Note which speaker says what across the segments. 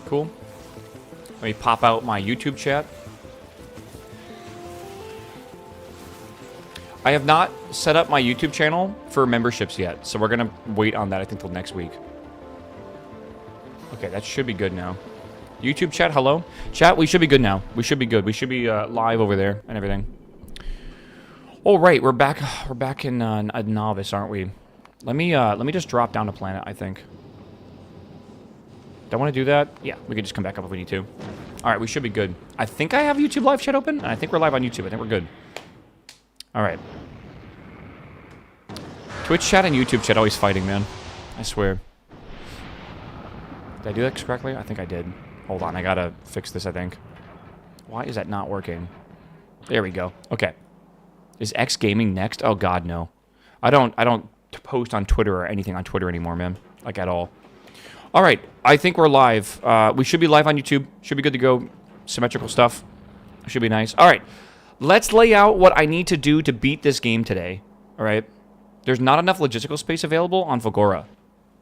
Speaker 1: Cool. Let me pop out my YouTube chat. I have not set up my YouTube channel for memberships yet, so we're going to wait on that, I think, till next week. Okay, that should be good now. YouTube chat, hello? Chat, we should be good now. We should be good. We should be live over there and everything. All right, we're back. We're back in a novice, aren't we? Let me just drop down to planet, I think. Do I want to do that? Yeah, we could just come back up if we need to. All right, we should be good. I think I have YouTube live chat open, and I think we're live on YouTube. I think we're good. All right. Twitch chat and YouTube chat always fighting, man. I swear. Did I do that correctly? I think I did. Hold on, I gotta fix this, I think. Why is that not working? There we go. Okay. Is X Gaming next? Oh God, no. I don't post on Twitter or anything on Twitter anymore, man. Like, at all. All right, I think we're live. We should be live on YouTube. Should be good to go. Symmetrical stuff. Should be nice. All right, let's lay out what I need to do to beat this game today. All right. There's not enough logistical space available on Factorio.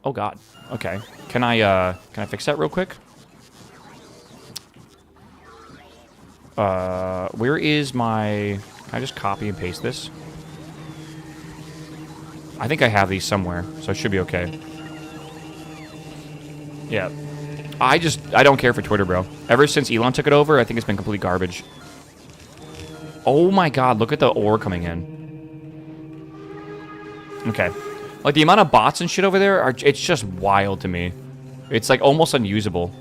Speaker 1: Oh God. Okay. Can I fix that real quick? Where is my... Can I just copy and paste this? I think I have these somewhere, so it should be okay. Yeah. I don't care for Twitter, bro. Ever since Elon took it over, I think it's been complete garbage. Oh my God, look at the ore coming in. Okay. Like, the amount of bots and shit over there, it's just wild to me. It's, like, almost unusable.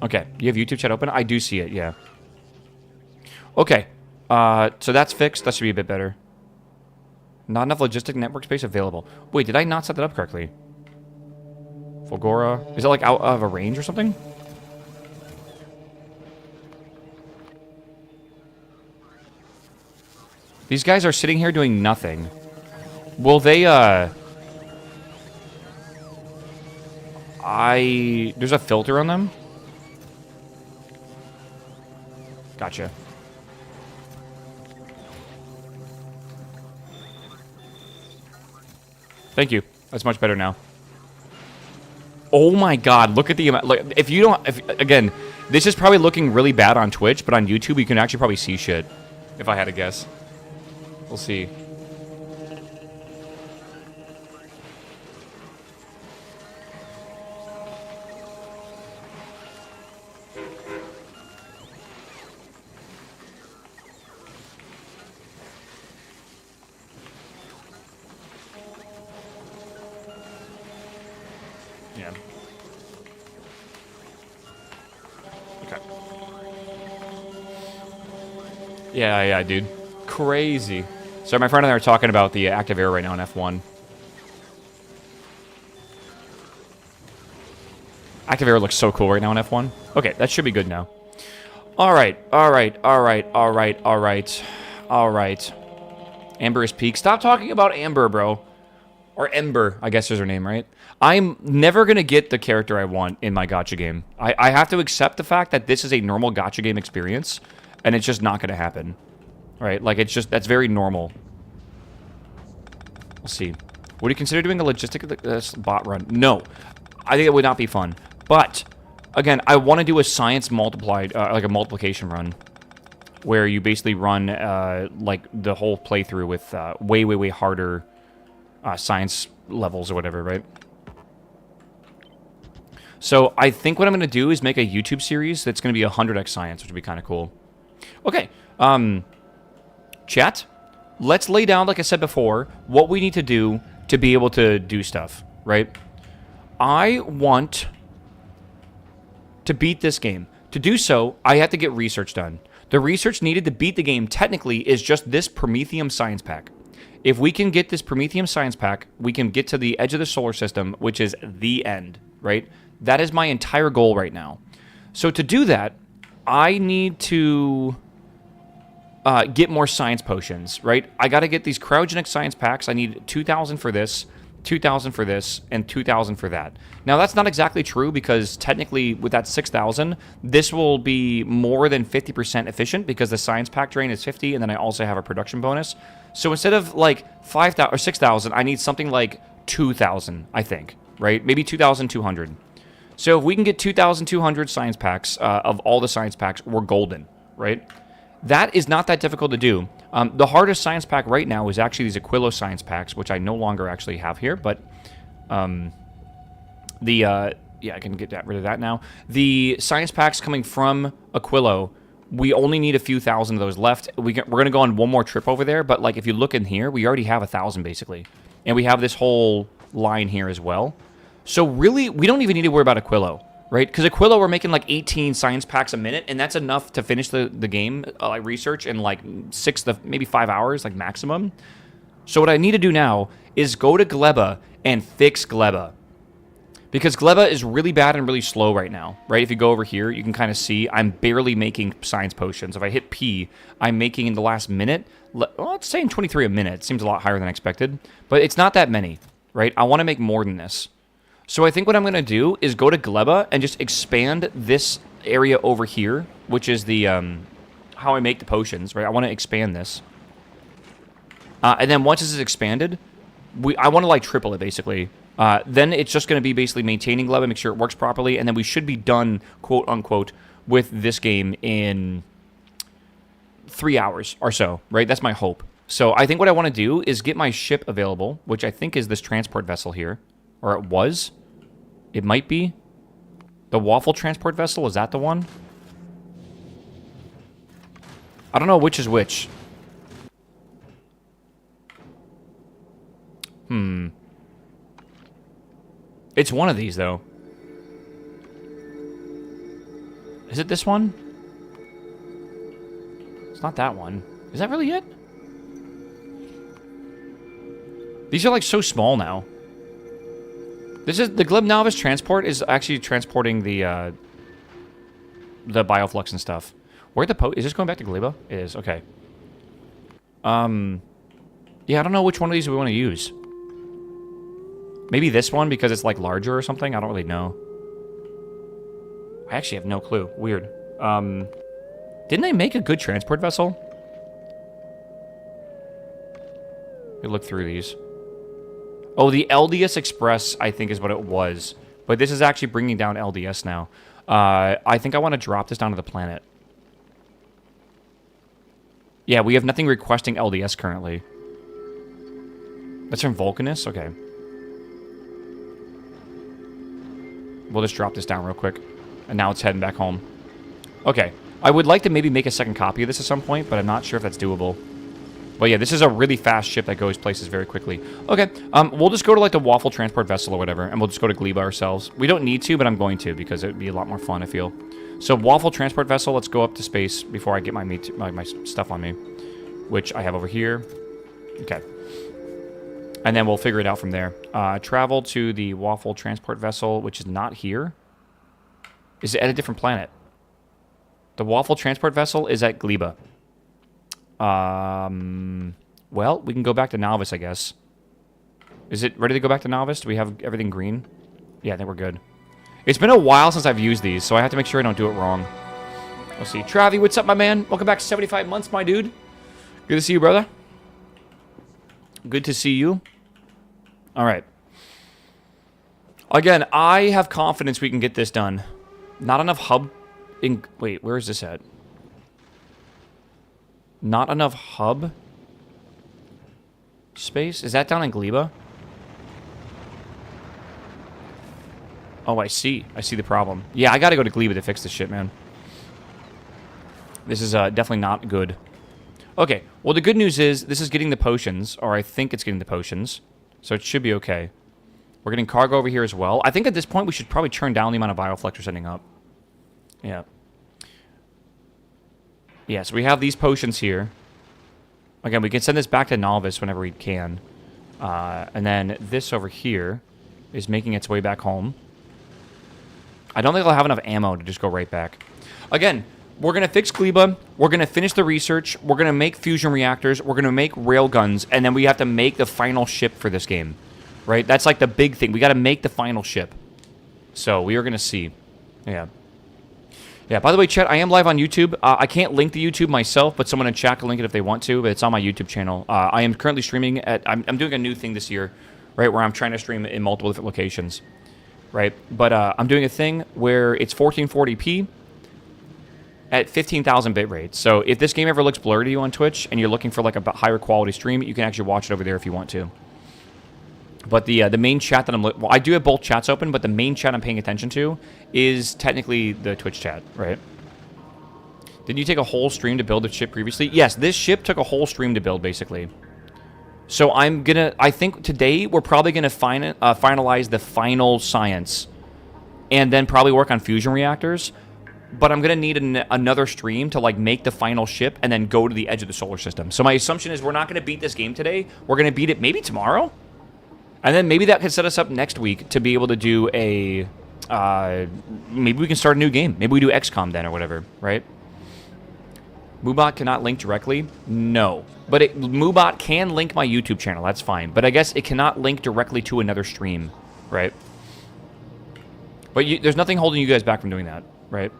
Speaker 1: Okay, you have YouTube chat open? I do see it, yeah. Okay. So that's fixed. That should be a bit better. Not enough logistic network space available. Wait, did I not set that up correctly? Fulgora. Is it like out of a range or something? These guys are sitting here doing nothing. Will they, there's a filter on them? Gotcha. Thank you. That's much better now. Oh my God, look at the amount. Look, again, this is probably looking really bad on Twitch, but on YouTube you can actually probably see shit. If I had to guess. We'll see. Yeah. Okay. Yeah, dude. Crazy. So my friend and I are talking about the active air right now in F1. Active air looks so cool right now in F1. Okay, that should be good now. Alright. Amber is peak. Stop talking about Amber, bro. Or Ember, I guess is her name, right? I'm never going to get the character I want in my gacha game. I have to accept the fact that this is a normal gacha game experience, and it's just not going to happen. Right? Like, it's just, that's very normal. We'll see. Would you consider doing a logistic bot run? No. I think it would not be fun. But, again, I want to do a science multiplied, like a multiplication run, where you basically run, like, the whole playthrough with way harder science levels or whatever, right? So I think what I'm going to do is make a YouTube series that's going to be 100x science, which would be kind of cool. Okay. Chat, let's lay down, like I said before, what we need to do to be able to do stuff, right? I want to beat this game. To do so, I have to get research done. The research needed to beat the game, technically, is just this Prometheum Science Pack. If we can get this Prometheum Science Pack, we can get to the edge of the solar system, which is the end, right? That is my entire goal right now. So to do that, I need to get more science potions, right? I got to get these cryogenic science packs. I need 2,000 for this, 2,000 for this, and 2,000 for that. Now, that's not exactly true because technically with that 6,000, this will be more than 50% efficient because the science pack drain is 50, and then I also have a production bonus. So instead of like 5,000 or 6,000, I need something like 2,000, I think, right? Maybe 2,200. So if we can get 2,200 science packs of all the science packs, we're golden, right? That is not that difficult to do. The hardest science pack right now is actually these Aquilo science packs, which I no longer actually have here, but yeah, I can get rid of that now. The science packs coming from Aquilo, we only need a few thousand of those left. We're going to go on one more trip over there, but like if you look in here, we already have 1,000 basically. And we have this whole line here as well. So really, we don't even need to worry about Aquilo, right? Because Aquilo, we're making like 18 science packs a minute, and that's enough to finish the game, like research, in like 6 to maybe 5 hours, like maximum. So what I need to do now is go to Gleba and fix Gleba. Because Gleba is really bad and really slow right now, right? If you go over here, you can kind of see I'm barely making science potions. If I hit P, I'm making in the last minute, well, it's saying 23 a minute. It seems a lot higher than expected, but it's not that many, right? I want to make more than this. So I think what I'm going to do is go to Gleba and just expand this area over here, which is the how I make the potions, right? I want to expand this. And then once this is expanded, I want to like triple it basically. Then it's just going to be basically maintaining Gleba, make sure it works properly, and then we should be done, quote unquote, with this game in 3 hours or so, right? That's my hope. So I think what I want to do is get my ship available, which I think is this transport vessel here, or it was. It might be. The Waffle transport vessel, is that the one? I don't know which is which. It's one of these, though. Is it this one? It's not that one. Is that really it? These are, like, so small now. This is the Gleb Novice transport is actually transporting the bioflux and stuff. Where the is this going back to Gleba? It is, okay. Yeah, I don't know which one of these we want to use. Maybe this one because it's like larger or something. I don't really know. I actually have no clue. Weird. Didn't they make a good transport vessel? Let me look through these. Oh, the LDS Express, I think, is what it was. But this is actually bringing down LDS now. I think I want to drop this down to the planet. Yeah, we have nothing requesting LDS currently. That's from Vulcanus? Okay. We'll just drop this down real quick. And now it's heading back home. Okay. I would like to maybe make a second copy of this at some point, but I'm not sure if that's doable. But yeah, this is a really fast ship that goes places very quickly. Okay, we'll just go to like the Waffle transport vessel or whatever, and we'll just go to Gleba ourselves. We don't need to, but I'm going to because it would be a lot more fun, I feel. So Waffle transport vessel, let's go up to space before I get my stuff on me, which I have over here. Okay. And then we'll figure it out from there. Travel to the Waffle transport vessel, which is not here. Is it at a different planet? The Waffle transport vessel is at Gleba. Well, we can go back to Novice, I guess. Is it ready to go back to Novice? Do we have everything green? Yeah, I think we're good. It's been a while since I've used these, so I have to make sure I don't do it wrong. Let's see. Travi, what's up, my man? Welcome back to 75 months, my dude. Good to see you, brother. Good to see you. All right. Again, I have confidence we can get this done. Not enough hub... Wait, where is this at? Not enough hub space? Is that down in Gleba? Oh, I see. I see the problem. Yeah, I gotta go to Gleba to fix this shit, man. This is definitely not good. Okay, well, the good news is this is getting the potions, or I think it's getting the potions, so it should be okay. We're getting cargo over here as well. I think at this point we should probably turn down the amount of bioflux we're sending up. Yeah. Yeah, so we have these potions here. Again, we can send this back to Novice whenever we can. And then this over here is making its way back home. I don't think I'll have enough ammo to just go right back. Again, we're going to fix Gleba. We're going to finish the research. We're going to make fusion reactors. We're going to make railguns. And then we have to make the final ship for this game. Right? That's like the big thing. We got to make the final ship. So we are going to see. Yeah. Yeah, by the way, chat, I am live on YouTube. I can't link the YouTube myself, but someone in chat can link it if they want to, but it's on my YouTube channel. I am currently streaming at... I'm doing a new thing this year, right, where I'm trying to stream in multiple different locations. right? But I'm doing a thing where it's 1440p at 15,000 bit rate. So if this game ever looks blurry to you on Twitch and you're looking for like a higher quality stream, you can actually watch it over there if you want to. But the main chat that well, I do have both chats open, but the main chat I'm paying attention to is technically the Twitch chat, right? Didn't you take a whole stream to build the ship previously? Yes, this ship took a whole stream to build, basically. So I think today we're probably gonna finalize the final science, and then probably work on fusion reactors. But I'm gonna need another stream to like make the final ship and then go to the edge of the solar system. So my assumption is we're not gonna beat this game today. We're gonna beat it maybe tomorrow. And then maybe that could set us up next week to be able to do a... maybe we can start a new game. Maybe we do XCOM then or whatever, right? Moobot cannot link directly? No. But Moobot can link my YouTube channel. That's fine. But I guess it cannot link directly to another stream, right? But there's nothing holding you guys back from doing that, right?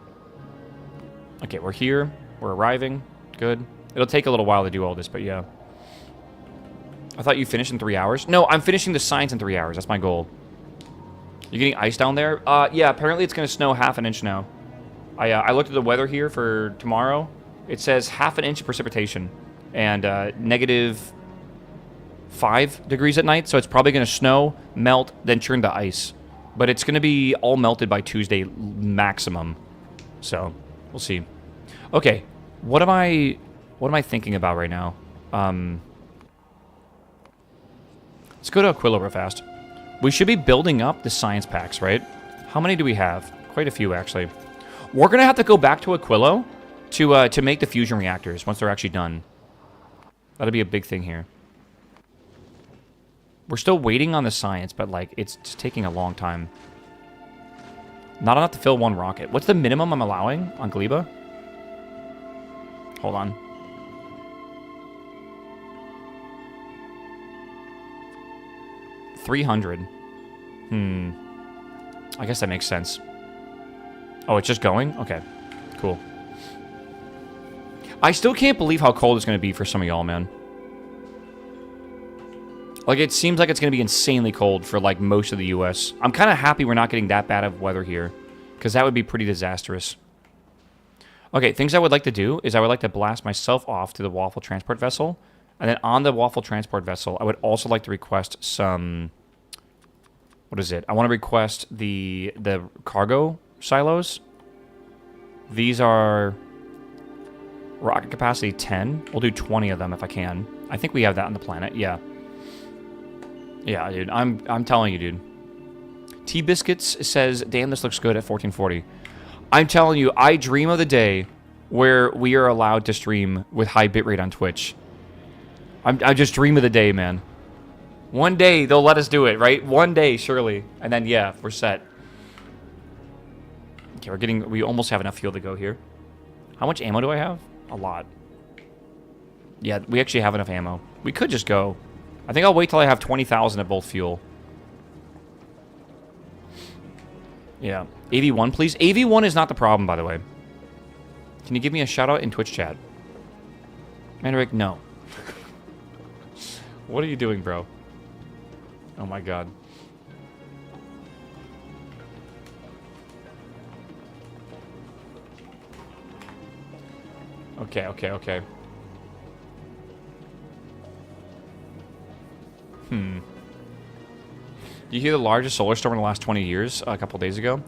Speaker 1: Okay, we're here. We're arriving. Good. It'll take a little while to do all this, but yeah. I thought you finished in 3 hours. No, I'm finishing the science in 3 hours. That's my goal. You getting ice down there? Yeah, apparently it's going to snow half an inch now. I looked at the weather here for tomorrow. It says half an inch of precipitation and -5 degrees at night. So it's probably going to snow, melt, then turn to ice. But it's going to be all melted by Tuesday maximum. So we'll see. Okay, what am I thinking about right now? Let's go to Aquila real fast. We should be building up the science packs, right? How many do we have? Quite a few, actually. We're going to have to go back to Aquila to make the fusion reactors once they're actually done. That'll be a big thing here. We're still waiting on the science, but, like, it's just taking a long time. Not enough to fill one rocket. What's the minimum I'm allowing on Gleba? Hold on. $300. I guess that makes sense. Oh, it's just going? Okay. Cool. I still can't believe how cold it's going to be for some of y'all, man. Like, it seems like it's going to be insanely cold for, like, most of the U.S. I'm kind of happy we're not getting that bad of weather here, because that would be pretty disastrous. Okay, things I would like to do is I would like to blast myself off to the Waffle transport vessel, and then on the Waffle transport vessel, I would also like to request some... What is it? I want to request the cargo silos. These are rocket capacity 10. We'll do 20 of them if I can. I think we have that on the planet. Yeah. Yeah, dude. I'm telling you, dude. T-Biscuits says, damn, this looks good at 1440. I'm telling you, I dream of the day where we are allowed to stream with high bitrate on Twitch. I just dream of the day, man. One day, they'll let us do it, right? One day, surely. And then, yeah, we're set. Okay, we almost have enough fuel to go here. How much ammo do I have? A lot. Yeah, we actually have enough ammo. We could just go. I think I'll wait till I have 20,000 of both fuel. Yeah. AV1, please. AV1 is not the problem, by the way. Can you give me a shout-out in Twitch chat? Mandarik, no. What are you doing, bro? Oh my god. Okay, okay, okay. Do you hear the largest solar storm in the last 20 years a couple days ago?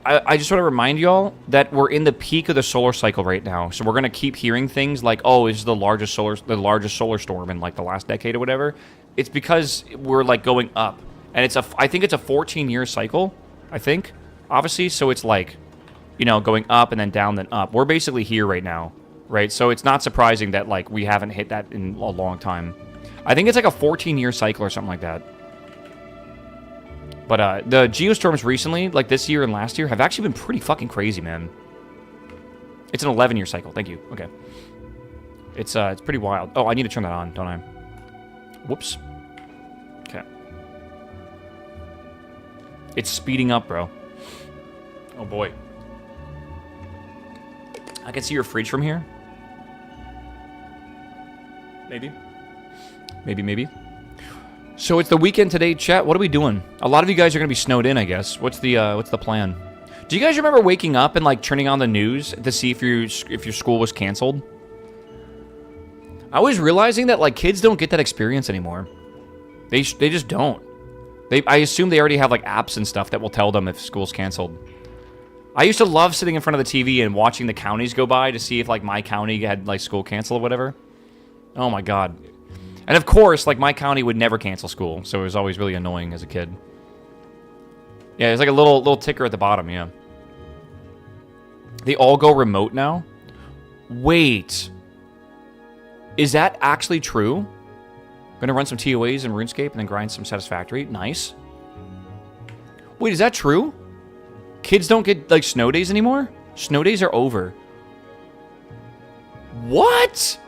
Speaker 1: I just want to remind y'all that we're in the peak of the solar cycle right now. So we're going to keep hearing things like, oh, this is the largest solar storm in like the last decade or whatever. It's because we're like going up. And I think it's a 14-year cycle, I think, obviously. So it's like, you know, going up and then down, then up. We're basically here right now, right? So it's not surprising that like we haven't hit that in a long time. I think it's like a 14-year cycle or something like that. But the geostorms recently, like this year and last year, have actually been pretty fucking crazy, man. It's an 11-year cycle. Thank you. Okay. It's pretty wild. Oh, I need to turn that on, don't I? Whoops. Okay. It's speeding up, bro. Oh, boy. I can see your fridge from here. Maybe. Maybe, maybe. So it's the weekend today, chat. What are we doing? A lot of you guys are gonna be snowed in, I guess. What's the plan? Do you guys remember waking up and like turning on the news to see if your school was canceled? I was realizing that like kids don't get that experience anymore. They just don't. I assume they already have like apps and stuff that will tell them if school's canceled. I used to love sitting in front of the TV and watching the counties go by to see if like my county had like school canceled or whatever. Oh my god. And of course, like, my county would never cancel school, so it was always really annoying as a kid. Yeah, there's like a little ticker at the bottom, yeah. They all go remote now? Wait. Is that actually true? Gonna run some TOAs in RuneScape and then grind some Satisfactory. Nice. Wait, is that true? Kids don't get, like, snow days anymore? Snow days are over. What?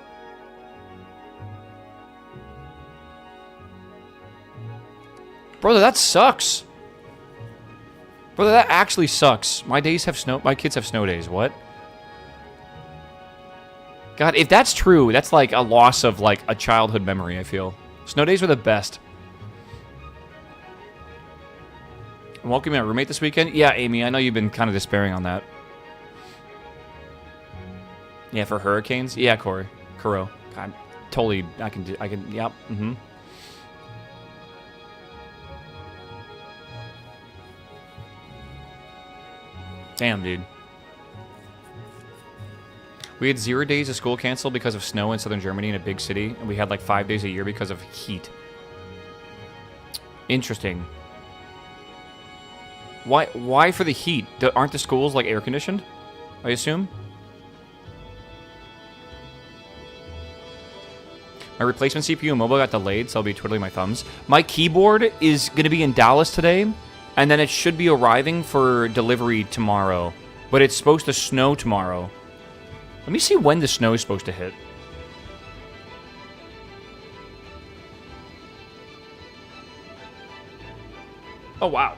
Speaker 1: Brother, that sucks. Brother, that actually sucks. My kids have snow days. What? God, if that's true, that's like a loss of like a childhood memory, I feel. Snow days were the best. I'm welcoming my roommate this weekend. Yeah, Amy, I know you've been kind of despairing on that. Yeah, for hurricanes? Yeah, Corey. Kuro. God, totally, yep, mm-hmm. Damn, dude. We had 0 days of school canceled because of snow in southern Germany in a big city, and we had like 5 days a year because of heat. Interesting. Why for the heat? Aren't the schools like air conditioned? I assume. My replacement CPU mobile got delayed, so I'll be twiddling my thumbs. My keyboard is going to be in Dallas today, and then it should be arriving for delivery tomorrow. But it's supposed to snow tomorrow. Let me see when the snow is supposed to hit. Oh, wow.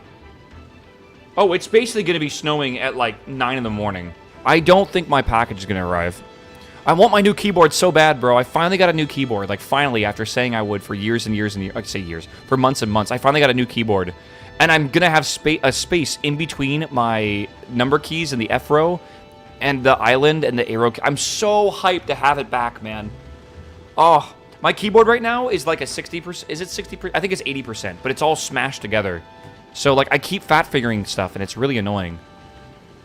Speaker 1: Oh, it's basically going to be snowing at like 9 in the morning. I don't think my package is going to arrive. I want my new keyboard so bad, bro. I finally got a new keyboard. Like, finally, after saying I would for years and years and years. I'd say years. For months and months. I finally got a new keyboard. And I'm going to have a space in between my number keys and the F row and the island and the arrow. I'm so hyped to have it back, man. Oh, my keyboard right now is like a 60%. Is it 60%? I think it's 80%, but it's all smashed together. So, like, I keep fat figuring stuff, and it's really annoying.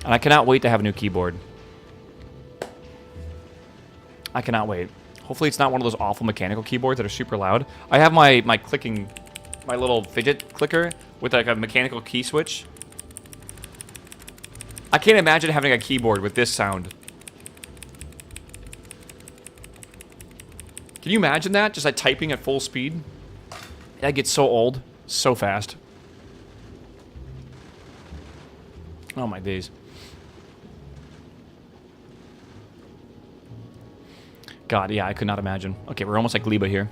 Speaker 1: And I cannot wait to have a new keyboard. I cannot wait. Hopefully it's not one of those awful mechanical keyboards that are super loud. I have my clicking, my little fidget clicker with like a mechanical key switch. I can't imagine having a keyboard with this sound. Can you imagine that? Just like typing at full speed? That gets so old, so fast. Oh my days. God, yeah, I could not imagine. Okay, we're almost like Liba here.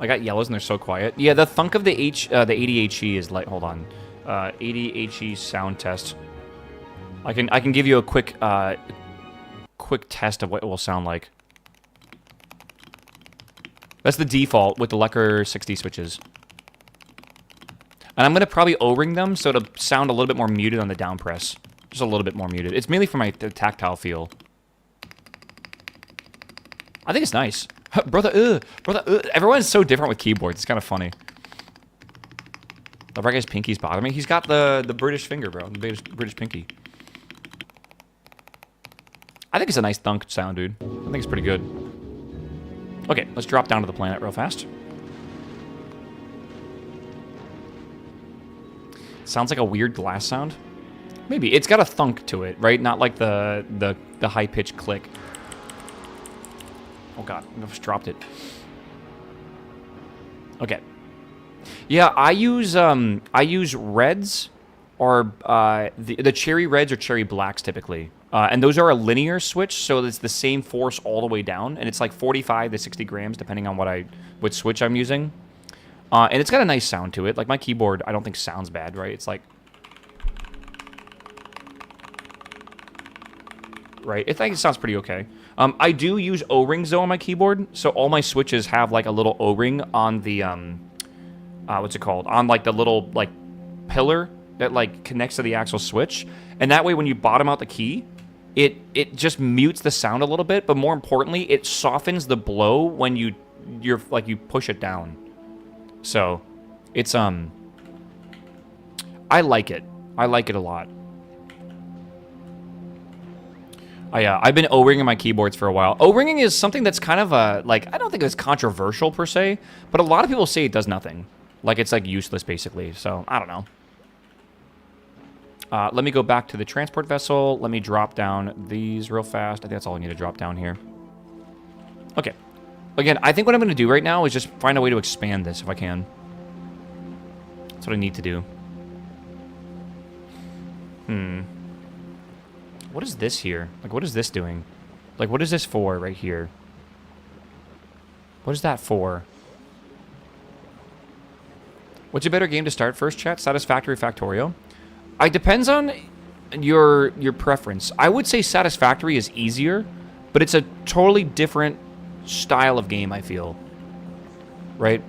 Speaker 1: I got yellows and they're so quiet. Yeah, the thunk of the 80HE is like, hold on. 80HE sound test. I can give you a quick test of what it will sound like. That's the default with the Lecker 60 switches. And I'm going to probably O-ring them so it'll sound a little bit more muted on the down press. Just a little bit more muted. It's mainly for my tactile feel. I think it's nice. Brother, everyone's so different with keyboards. It's kind of funny. The guy's pinkies bother me. He's got the British finger, bro. The British pinky. I think it's a nice thunk sound, dude. I think it's pretty good. Okay, let's drop down to the planet real fast. Sounds like a weird glass sound. Maybe. It's got a thunk to it, right? Not like the high-pitched click. Oh god, I just dropped it. Okay. Yeah, I use reds or the cherry reds or cherry blacks typically. And those are a linear switch, so it's the same force all the way down, and it's like 45 to 60 grams depending on what switch I'm using. And it's got a nice sound to it. Like my keyboard, I don't think sounds bad, right? It's like right? I think it sounds pretty okay. I do use O-rings, though, on my keyboard, so all my switches have, like, a little O-ring on the, what's it called? On, like, the little, like, pillar that, like, connects to the actual switch. And that way, when you bottom out the key, it just mutes the sound a little bit, but more importantly, it softens the blow when you push it down. So, it's, I like it. I like it a lot. I've been O-ringing my keyboards for a while. O-ringing is something that's kind of like, I don't think it's controversial per se, but a lot of people say it does nothing. Like, it's like useless basically. So, I don't know. Let me go back to the transport vessel. Let me drop down these real fast. I think that's all I need to drop down here. Okay. Again, I think what I'm going to do right now is just find a way to expand this if I can. That's what I need to do. What is this here? Like, what is this doing? Like, what is this for right here? What is that for? What's a better game to start first, chat? Satisfactory, Factorio? It depends on your preference. I would say Satisfactory is easier, but it's a totally different style of game, I feel. Right?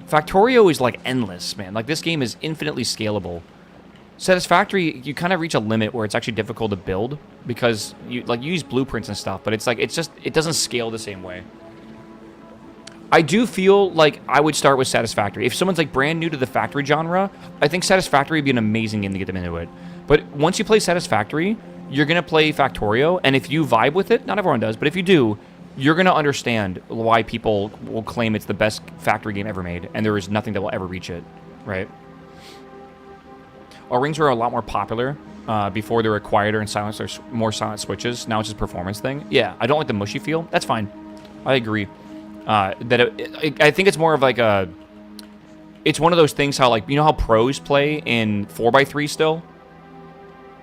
Speaker 1: Factorio is, like, endless, man. Like, this game is infinitely scalable. Satisfactory, you kind of reach a limit where it's actually difficult to build because you use blueprints and stuff, but it's like it doesn't scale the same way. I do feel like I would start with Satisfactory. If someone's like brand new to the factory genre, I think Satisfactory would be an amazing game to get them into it. But once you play Satisfactory, you're going to play Factorio, and if you vibe with it, not everyone does, but if you do, you're going to understand why people will claim it's the best factory game ever made, and there is nothing that will ever reach it, right? O-rings were a lot more popular before they were quieter and silenced. There's more silent switches. Now it's just a performance thing. Yeah, I don't like the mushy feel. That's fine. I agree. I think it's more of like a... It's one of those things how, like, you know how pros play in 4x3 still?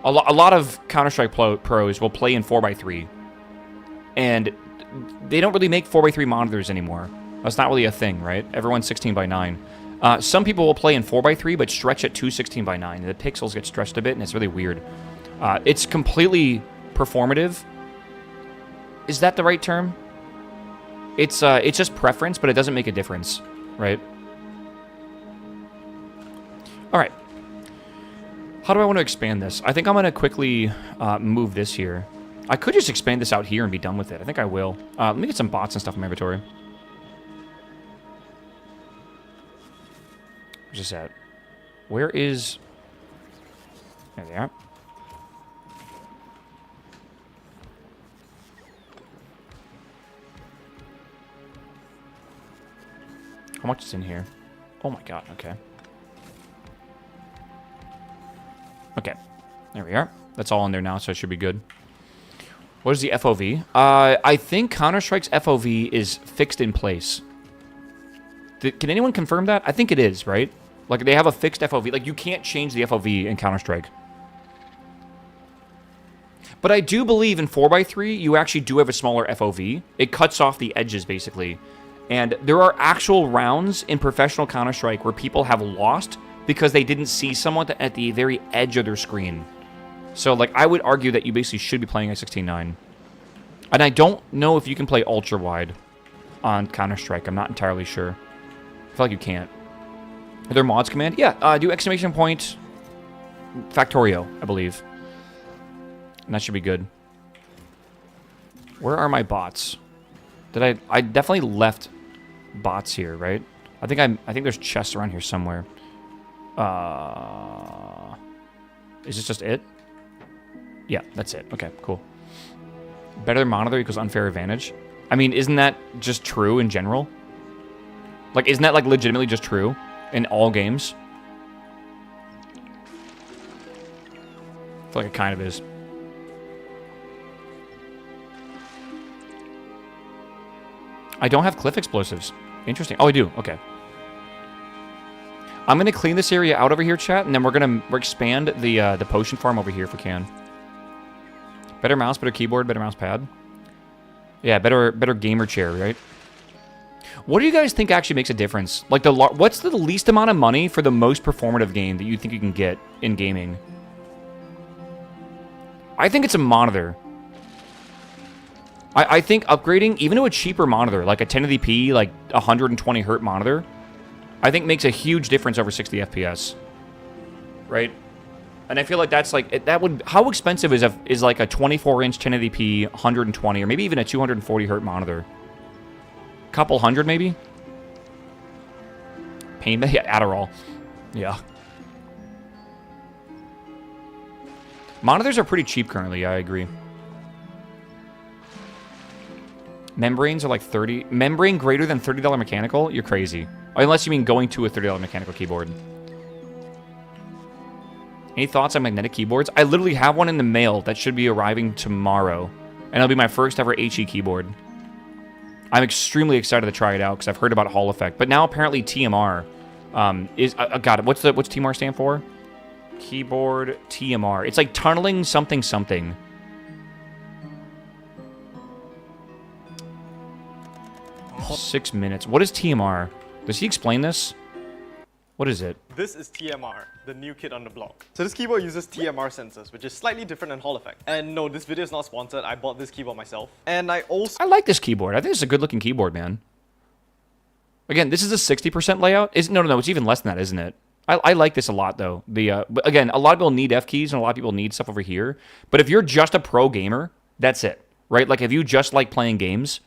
Speaker 1: A lot of Counter-Strike pros will play in 4x3. And they don't really make 4x3 monitors anymore. That's not really a thing, right? Everyone's 16:9. Some people will play in 4x3, but stretch it to 16:9. The pixels get stretched a bit, and it's really weird. It's completely performative. Is that the right term? It's just preference, but it doesn't make a difference, right? All right. How do I want to expand this? I think I'm going to quickly move this here. I could just expand this out here and be done with it. I think I will. Let me get some bots and stuff in my inventory. Where's this at? Where is... There they are. How much is in here? Oh my god, okay. Okay, there we are. That's all in there now, so it should be good. What is the FOV? I think Counter-Strike's FOV is fixed in place. Can anyone confirm that? I think it is, right? Like, they have a fixed FOV. Like, you can't change the FOV in Counter-Strike. But I do believe in 4x3, you actually do have a smaller FOV. It cuts off the edges, basically. And there are actual rounds in professional Counter-Strike where people have lost because they didn't see someone at the very edge of their screen. So, like, I would argue that you basically should be playing at 16:9. And I don't know if you can play ultra-wide on Counter-Strike. I'm not entirely sure. I feel like you can't. Are there mods command? Yeah, do exclamation point Factorio, I believe. And that should be good. Where are my bots? I definitely left bots here, right? I think there's chests around here somewhere. Is this just it? Yeah, that's it. Okay, cool. Better monitor equals unfair advantage. I mean, isn't that just true in general? Like, isn't that, like, legitimately just true in all games? I feel like it kind of is. I don't have cliff explosives. Interesting. Oh, I do. Okay. I'm going to clean this area out over here, chat, and then we're going to expand the potion farm over here if we can. Better mouse, better keyboard, better mouse pad. Yeah, better gamer chair, right? What do you guys think actually makes a difference? Like, what's the least amount of money for the most performative game that you think you can get in gaming? I think it's a monitor. I think upgrading even to a cheaper monitor, like a 1080p, like 120 hertz monitor, I think makes a huge difference over 60 FPS. Right? And I feel like that's like that would how expensive is like a 24-inch 1080p 120 or maybe even a 240 hertz monitor? Couple hundred maybe? Pain Adderall. Yeah. Monitors are pretty cheap currently, I agree. Membranes are like 30. Membrane greater than $30 mechanical? You're crazy. Unless you mean going to a $30 mechanical keyboard. Any thoughts on magnetic keyboards? I literally have one in the mail that should be arriving tomorrow. And it'll be my first ever HE keyboard. I'm extremely excited to try it out because I've heard about Hall effect. But now apparently TMR is... God, what's TMR stand for? Keyboard TMR. It's like tunneling something something. Oh. 6 minutes. What is TMR? Does he explain this? What is it?
Speaker 2: This is TMR, the new kid on the block. So this keyboard uses TMR sensors, which is slightly different than Hall effect. And no, this video is not sponsored. I bought this keyboard myself. And I
Speaker 1: like this keyboard. I think it's a good looking keyboard, man. Again, this is a 60% layout. No, it's even less than that, isn't it? I like this a lot, though. But again, a lot of people need F keys and a lot of people need stuff over here. But if you're just a pro gamer, that's it, right? Like if you just like playing games,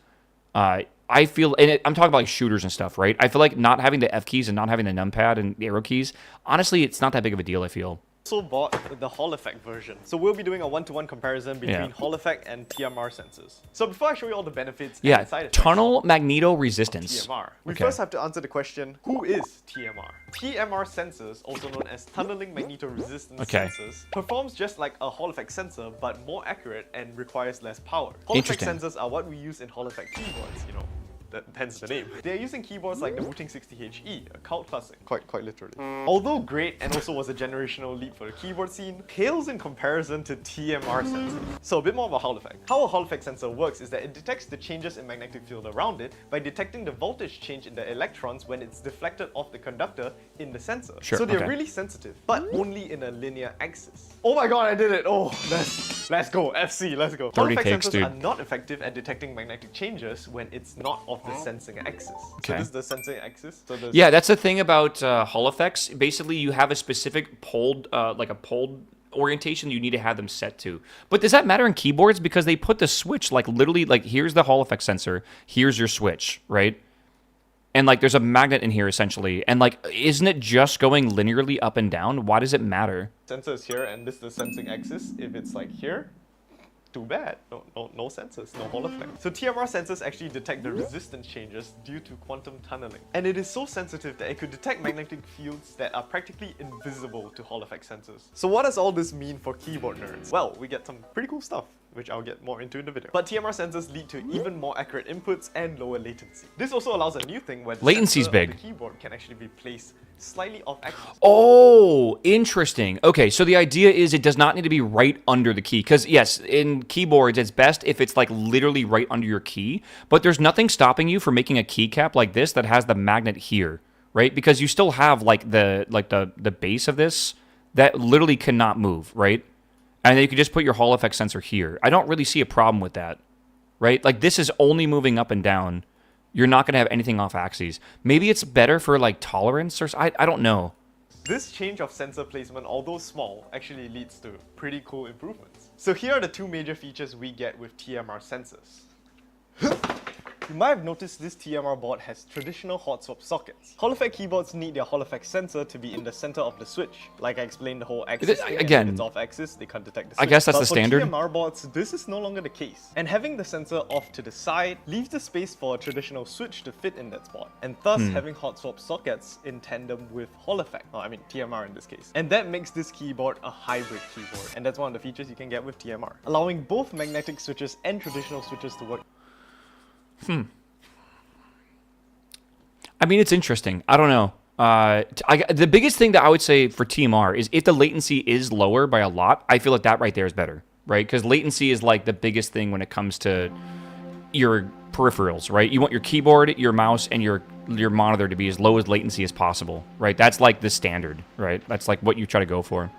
Speaker 1: I feel, and I'm talking about like shooters and stuff, right? I feel like not having the F keys and not having the numpad and the arrow keys, honestly, it's not that big of a deal, I feel.
Speaker 2: Also bought the Hall effect version. So we'll be doing a one-to-one comparison between Hall effect and TMR sensors. So before I show you all the benefits and side effects,
Speaker 1: tunnel magneto resistance.
Speaker 2: TMR. We first have to answer the question, who is TMR? TMR sensors, also known as tunneling magneto-resistance sensors, performs just like a Hall effect sensor, but more accurate and requires less power. Hall effect sensors are what we use in Hall effect keyboards, you know. Hence the name. They're using keyboards like the Wooting 60HE, a cult classic, quite literally. Although great and also was a generational leap for the keyboard scene, pales in comparison to TMR sensors. So a bit more about Hall effect. How a Hall effect sensor works is that it detects the changes in magnetic field around it by detecting the voltage change in the electrons when it's deflected off the conductor in the sensor. So they're really sensitive, but only in a linear axis. Oh my god, I did it! Oh, let's go, FC, let's go. Hall effect sensors are not effective at detecting magnetic changes when it's not off the sensing axis. So this is the sensing axis. So yeah,
Speaker 1: that's the thing about Hall effects. Basically, you have a specific poled, like a poled orientation you need to have them set to. But does that matter in keyboards? Because they put the switch, like literally, like here's the Hall effect sensor, here's your switch, right? And like there's a magnet in here essentially. And like, isn't it just going linearly up and down? Why does it matter?
Speaker 2: Sensor is here and this is the sensing axis. If it's like here, too bad. No sensors, no Hall effect. So TMR sensors actually detect the resistance changes due to quantum tunneling. And it is so sensitive that it could detect magnetic fields that are practically invisible to Hall effect sensors. So what does all this mean for keyboard nerds? Well, we get some pretty cool stuff, which I'll get more into in the video. But TMR sensors lead to even more accurate inputs and lower latency. This also allows a new thing where the
Speaker 1: latency's
Speaker 2: sensor
Speaker 1: big.
Speaker 2: Of the keyboard can actually be placed slightly off axis.
Speaker 1: Oh, interesting. Okay, so the idea is it does not need to be right under the key. Because yes, in keyboards, it's best if it's like literally right under your key. But there's nothing stopping you from making a keycap like this that has the magnet here, right? Because you still have like the base of this that literally cannot move, right? And then you can just put your Hall effect sensor here. I don't really see a problem with that, right? Like this is only moving up and down. You're not going to have anything off axes. Maybe it's better for like tolerance or I don't know.
Speaker 2: This change of sensor placement, although small, actually leads to pretty cool improvements. So here are the two major features we get with TMR sensors. You might have noticed this TMR board has traditional hot swap sockets. Hall effect keyboards need their Hall effect sensor to be in the center of the switch. Like I explained the whole axis thing,
Speaker 1: again,
Speaker 2: if it's off axis, they can't detect the switch.
Speaker 1: I guess that's the standard.
Speaker 2: For TMR boards, this is no longer the case. And having the sensor off to the side leaves the space for a traditional switch to fit in that spot. And thus having hot swap sockets in tandem with Hall effect. I mean TMR in this case. And that makes this keyboard a hybrid keyboard. And that's one of the features you can get with TMR. Allowing both magnetic switches and traditional switches to work.
Speaker 1: I mean, it's interesting. I don't know. The biggest thing that I would say for TMR is if the latency is lower by a lot, I feel like that right there is better, right? Because latency is like the biggest thing when it comes to your peripherals, right? You want your keyboard, your mouse, and your monitor to be as low as latency as possible, right? That's like the standard, right? That's like what you try to go for.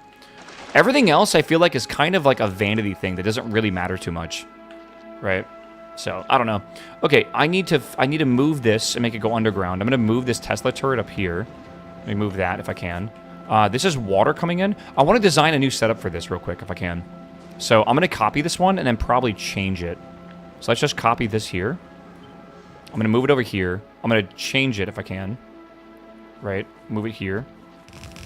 Speaker 1: Everything else I feel like is kind of like a vanity thing that doesn't really matter too much, right? So, I don't know. Okay, I need to move this and make it go underground. I'm going to move this Tesla turret up here. Let me move that if I can. This is water coming in. I want to design a new setup for this real quick if I can. So, I'm going to copy this one and then probably change it. So, let's just copy this here. I'm going to move it over here. I'm going to change it if I can. Right, move it here.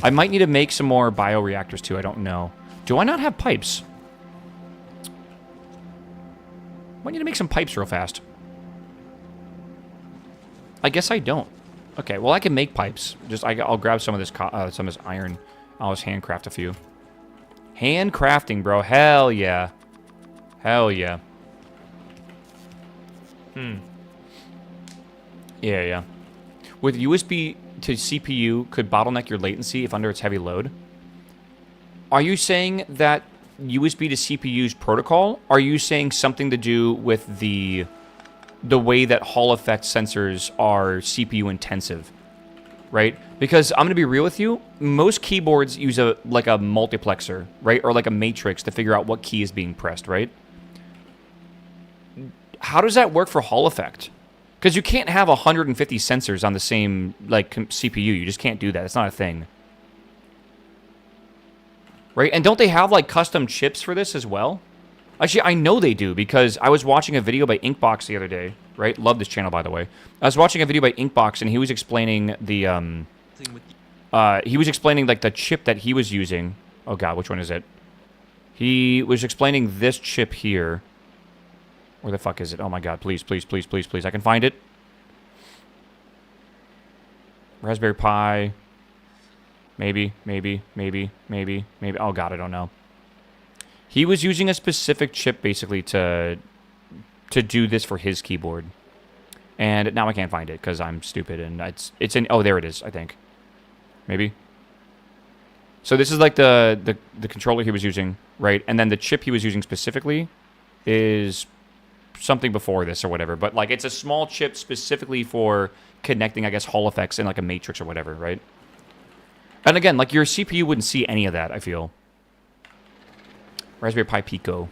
Speaker 1: I might need to make some more bioreactors too, I don't know. Do I not have pipes? Might need to make some pipes real fast. I guess I don't. Okay, well I can make pipes. I'll grab some of this iron. I'll just handcraft a few. Handcrafting, bro. Hell yeah. Hell yeah. Yeah. With USB to CPU could bottleneck your latency if under its heavy load. Are you saying that USB to CPU's protocol? Are you saying something to do with the way that Hall effect sensors are CPU intensive? Right? Because I'm going to be real with you, most keyboards use a multiplexer, right? Or like a matrix to figure out what key is being pressed, right? How does that work for Hall effect? Because you can't have 150 sensors on the same CPU. You just can't do that. It's not a thing. Right? And don't they have custom chips for this as well? Actually, I know they do because I was watching a video by Inkbox the other day. Right? Love this channel, by the way. I was watching a video by Inkbox and he was explaining the the chip that he was using. Oh god, which one is it? He was explaining this chip here. Where the fuck is it? Oh my god, please, please, please, please, please. I can find it. Raspberry Pi. Maybe. Oh god, I don't know. He was using a specific chip basically to do this for his keyboard. And now I can't find it because I'm stupid and it's in, oh there it is, I think. Maybe. So this is like the controller he was using, right? And then the chip he was using specifically is something before this or whatever, but it's a small chip specifically for connecting, I guess, Hall effects in a matrix or whatever, right? And again, your CPU wouldn't see any of that, I feel. Raspberry Pi Pico.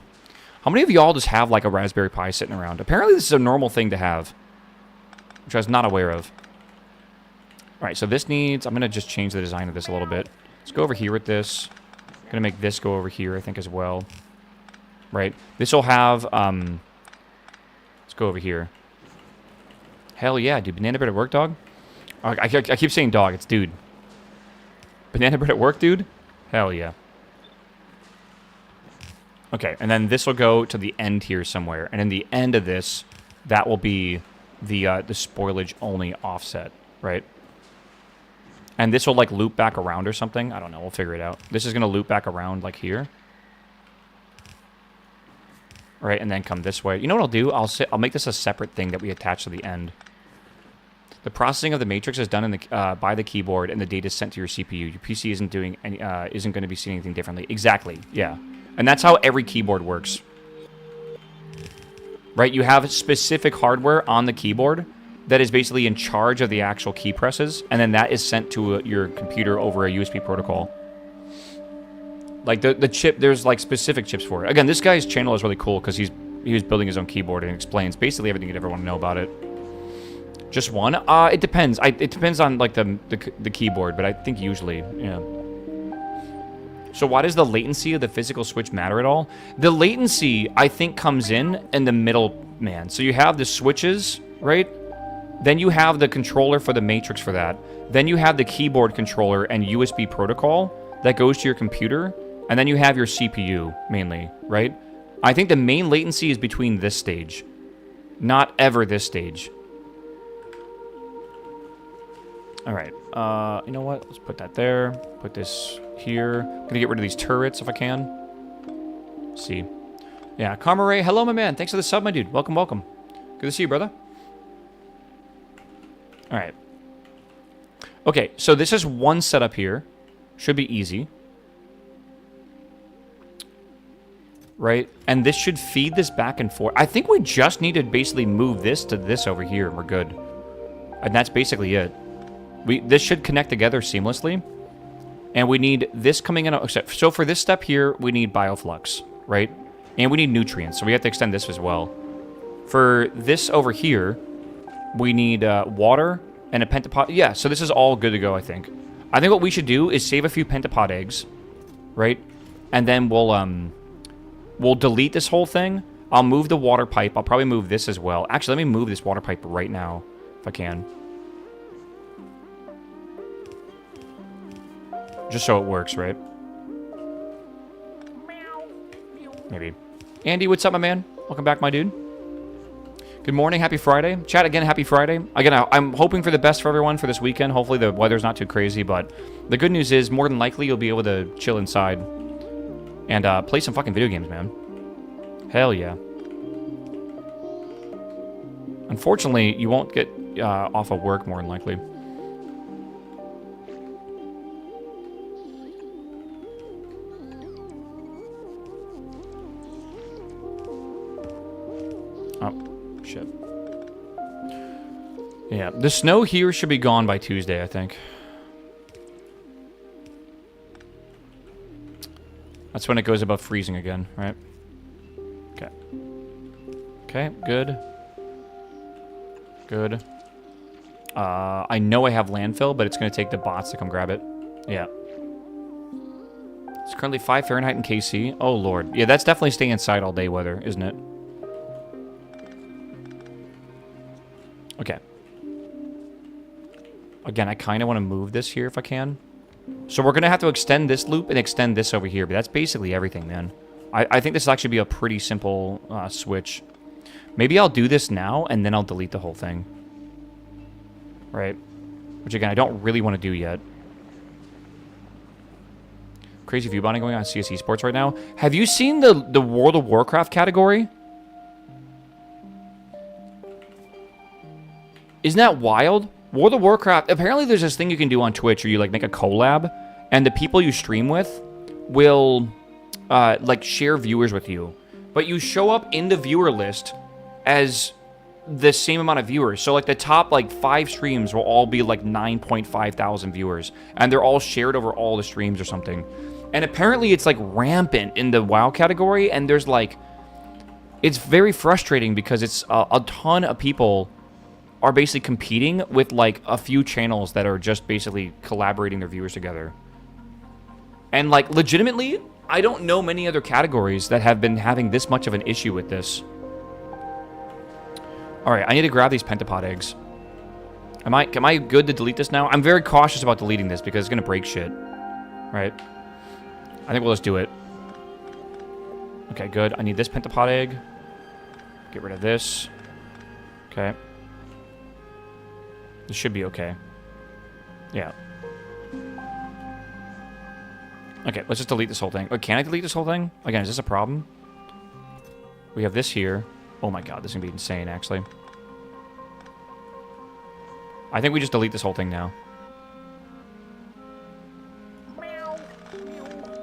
Speaker 1: How many of y'all just have a Raspberry Pi sitting around? Apparently this is a normal thing to have, which I was not aware of. All right, so this needs, I'm going to just change the design of this a little bit. Let's go over here with this. I'm going to make this go over here, I think, as well. Right? This will have, let's go over here. Hell yeah, dude. Banana bread at work, dog? I keep saying dog. It's dude. Banana bread at work, dude? Hell yeah. Okay, and then this will go to the end here somewhere. And in the end of this, that will be the spoilage only offset, right? And this will loop back around or something. I don't know. We'll figure it out. This is going to loop back around here. Right, and then come this way. You know what I'll do? I'll make this a separate thing that we attach to the end. The processing of the matrix is done in by the keyboard, and the data is sent to your CPU. Your PC isn't doing any, isn't going to be seeing anything differently. Exactly. Yeah, and that's how every keyboard works. Right, you have specific hardware on the keyboard that is basically in charge of the actual key presses, and then that is sent to your computer over a USB protocol. The chip, there's specific chips for it. Again, this guy's channel is really cool because he was building his own keyboard and explains basically everything you'd ever want to know about it. Just one? It depends. It depends on the keyboard, but I think usually, yeah. So why does the latency of the physical switch matter at all? The latency, I think, comes in the middle, man. So you have the switches, right? Then you have the controller for the matrix for that. Then you have the keyboard controller and USB protocol that goes to your computer. And then you have your CPU, mainly, right? I think the main latency is between this stage. Not ever this stage. All right. You know what? Let's put that there. Put this here. I'm gonna get rid of these turrets if I can. Let's see. Yeah, Karma Ray. Hello, my man. Thanks for the sub, my dude. Welcome, welcome. Good to see you, brother. All right. Okay, so this is one setup here. Should be easy. Right? And this should feed this back and forth. I think we just need to basically move this to this over here, and we're good. And that's basically it. This should connect together seamlessly. And we need this coming in. So for this step here, we need bioflux, right? And we need nutrients, so we have to extend this as well. For this over here, we need water and a pentapod. Yeah, so this is all good to go, I think. I think what we should do is save a few pentapod eggs, right? And then we'll delete this whole thing. I'll move the water pipe. I'll probably move this as well. Actually, let me move this water pipe right now, if I can. Just so it works, right? Maybe. Andy, what's up, my man? Welcome back, my dude. Good morning, happy Friday. Chat, again, happy Friday. Again, I'm hoping for the best for everyone for this weekend. Hopefully the weather's not too crazy, but the good news is more than likely you'll be able to chill inside and play some fucking video games, man. Hell yeah. Unfortunately, you won't get off of work more than likely. Oh, shit. Yeah, the snow here should be gone by Tuesday, I think. That's when it goes above freezing again, right? Okay. Okay, good. Good. I know I have landfill, but it's going to take the bots to come grab it. Yeah. It's currently 5 Fahrenheit in KC. Oh, Lord. Yeah, that's definitely staying inside all day weather, isn't it? Okay. Again, I kind of want to move this here if I can. So we're going to have to extend this loop and extend this over here, but that's basically everything, man. I think this will actually be a pretty simple switch. Maybe I'll do this now, and then I'll delete the whole thing. Right? Which, again, I don't really want to do yet. Crazy view bonding going on CSE Sports right now. Have you seen the World of Warcraft category? Isn't that wild? World of Warcraft, apparently there's this thing you can do on Twitch where you, like, make a collab, and the people you stream with will, like, share viewers with you. But you show up in the viewer list as the same amount of viewers. So, like, the top, like, 5 streams will all be, like, 9.5 thousand viewers. And they're all shared over all the streams or something. And apparently it's, like, rampant in the WoW category, and there's, like... It's very frustrating because it's a ton of people are basically competing with, like, a few channels that are just basically collaborating their viewers together. And, like, legitimately, I don't know many other categories that have been having this much of an issue with this. Alright, I need to grab these pentapod eggs. Am I good to delete this now? I'm very cautious about deleting this because it's going to break shit. Right? I think we'll just do it. Okay, good. I need this pentapod egg. Get rid of this. Okay. This should be okay. Yeah. Okay, let's just delete this whole thing. Oh, can I delete this whole thing? Again, is this a problem? We have this here. Oh my god, this is going to be insane, actually. I think we just delete this whole thing now.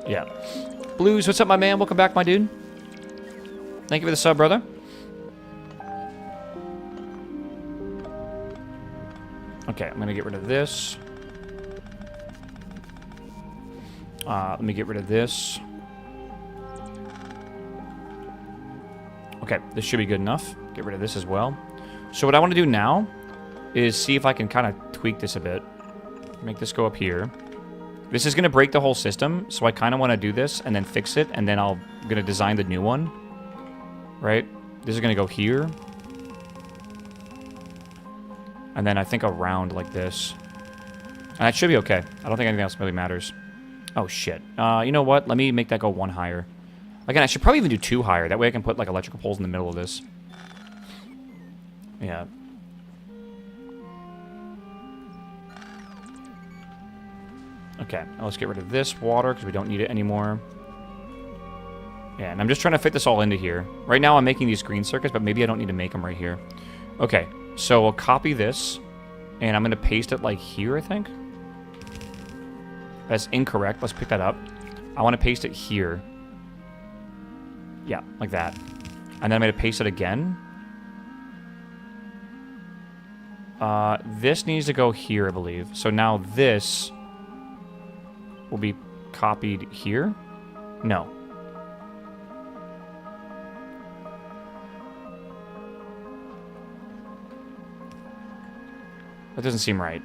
Speaker 1: Yeah. Blues, what's up, my man? Welcome back, my dude. Thank you for the sub, brother. Okay, I'm going to get rid of this. Let me get rid of this. Okay, this should be good enough. Get rid of this as well. So what I want to do now is see if I can kind of tweak this a bit. Make this go up here. This is going to break the whole system, so I kind of want to do this and then fix it, and then I'm going to design the new one. Right? This is going to go here. And then I think around like this. And that should be okay. I don't think anything else really matters. Oh, shit. You know what? Let me make that go 1 higher. Again, I should probably even do 2 higher. That way I can put, like, electrical poles in the middle of this. Yeah. Okay, now let's get rid of this water, because we don't need it anymore. Yeah, and I'm just trying to fit this all into here. Right now I'm making these green circuits, but maybe I don't need to make them right here. Okay, so we'll copy this, and I'm going to paste it, like, here, I think. That's incorrect. Let's pick that up. I want to paste it here. Yeah, like that. And then I'm going to paste it again. This needs to go here, I believe. So now this will be copied here. No. That doesn't seem right.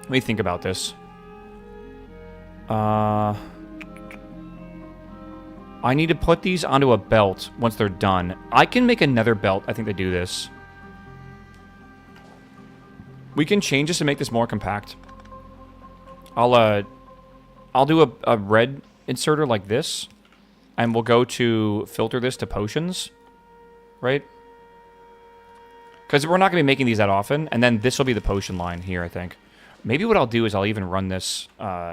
Speaker 1: Let me think about this. I need to put these onto a belt once they're done. I can make another belt. I think they do this. We can change this to make this more compact. I'll do a red inserter like this, and we'll go to filter this to potions, right? Because we're not going to be making these that often, and then this will be the potion line here, I think. Maybe what I'll do is I'll even run this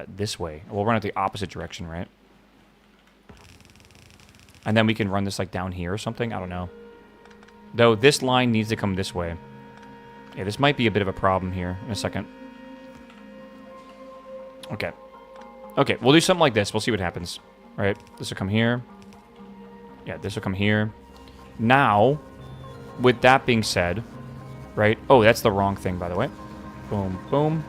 Speaker 1: this way. We'll run it the opposite direction, right? And then we can run this like down here or something. I don't know. Though this line needs to come this way. Yeah, this might be a bit of a problem here in a second. Okay. Okay, we'll do something like this. We'll see what happens. All right, this will come here. Yeah, this will come here. Now, with that being said, right? Oh, that's the wrong thing, by the way. Boom, boom.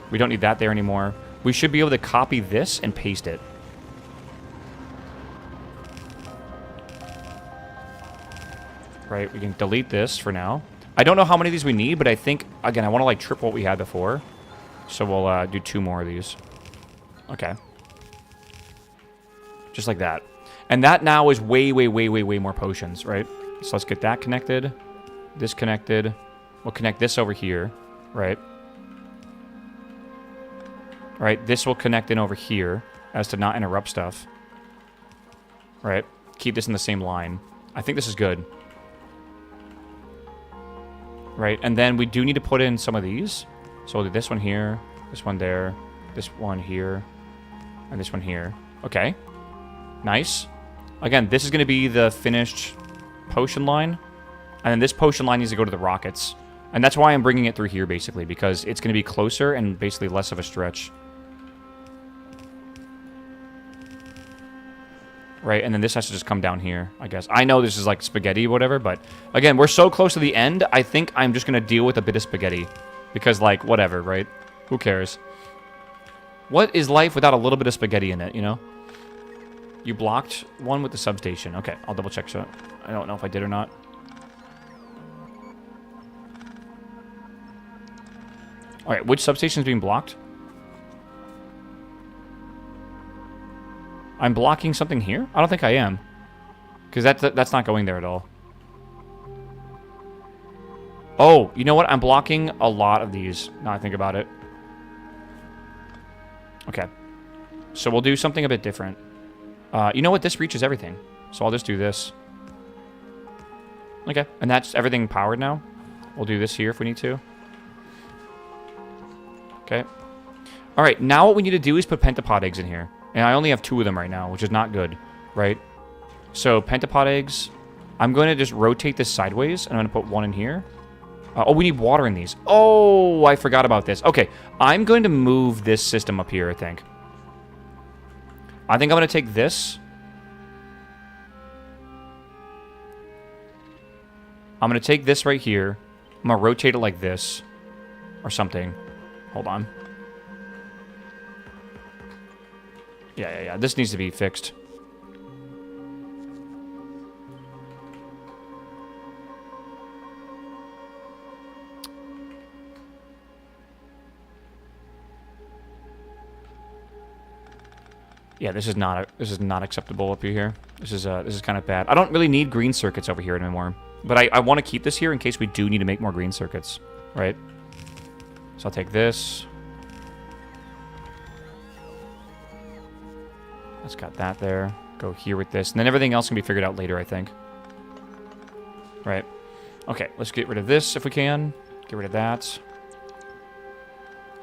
Speaker 1: We don't need that there anymore. We should be able to copy this and paste it. Right, we can delete this for now. I don't know how many of these we need, but I think, again, I want to like triple what we had before. So we'll do 2 more of these. Okay. Just like that. And that now is way, way, way, way, way more potions, right? So let's get that connected. This connected. We'll connect this over here, right? All right, this will connect in over here as to not interrupt stuff. Right? Keep this in the same line. I think this is good. Right, and then we do need to put in some of these. So we'll do this one here, this one there, this one here, and this one here. Okay. Nice. Again, this is going to be the finished potion line. And then this potion line needs to go to the rockets. And that's why I'm bringing it through here, basically, because it's going to be closer and basically less of a stretch. Right, and then this has to just come down here, I guess. I know this is like spaghetti or whatever, but again, we're so close to the end, I think I'm just going to deal with a bit of spaghetti. Because, like, whatever, right? Who cares? What is life without a little bit of spaghetti in it, you know? You blocked one with the substation. Okay, I'll double check so I don't know if I did or not. Alright, which substation is being blocked? I'm blocking something here? I don't think I am. Because that's not going there at all. Oh, you know what? I'm blocking a lot of these, now I think about it. Okay. So we'll do something a bit different. You know what? This reaches everything. So I'll just do this. Okay. And that's everything powered now. We'll do this here if we need to. Okay. All right. Now what we need to do is put pentapod eggs in here. And I only have 2 of them right now, which is not good, right? So pentapod eggs. I'm going to just rotate this sideways. And I'm going to put 1 in here. Oh, we need water in these. Oh, I forgot about this. Okay. I'm going to move this system up here, I think. I think I'm going to take this. I'm going to take this right here. I'm going to rotate it like this. Or something. Hold on. Yeah. This needs to be fixed. Yeah, this is not acceptable up here. This is kind of bad. I don't really need green circuits over here anymore, but I want to keep this here in case we do need to make more green circuits, right? So I'll take this. Let's got that there. Go here with this, and then everything else can be figured out later, I think. Right. Okay, let's get rid of this if we can. Get rid of that.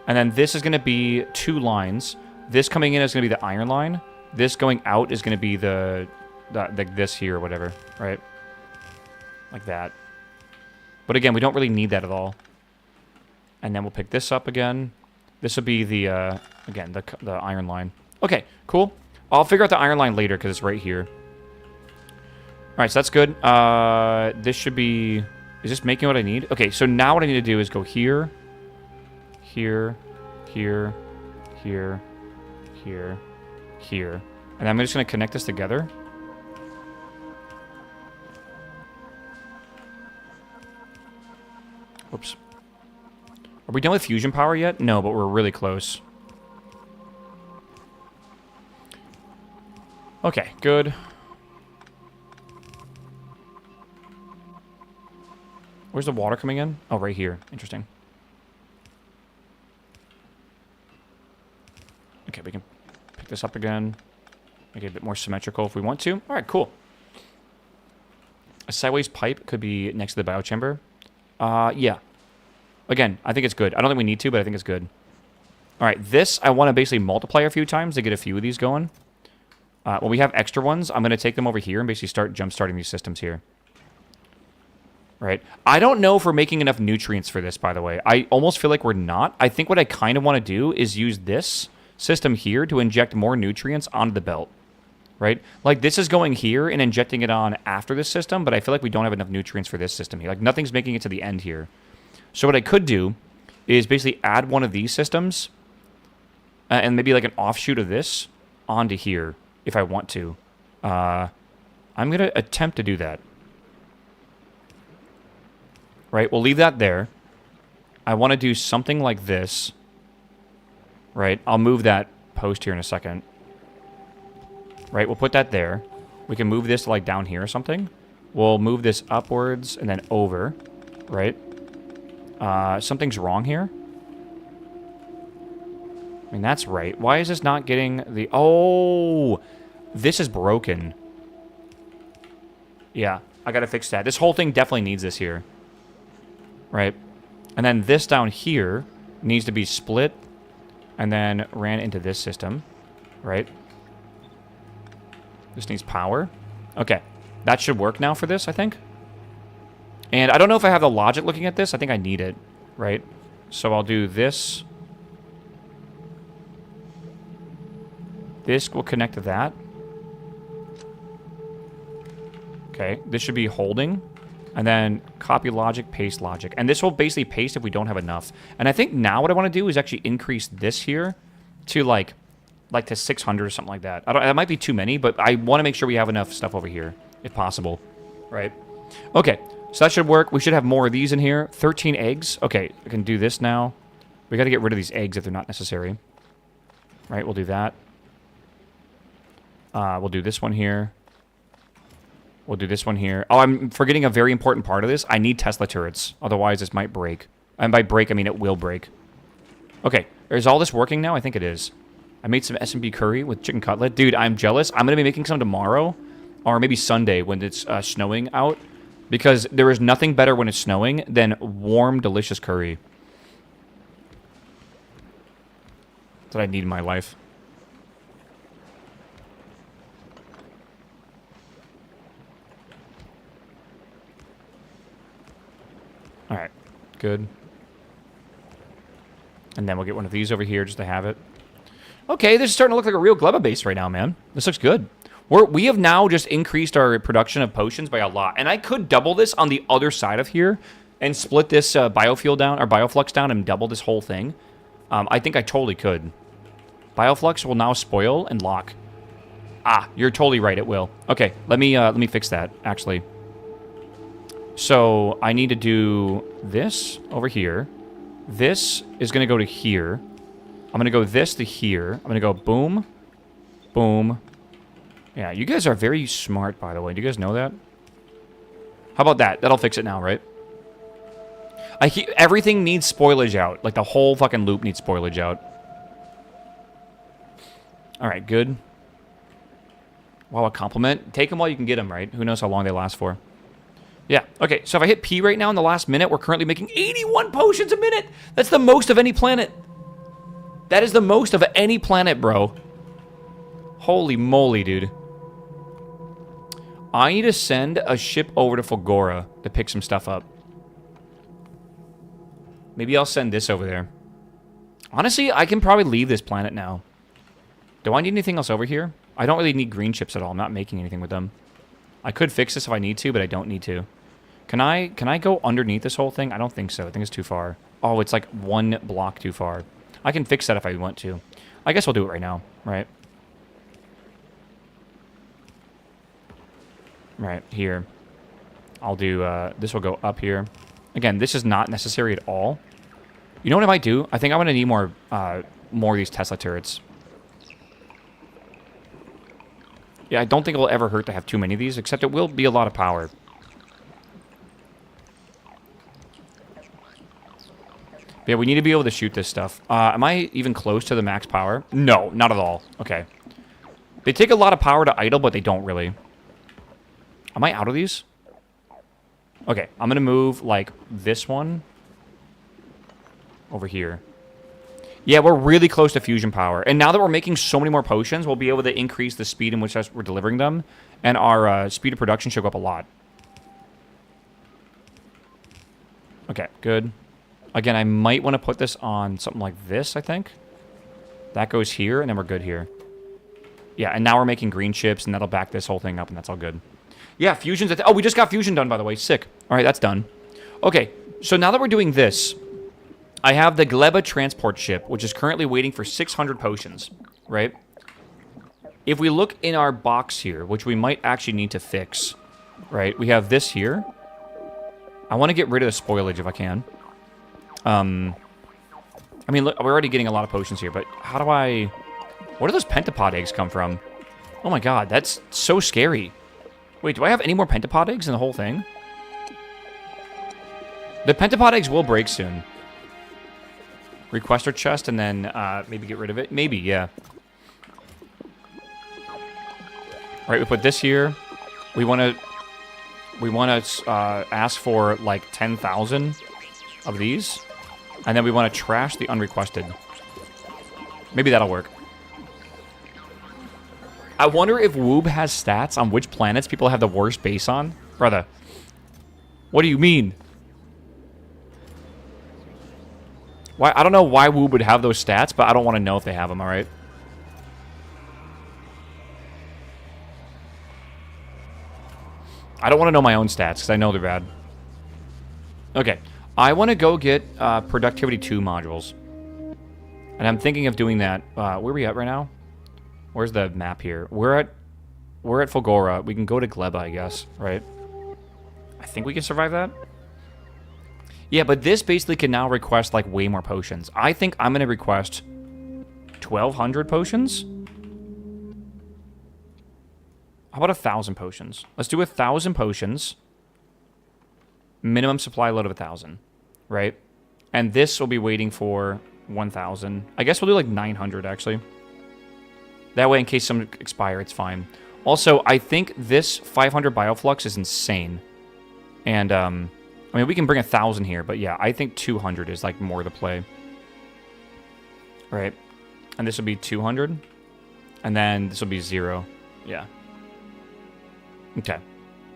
Speaker 1: And then this is going to be 2 lines. This coming in is going to be the iron line. This going out is going to be the this here or whatever, right? Like that. But again, we don't really need that at all. And then we'll pick this up again. This will be the, again, the iron line. Okay, cool. I'll figure out the iron line later because it's right here. All right, so that's good. This should be... Is this making what I need? Okay, so now what I need to do is go here, here, here, here, here, here, And I'm just going to connect this together. Whoops. Are we done with fusion power yet? No, but we're really close. Okay, good. Where's the water coming in? Oh, right here. Interesting. Okay, we can pick this up again. Make it a bit more symmetrical if we want to. All right, cool. A sideways pipe could be next to the biochamber. Yeah. Again, I think it's good. I don't think we need to, but I think it's good. All right, this I want to basically multiply a few times to get a few of these going. When we have extra ones, I'm going to take them over here and basically start jump-starting these systems here. Right? I don't know if we're making enough nutrients for this, by the way. I almost feel like we're not. I think what I kind of want to do is use this system here to inject more nutrients onto the belt. Right? Like, this is going here and injecting it on after this system, but I feel like we don't have enough nutrients for this system here. Like, nothing's making it to the end here. So what I could do is basically add one of these systems and maybe like an offshoot of this onto here if I want to. I'm going to attempt to do that. Right? We'll leave that there. I want to do something like this. Right? I'll move that post here in a second. Right? We'll put that there. We can move this like down here or something. We'll move this upwards and then over. Right? Something's wrong here. I mean, that's right. Why is this not getting the... Oh! This is broken. Yeah, I gotta fix that. This whole thing definitely needs this here. Right? And then this down here needs to be split and then ran into this system. Right? This needs power. Okay. That should work now for this, I think. And I don't know if I have the logic looking at this. I think I need it. Right? So I'll do this. This will connect to that. Okay, this should be holding. And then copy logic, paste logic. And this will basically paste if we don't have enough. And I think now what I want to do is actually increase this here to like to 600 or something like that. That might be too many, but I want to make sure we have enough stuff over here, if possible. Right? Okay, so that should work. We should have more of these in here. 13 eggs. Okay, I can do this now. We got to get rid of these eggs if they're not necessary. Right, we'll do that. We'll do this one here. We'll do this one here. Oh, I'm forgetting a very important part of this. I need Tesla turrets. Otherwise, this might break. And by break, I mean it will break. Okay. Is all this working now? I think it is. I made some S&B curry with chicken cutlet. Dude, I'm jealous. I'm going to be making some tomorrow. Or maybe Sunday when it's snowing out. Because there is nothing better when it's snowing than warm, delicious curry. That's what I need in my life. Alright, good. And then we'll get one of these over here just to have it. Okay, this is starting to look like a real Gleba base right now, man. This looks good. We have now just increased our production of potions by a lot. And I could double this on the other side of here and split this biofuel down, or bioflux down, and double this whole thing. I think I totally could. Bioflux will now spoil and lock. Ah, you're totally right, it will. Okay, let me fix that, actually. So I need to do this over here. This is going to go to here. I'm going to go this to here. I'm going to go boom, boom. Yeah, you guys are very smart, by the way. Do you guys know that? How about that? That'll fix it now, right? Everything needs spoilage out. Like, the whole fucking loop needs spoilage out. All right, good. Wow, a compliment. Take them while you can get them, right? Who knows how long they last for. Yeah, okay, so if I hit P right now in the last minute, we're currently making 81 potions a minute! That's the most of any planet! That is the most of any planet, bro. Holy moly, dude. I need to send a ship over to Fulgora to pick some stuff up. Maybe I'll send this over there. Honestly, I can probably leave this planet now. Do I need anything else over here? I don't really need green chips at all. I'm not making anything with them. I could fix this if I need to, but I don't need to. Can I go underneath this whole thing? I don't think so. I think it's too far. Oh, it's like one block too far. I can fix that if I want to. I guess we'll do it right now, right? right here. I'll do, this will go up here. Again, this is not necessary at all. You know what I might do? I think I'm going to need more of these Tesla turrets. Yeah, I don't think it will ever hurt to have too many of these, except it will be a lot of power. Yeah, we need to be able to shoot this stuff. Am I even close to the max power? No, not at all. Okay. They take a lot of power to idle, but they don't really. Am I out of these? Okay, I'm going to move, like, this one over here. Yeah, we're really close to fusion power. And now that we're making so many more potions, we'll be able to increase the speed in which we're delivering them. And our speed of production should go up a lot. Okay, good. Again, I might want to put this on something like this, I think. That goes here, and then we're good here. Yeah, and now we're making green chips, and that'll back this whole thing up, and that's all good. Yeah, fusion's... Oh, we just got fusion done, by the way. Sick. All right, that's done. Okay, so now that we're doing this... I have the Gleba transport ship, which is currently waiting for 600 potions, right? If we look in our box here, which we might actually need to fix, right? We have this here. I want to get rid of the spoilage if I can. I mean, look, we're already getting a lot of potions here, but how do I... Where do those pentapod eggs come from? Oh my god, that's so scary. Wait, do I have any more pentapod eggs in the whole thing? The pentapod eggs will break soon. Requester chest and then maybe get rid of it. Maybe, yeah. All right, we put this here. We want to ask for like 10,000 of these, and then we want to trash the unrequested. Maybe that'll work. I wonder if Woob has stats on which planets people have the worst base on, brother. What do you mean? Why? I don't know why Woob would have those stats, but I don't want to know if they have them, alright? I don't want to know my own stats, because I know they're bad. Okay. I want to go get Productivity 2 modules. And I'm thinking of doing that. Where are we at right now? Where's the map here? We're at Fulgora. We can go to Gleba, I guess, right? I think we can survive that. Yeah, but this basically can now request, like, way more potions. I think I'm going to request 1,200 potions. How about 1,000 potions? Let's do 1,000 potions. Minimum supply load of 1,000, right? And this will be waiting for 1,000. I guess we'll do, like, 900, actually. That way, in case some expire, it's fine. Also, I think this 500 bioflux is insane. And, I mean, we can bring 1,000 here, but yeah, I think 200 is, like, more the play. Right. And this will be 200. And then this will be 0. Yeah. Okay.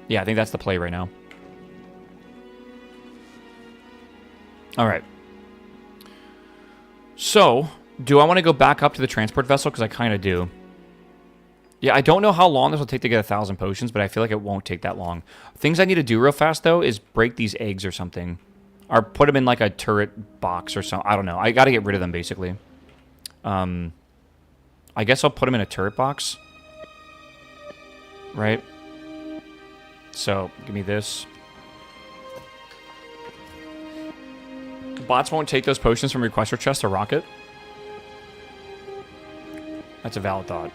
Speaker 1: Yeah, I think that's the play right now. Alright. So, do I want to go back up to the transport vessel? Because I kind of do. Yeah, I don't know how long this will take to get 1,000 potions, but I feel like it won't take that long. Things I need to do real fast, though, is break these eggs or something. Or put them in, like, a turret box or something. I don't know. I gotta get rid of them, basically. I guess I'll put them in a turret box. Right? So, give me this. Bots won't take those potions from requester chest or rocket. That's a valid thought.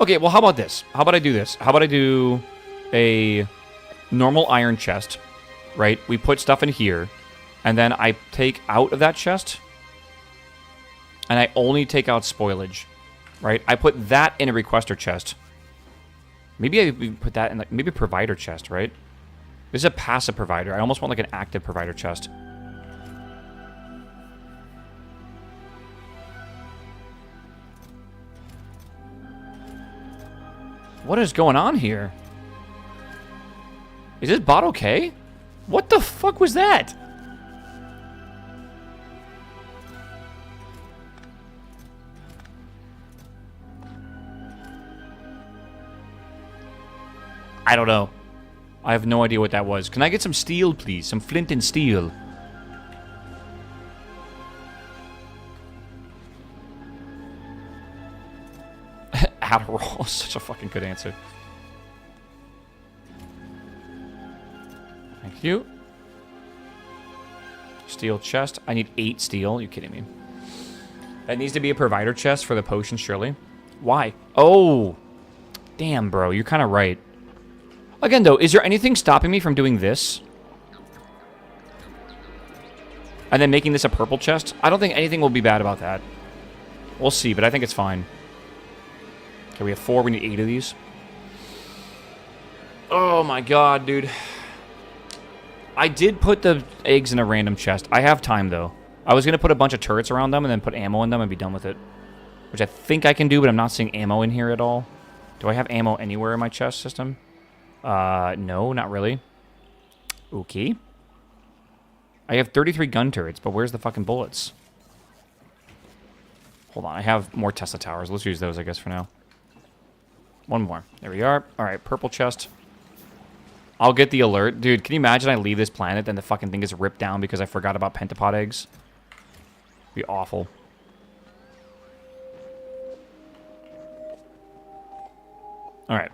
Speaker 1: Okay, well, how about this? How about I do this? How about I do a normal iron chest, right? We put stuff in here, and then I take out of that chest, and I only take out spoilage, right? I put that in a requester chest. Maybe I put that in, like, maybe a provider chest, right? This is a passive provider. I almost want, like, an active provider chest. What is going on here? Is this bot okay? What the fuck was that? I don't know. I have no idea what that was. Can I get some steel, please? Some flint and steel. Adderall. Such a fucking good answer. Cute. Steel chest. I need 8 steel. You kidding me? That needs to be a provider chest for the potion, surely. Why? Oh! Damn, bro. You're kind of right. Again, though, is there anything stopping me from doing this? And then making this a purple chest? I don't think anything will be bad about that. We'll see, but I think it's fine. Okay, we have 4. We need 8 of these. Oh my god, dude. I did put the eggs in a random chest. I have time, though. I was going to put a bunch of turrets around them and then put ammo in them and be done with it. Which I think I can do, but I'm not seeing ammo in here at all. Do I have ammo anywhere in my chest system? No, not really. Okay. I have 33 gun turrets, but where's the fucking bullets? Hold on, I have more Tesla towers. Let's use those, I guess, for now. One more. There we are. All right, purple chest. I'll get the alert. Dude, can you imagine I leave this planet and the fucking thing is ripped down because I forgot about pentapod eggs? It'd be awful. All right.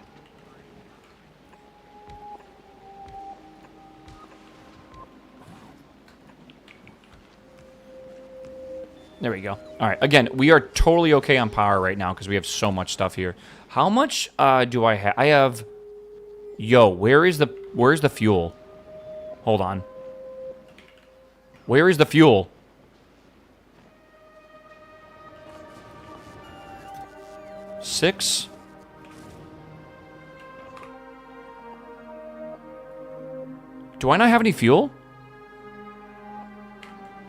Speaker 1: There we go. All right. Again, we are totally okay on power right now because we have so much stuff here. How much do I have? I have... Yo, where's the fuel? Hold on. Where is the fuel? Six. Do I not have any fuel?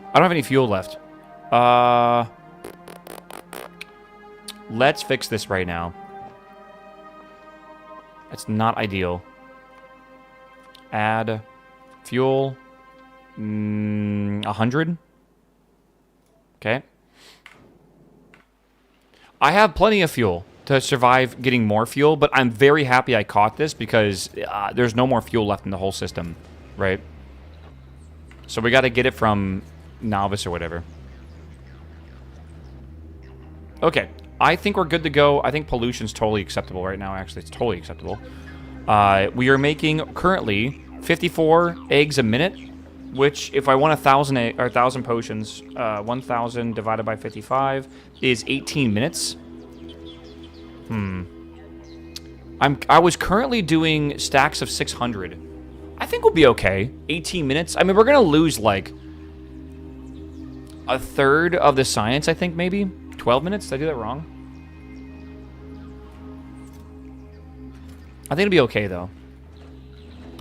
Speaker 1: I don't have any fuel left. Let's fix this right now. That's not ideal. Add fuel. 100. Okay. I have plenty of fuel to survive getting more fuel, but I'm very happy I caught this because there's no more fuel left in the whole system, right? So we got to get it from Novice or whatever. Okay, I think we're good to go. I think pollution's totally acceptable right now, actually. It's totally acceptable. We are making, currently, 54 eggs a minute, which, if I want 1,000 potions, 1,000 divided by 55 is 18 minutes. I was currently doing stacks of 600. I think we'll be okay. 18 minutes. I mean, we're going to lose, like, a third of the science, I think, maybe. 12 minutes? Did I do that wrong? I think it'll be okay, though.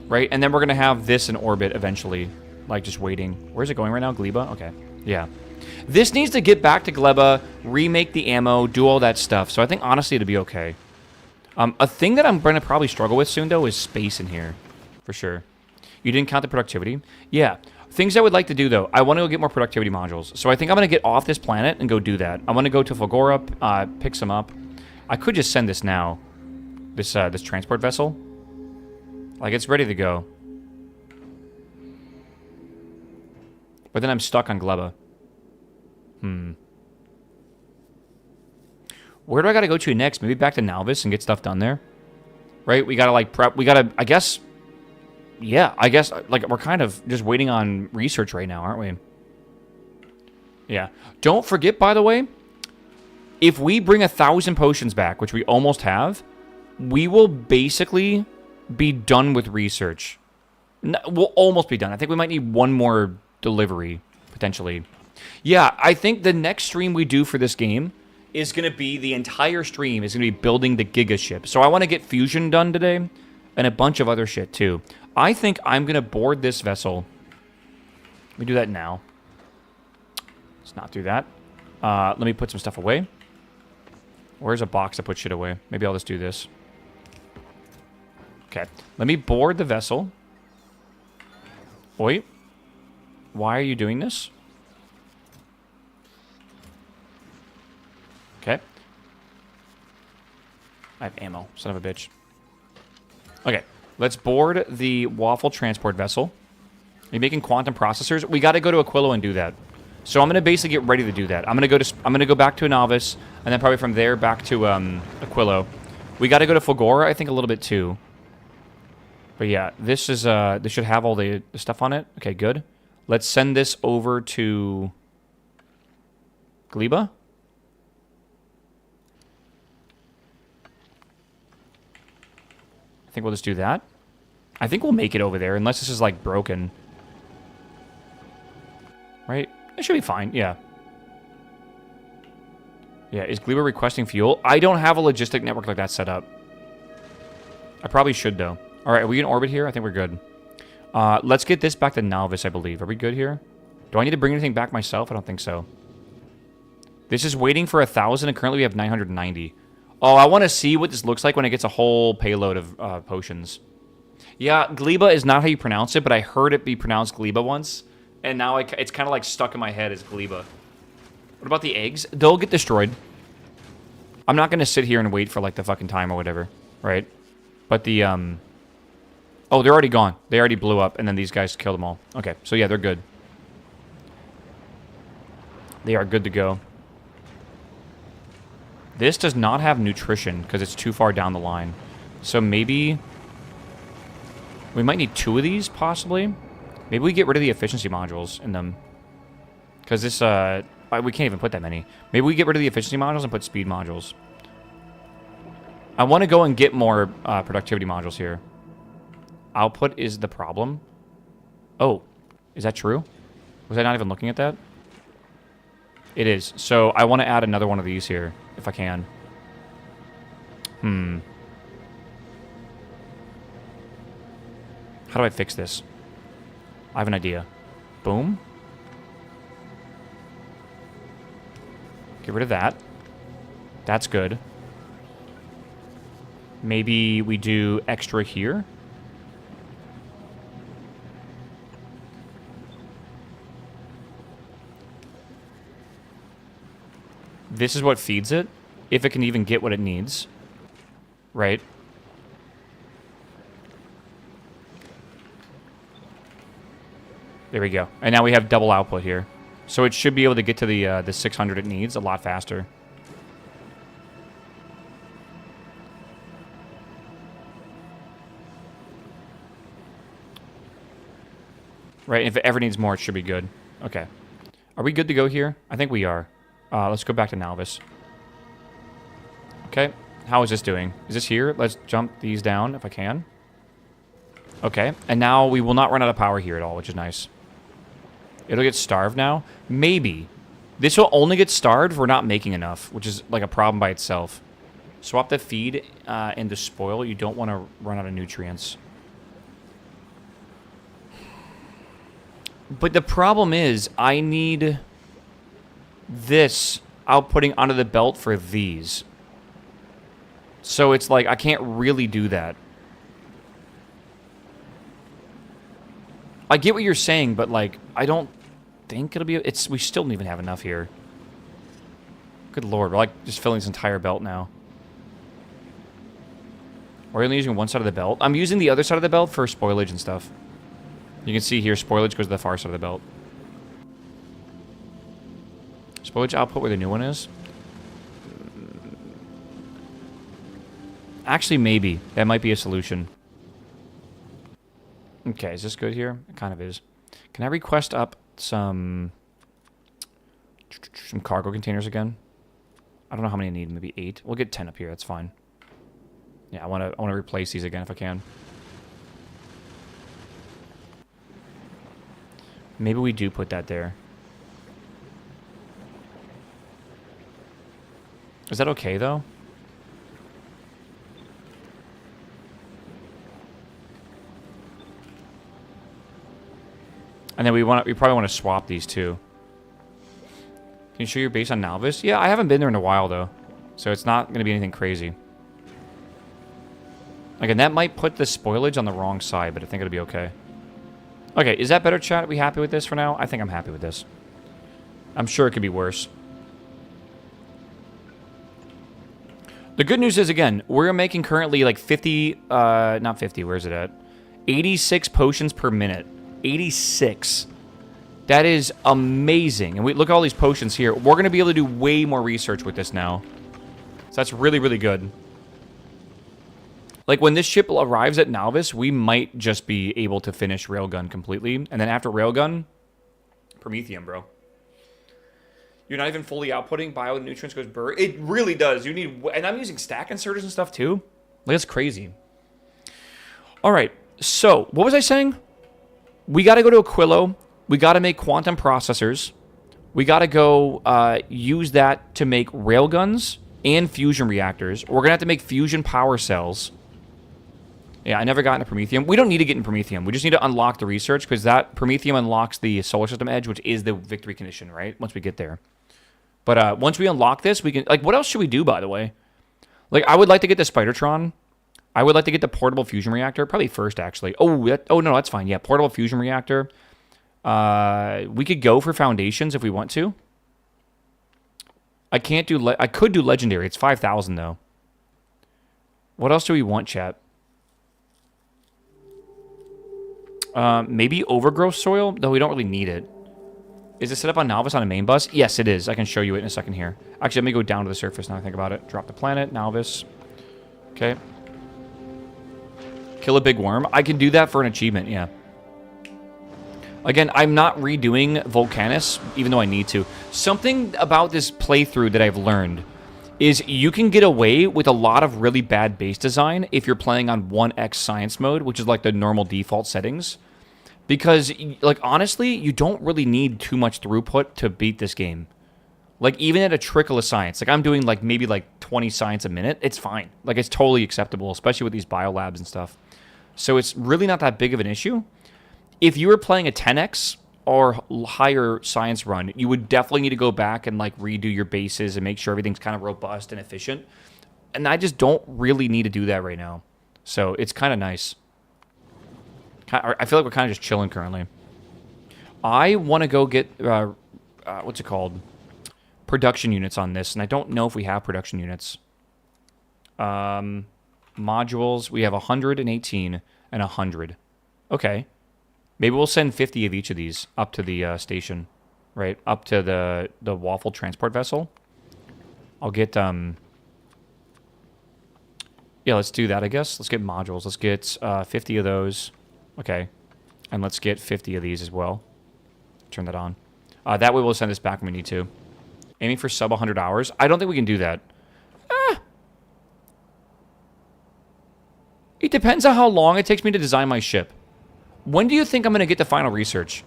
Speaker 1: Right? And then we're going to have this in orbit eventually. Like, just waiting. Where's it going right now? Gleba? Okay. Yeah. This needs to get back to Gleba, remake the ammo, do all that stuff. So I think, honestly, it'll be okay. A thing that I'm going to probably struggle with soon, though, is space in here. For sure. You didn't count the productivity? Yeah. Things I would like to do, though. I want to go get more productivity modules. So I think I'm going to get off this planet and go do that. I want to go to Fulgora, pick some up. I could just send this now. This transport vessel. Like, it's ready to go. But then I'm stuck on Gleba. Where do I got to go to next? Maybe back to Nalvis and get stuff done there? Right? We got to, like, prep. We got to, I guess... Yeah, I guess, like, we're kind of just waiting on research right now, aren't we? Yeah. Don't forget, by the way, if we bring 1,000 potions back, which we almost have, we will basically be done with research. We'll almost be done. I think we might need one more delivery, potentially. Yeah, I think the next stream we do for this game is going to be, the entire stream is going to be building the Giga ship. So I want to get Fusion done today, and a bunch of other shit, too. I think I'm going to board this vessel. Let me do that now. Let's not do that. Let me put some stuff away. Where's a box to put shit away? Maybe I'll just do this. Okay. Let me board the vessel. Wait. Why are you doing this? Okay. I have ammo, son of a bitch. Okay. Let's board the waffle transport vessel. Are you making quantum processors? We got to go to Aquilo and do that. So I'm going to basically get ready to do that. I'm going to go back to a novice, and then probably from there back to Aquilo. We got to go to Fulgora, I think, a little bit too. But yeah, this is this should have all the stuff on it. Okay, good. Let's send this over to Gleba. I think we'll just do that. I think we'll make it over there, unless this is, like, broken. Right? It should be fine, yeah. Yeah, is Gleba requesting fuel? I don't have a logistic network like that set up. I probably should, though. Alright, are we in orbit here? I think we're good. Let's get this back to Novice, I believe. Are we good here? Do I need to bring anything back myself? I don't think so. This is waiting for 1,000, and currently we have 990. Oh, I want to see what this looks like when it gets a whole payload of potions. Yeah, Gleba is not how you pronounce it, but I heard it be pronounced Gleba once. And now it's kind of like stuck in my head as Gleba. What about the eggs? They'll get destroyed. I'm not going to sit here and wait for like the fucking time or whatever, right? But the, oh, they're already gone. They already blew up, and then these guys killed them all. Okay, so yeah, they're good. They are good to go. This does not have nutrition because it's too far down the line. So maybe we might need 2 of these, possibly. Maybe we get rid of the efficiency modules in them. Because this, we can't even put that many. Maybe we get rid of the efficiency modules and put speed modules. I want to go and get more productivity modules here. Output is the problem. Oh, is that true? Was I not even looking at that? It is. So I want to add another one of these here, if I can. How do I fix this? I have an idea. Boom. Get rid of that. That's good. Maybe we do extra here. This is what feeds it, if it can even get what it needs. Right? There we go. And now we have double output here. So it should be able to get to the 600 it needs a lot faster. Right, if it ever needs more, it should be good. Okay. Are we good to go here? I think we are. Let's go back to Nalvis. Okay. How is this doing? Is this here? Let's jump these down if I can. Okay. And now we will not run out of power here at all, which is nice. It'll get starved now? Maybe. This will only get starved if we're not making enough, which is like a problem by itself. Swap the feed into spoil. You don't want to run out of nutrients. But the problem is, I need this outputting onto the belt for these. So it's like, I can't really do that. I get what you're saying, but like, I don't think it'll be... we still don't even have enough here. Good lord, we're like just filling this entire belt now. We're only using one side of the belt. I'm using the other side of the belt for spoilage and stuff. You can see here, spoilage goes to the far side of the belt. Spoilage output where the new one is? Actually, maybe. That might be a solution. Okay, is this good here? It kind of is. Can I request up some cargo containers again? I don't know how many I need. Maybe 8. We'll get 10 up here. That's fine. Yeah, I want to replace these again if I can. Maybe we do put that there. Is that okay, though? And then we probably want to swap these too. Can you show your base on Nalvis? Yeah, I haven't been there in a while, though. So it's not going to be anything crazy. Again, that might put the spoilage on the wrong side, but I think it'll be okay. Okay, is that better, chat? Are we happy with this for now? I think I'm happy with this. I'm sure it could be worse. The good news is, again, we're making currently like 50... not 50, where's it at? 86 potions per minute. 86. That is amazing. And look at all these potions here. We're going to be able to do way more research with this now. So that's really, really good. Like, when this ship arrives at Novice, we might just be able to finish Railgun completely. And then after Railgun, Prometheum, bro. You're not even fully outputting. Bio nutrients goes burr. It really does. You need... And I'm using stack inserters and stuff, too. Like, that's crazy. All right. So, what was I saying? We got to go to Aquilo. We got to make quantum processors. We got to go use that to make railguns and fusion reactors. We're going to have to make fusion power cells. Yeah, I never got into Prometheum. We don't need to get in Prometheum. We just need to unlock the research, because that Prometheum unlocks the solar system edge, which is the victory condition, right? Once we get there. But once we unlock this, we can... Like, what else should we do, by the way? Like, I would like to get the Spidertron. I would like to get the portable fusion reactor. Probably first, actually. Oh, no, that's fine. Yeah, portable fusion reactor. We could go for foundations if we want to. I can't do... I could do legendary. It's 5,000, though. What else do we want, chat? Maybe overgrowth soil, though we don't really need it. Is it set up on Novice on a main bus? Yes, it is. I can show you it in a second here. Actually, let me go down to the surface now I think about it. Drop the planet, Novice. Okay. Kill a big worm. I can do that for an achievement, yeah. Again, I'm not redoing Volcanus, even though I need to. Something about this playthrough that I've learned is you can get away with a lot of really bad base design if you're playing on 1x science mode, which is like the normal default settings. Because, like, honestly, you don't really need too much throughput to beat this game. Like, even at a trickle of science, like, I'm doing, like, maybe, like, 20 science a minute, it's fine. Like, it's totally acceptable, especially with these biolabs and stuff. So it's really not that big of an issue. If you were playing a 10x or higher science run, you would definitely need to go back and, like, redo your bases and make sure everything's kind of robust and efficient. And I just don't really need to do that right now. So it's kind of nice. I feel like we're kind of just chilling currently. I want to go get, what's it called? Production units on this, and I don't know if we have production units. Modules, we have 118 and 100. Okay. Maybe we'll send 50 of each of these up to the station, right? Up to the waffle transport vessel. I'll get, yeah, let's do that, I guess. Let's get modules. Let's get 50 of those. Okay. And let's get 50 of these as well. Turn that on. That way we'll send this back when we need to. Aiming for sub 100 hours. I don't think we can do that. It depends on how long it takes me to design my ship. When do you think I'm going to get the final research?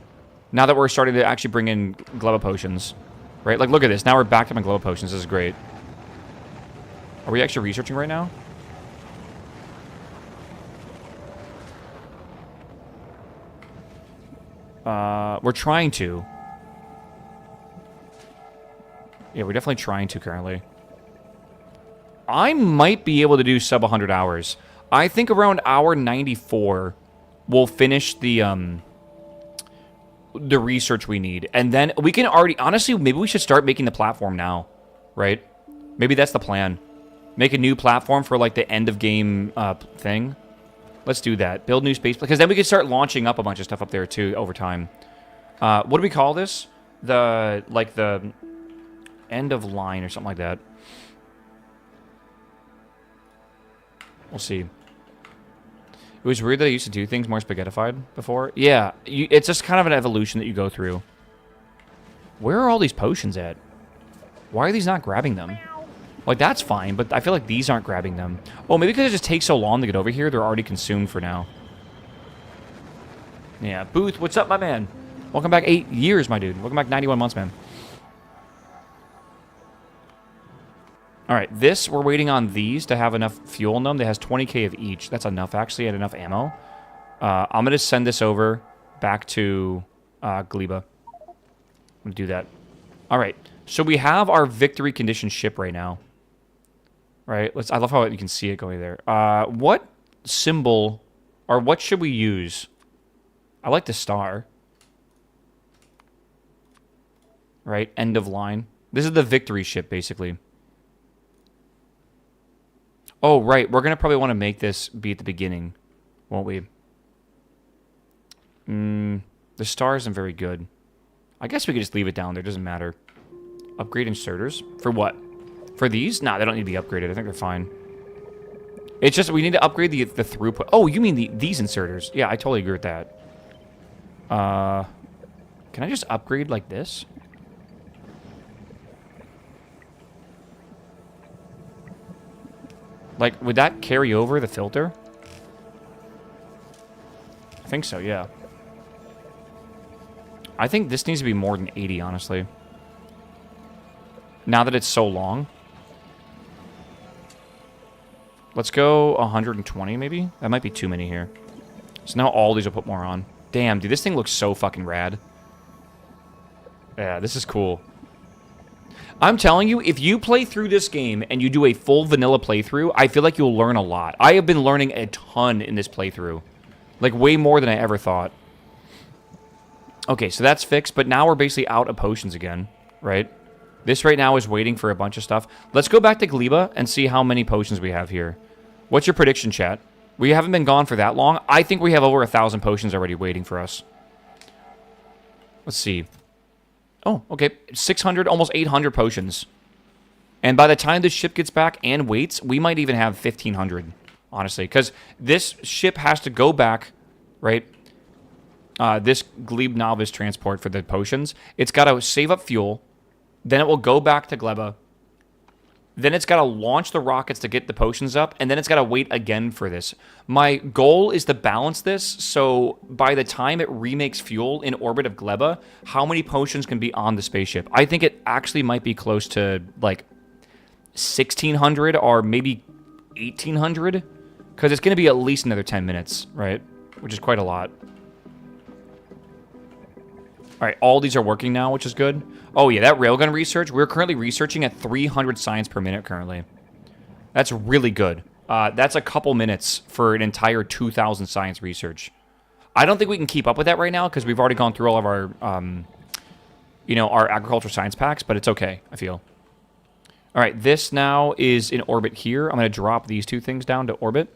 Speaker 1: Now that we're starting to actually bring in Gleba potions. Right? Like, look at this. Now we're back to my Gleba potions. This is great. Are we actually researching right now? We're trying to. Yeah, we're definitely trying to currently. I might be able to do sub 100 hours. I think around hour 94, we'll finish the research we need. And then we can already... Honestly, maybe we should start making the platform now. Right? Maybe that's the plan. Make a new platform for, like, the end-of-game thing. Let's do that. Build new space... Because then we can start launching up a bunch of stuff up there, too, over time. What do we call this? The end of line or something like that. We'll see. It was weird that I used to do things more spaghettified before. Yeah, it's just kind of an evolution that you go through. Where are all these potions at? Why are these not grabbing them? Like, that's fine, but I feel like these aren't grabbing them. Oh, maybe because it just takes so long to get over here, they're already consumed for now. Yeah, Booth, what's up, my man? Welcome back 8 years, my dude. Welcome back 91 months, man. All right, this, we're waiting on these to have enough fuel in them. That has 20k of each. That's enough, actually, and enough ammo. I'm going to send this over back to Gleba. I'm going to do that. All right, so we have our victory condition ship right now. Right, I love how you can see it going there. What symbol, or what should we use? I like the star. Right, end of line. This is the victory ship, basically. Oh, right. We're going to probably want to make this be at the beginning, won't we? The star isn't very good. I guess we could just leave it down there. It doesn't matter. Upgrade inserters? For what? For these? Nah, they don't need to be upgraded. I think they're fine. It's just we need to upgrade the throughput. Oh, you mean these inserters? Yeah, I totally agree with that. Can I just upgrade like this? Like, would that carry over the filter? I think so, yeah. I think this needs to be more than 80, honestly. Now that it's so long. Let's go 120, maybe? That might be too many here. So now all these will put more on. Damn, dude, this thing looks so fucking rad. Yeah, this is cool. I'm telling you, if you play through this game and you do a full vanilla playthrough, I feel like you'll learn a lot. I have been learning a ton in this playthrough. Like, way more than I ever thought. Okay, so that's fixed, but now we're basically out of potions again, right? This right now is waiting for a bunch of stuff. Let's go back to Gleba and see how many potions we have here. What's your prediction, chat? We haven't been gone for that long. I think we have over 1,000 potions already waiting for us. Let's see. Oh, okay. 600, almost 800 potions. And by the time this ship gets back and waits, we might even have 1,500, honestly. Because this ship has to go back, right? This Glebe Novice transport for the potions. It's got to save up fuel. Then it will go back to Gleba. Then it's got to launch the rockets to get the potions up. And then it's got to wait again for this. My goal is to balance this. So by the time it remakes fuel in orbit of Gleba, how many potions can be on the spaceship? I think it actually might be close to like 1,600 or maybe 1,800. Because it's going to be at least another 10 minutes, right? Which is quite a lot. All right, all these are working now, which is good. Oh, yeah, that railgun research, we're currently researching at 300 science per minute currently. That's really good. That's a couple minutes for an entire 2,000 science research. I don't think we can keep up with that right now because we've already gone through all of our, you know, our agriculture science packs, but it's okay, I feel. All right, this now is in orbit here. I'm going to drop these two things down to orbit.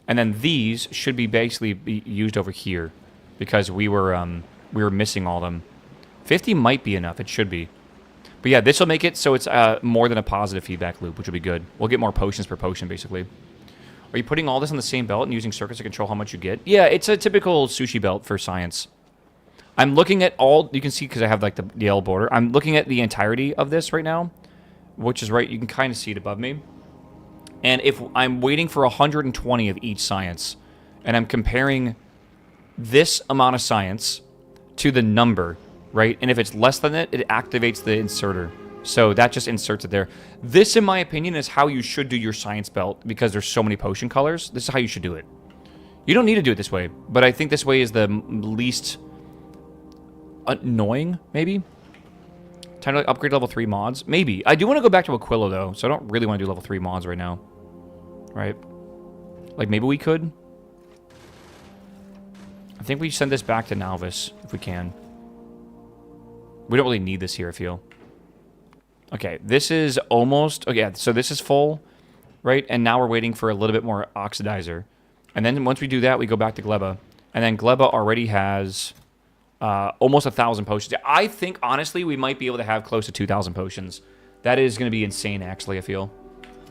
Speaker 1: And then these should be basically used over here because we were missing all of them. 50 might be enough. It should be. But yeah, this will make it so it's more than a positive feedback loop, which will be good. We'll get more potions per potion, basically. Are you putting all this on the same belt and using circuits to control how much you get? Yeah, it's a typical sushi belt for science. I'm looking at all... You can see because I have like the yellow border. I'm looking at the entirety of this right now, which is right. You can kind of see it above me. And if I'm waiting for 120 of each science, and I'm comparing this amount of science to the number, right? And if it's less than it, it activates the inserter. So that just inserts it there. This, in my opinion, is how you should do your science belt because there's so many potion colors. This is how you should do it. You don't need to do it this way, but I think this way is the least annoying, maybe? Time to like, upgrade level 3 mods? Maybe. I do want to go back to Aquila, though, so I don't really want to do level 3 mods right now. Right? Like, maybe we could? I think we send this back to Nalvis, if we can. We don't really need this here, I feel. Okay, this is almost... Okay, yeah, so this is full, right? And now we're waiting for a little bit more oxidizer. And then once we do that, we go back to Gleba. And then Gleba already has almost 1,000 potions. I think, honestly, we might be able to have close to 2,000 potions. That is going to be insane, actually, I feel.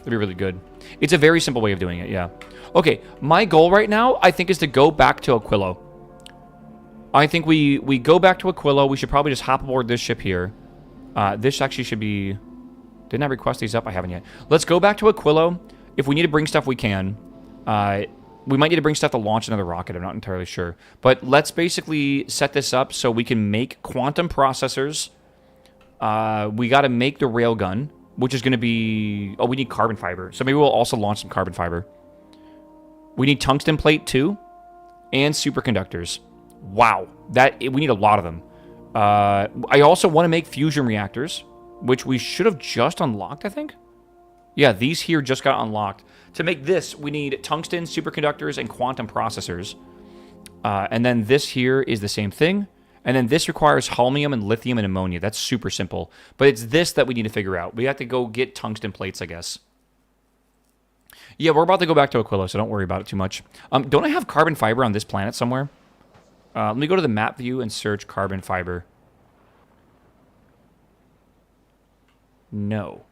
Speaker 1: It'll be really good. It's a very simple way of doing it, yeah. Okay, my goal right now, I think, is to go back to Aquilo. I think we go back to Aquilo. We should probably just hop aboard this ship here. This actually should be... Didn't I request these up? I haven't yet. Let's go back to Aquilo. If we need to bring stuff, we can. We might need to bring stuff to launch another rocket. I'm not entirely sure. But let's basically set this up so we can make quantum processors. We got to make the railgun, which is going to be... Oh, we need carbon fiber. So maybe we'll also launch some carbon fiber. We need tungsten plate, too. And superconductors. Wow. We need a lot of them. I also want to make fusion reactors, which we should have just unlocked, I think. Yeah, these here just got unlocked. To make this, we need tungsten, superconductors, and quantum processors. And then this here is the same thing. And then this requires holmium and lithium and ammonia. That's super simple. But it's this that we need to figure out. We have to go get tungsten plates, I guess. Yeah, we're about to go back to Aquila, so don't worry about it too much. Don't I have carbon fiber on this planet somewhere? Let me go to the map view and search carbon fiber. No.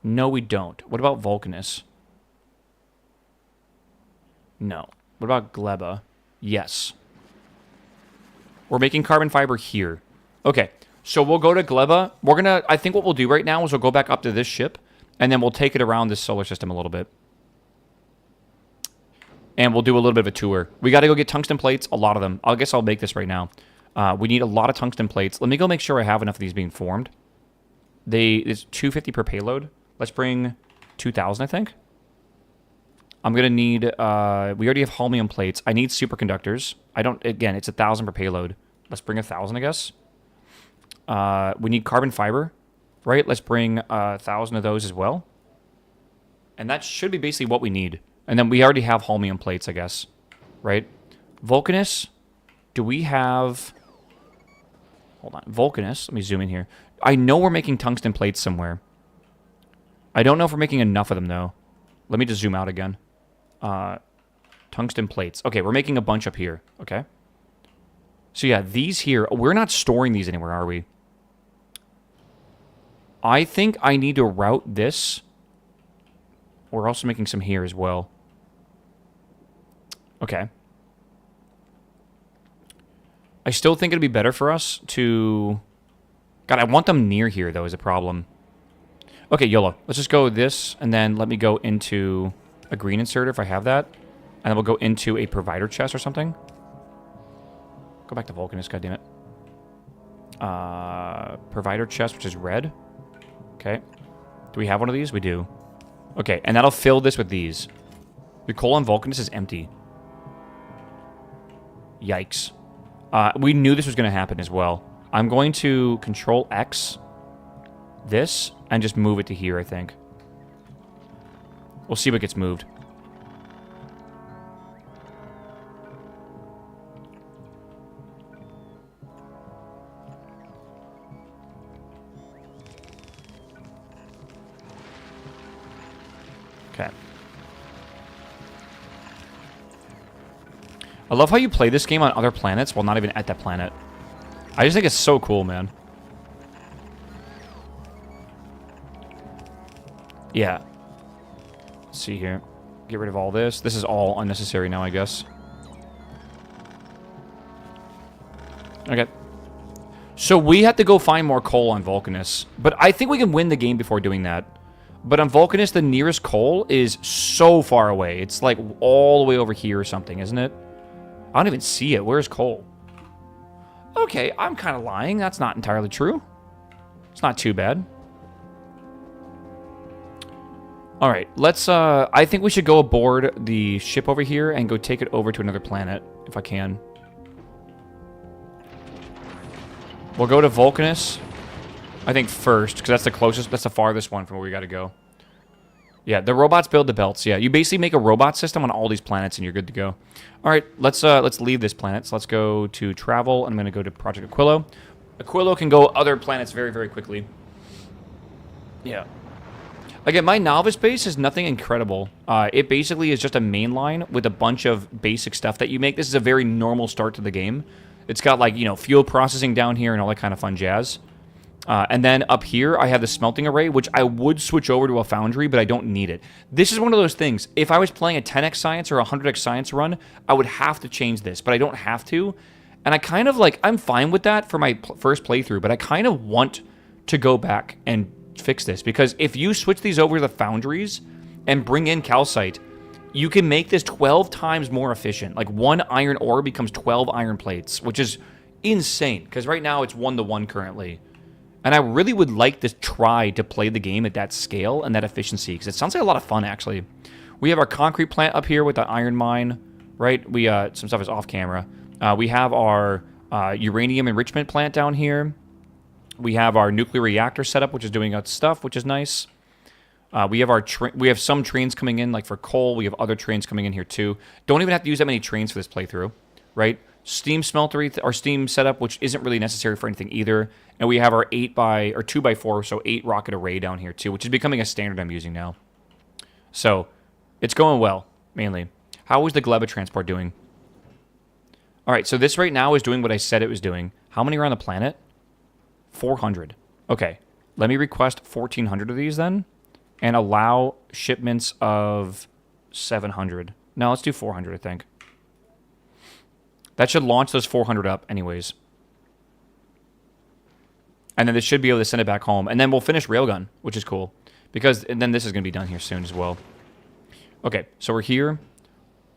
Speaker 1: No, we don't. What about Vulcanus? No. What about Gleba? Yes. We're making carbon fiber here. Okay, so we'll go to Gleba. We're gonna, I think what we'll do right now is we'll go back up to this ship, and then we'll take it around this solar system a little bit. And we'll do a little bit of a tour. We gotta go get tungsten plates, a lot of them. I guess I'll make this right now. We need a lot of tungsten plates. Let me go make sure I have enough of these being formed. It's 250 per payload. Let's bring 2,000, I think. I'm going to need... we already have holmium plates. I need superconductors. Again, it's 1,000 per payload. Let's bring 1,000, I guess. We need carbon fiber, right? Let's bring 1,000 of those as well. And that should be basically what we need. And then we already have holmium plates, I guess. Right? Vulcanus. Do we have... Hold on. Vulcanus. Let me zoom in here. I know we're making tungsten plates somewhere. I don't know if we're making enough of them, though. Let me just zoom out again. Tungsten plates. Okay, we're making a bunch up here. Okay. So, yeah, these here... We're not storing these anywhere, are we? I think I need to route this. We're also making some here as well. Okay. I still think it'd be better for us to... God, I want them near here, though, is a problem. Okay, YOLO. Let's just go this, and then let me go into a green inserter if I have that. And then we'll go into a provider chest or something. Go back to Vulcanus, goddammit. Provider chest, which is red. Okay. Do we have one of these? We do. Okay, and that'll fill this with these. The coal on Vulcanus is empty. Yikes. We knew this was going to happen as well. I'm going to Control X this and just move it to here, I think. We'll see what gets moved. Okay. I love how you play this game on other planets while not even at that planet. I just think it's so cool, man. Yeah. Let's see here. Get rid of all this. This is all unnecessary now, I guess. Okay. So we have to go find more coal on Vulcanus. But I think we can win the game before doing that. But on Vulcanus, the nearest coal is so far away. It's like all the way over here or something, isn't it? I don't even see it. Where's coal? Okay, I'm kind of lying. That's not entirely true. It's not too bad. All right, let's... I think we should go aboard the ship over here and go take it over to another planet, if I can. We'll go to Vulcanus, I think, first, because that's the closest, that's the farthest one from where we got to go. Yeah, the robots build the belts. Yeah, you basically make a robot system on all these planets, and you're good to go. All right, let's leave this planet. So let's go to travel. I'm going to go to Project Aquilo. Aquilo can go other planets very, very quickly. Yeah. Again, my novice base is nothing incredible. It basically is just a main line with a bunch of basic stuff that you make. This is a very normal start to the game. It's got, like, you know, fuel processing down here and all that kind of fun jazz. And then up here, I have the smelting array, which I would switch over to a foundry, but I don't need it. This is one of those things. If I was playing a 10x science or a 100x science run, I would have to change this, but I don't have to. And I kind of, like, I'm fine with that for my first playthrough, but I kind of want to go back and fix this, because if you switch these over to the foundries and bring in calcite, you can make this 12 times more efficient. Like, one iron ore becomes 12 iron plates, which is insane, because right now it's 1-to-1 currently. And I really would like to try to play the game at that scale and that efficiency, because it sounds like a lot of fun, actually. We have our concrete plant up here with the iron mine, right? We some stuff is off camera. We have our uranium enrichment plant down here. We have our nuclear reactor setup, which is doing its stuff, which is nice. We have some trains coming in, like for coal. We have other trains coming in here too. Don't even have to use that many trains for this playthrough, right? Steam smeltery, our steam setup, which isn't really necessary for anything either. And we have our 2x4, so 8 rocket array down here too, which is becoming a standard I'm using now. So it's going well, mainly. How is the Gleba transport doing? All right, so this right now is doing what I said it was doing. How many are on the planet? 400. Okay, let me request 1,400 of these then. and allow shipments of 700. No, let's do 400, I think. That should launch those 400 up anyways. And then they should be able to send it back home. And then we'll finish Railgun, which is cool. And then this is going to be done here soon as well. Okay, so we're here.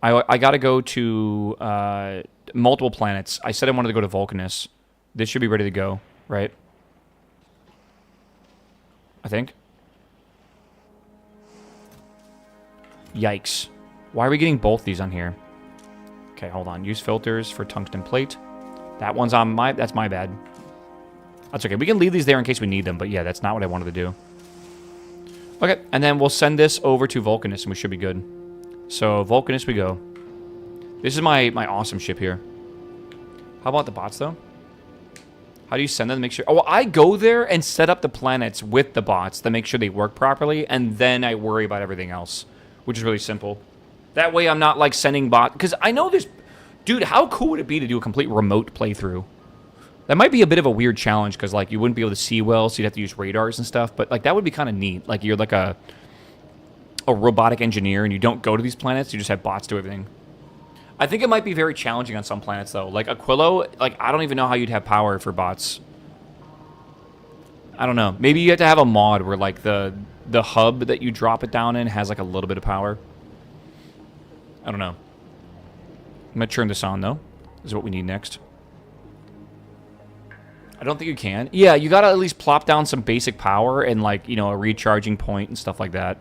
Speaker 1: I got to go to multiple planets. I said I wanted to go to Vulcanus. This should be ready to go, right? I think. Yikes. Why are we getting both these on here? Okay, hold on. Use filters for tungsten plate. That one's on my... That's my bad. That's okay. We can leave these there in case we need them, but yeah, that's not what I wanted to do. Okay, and then we'll send this over to Vulcanus, and we should be good. So, Vulcanus we go. This is my awesome ship here. How about the bots, though? How do you send them to make sure... Oh, well, I go there and set up the planets with the bots to make sure they work properly, and then I worry about everything else, which is really simple. That way I'm not, like, sending bots... Because I know there's... Dude, how cool would it be to do a complete remote playthrough? That might be a bit of a weird challenge, because, like, you wouldn't be able to see well, so you'd have to use radars and stuff, but, like, that would be kind of neat. Like, you're, like, a robotic engineer, and you don't go to these planets, you just have bots do everything. I think it might be very challenging on some planets, though. Like, Aquilo, like, I don't even know how you'd have power for bots. I don't know. Maybe you have to have a mod where, like, the hub that you drop it down in has, like, a little bit of power. I don't know. I'm going to turn this on, though. This is what we need next. I don't think you can. Yeah, you got to at least plop down some basic power and, like, you know, a recharging point and stuff like that.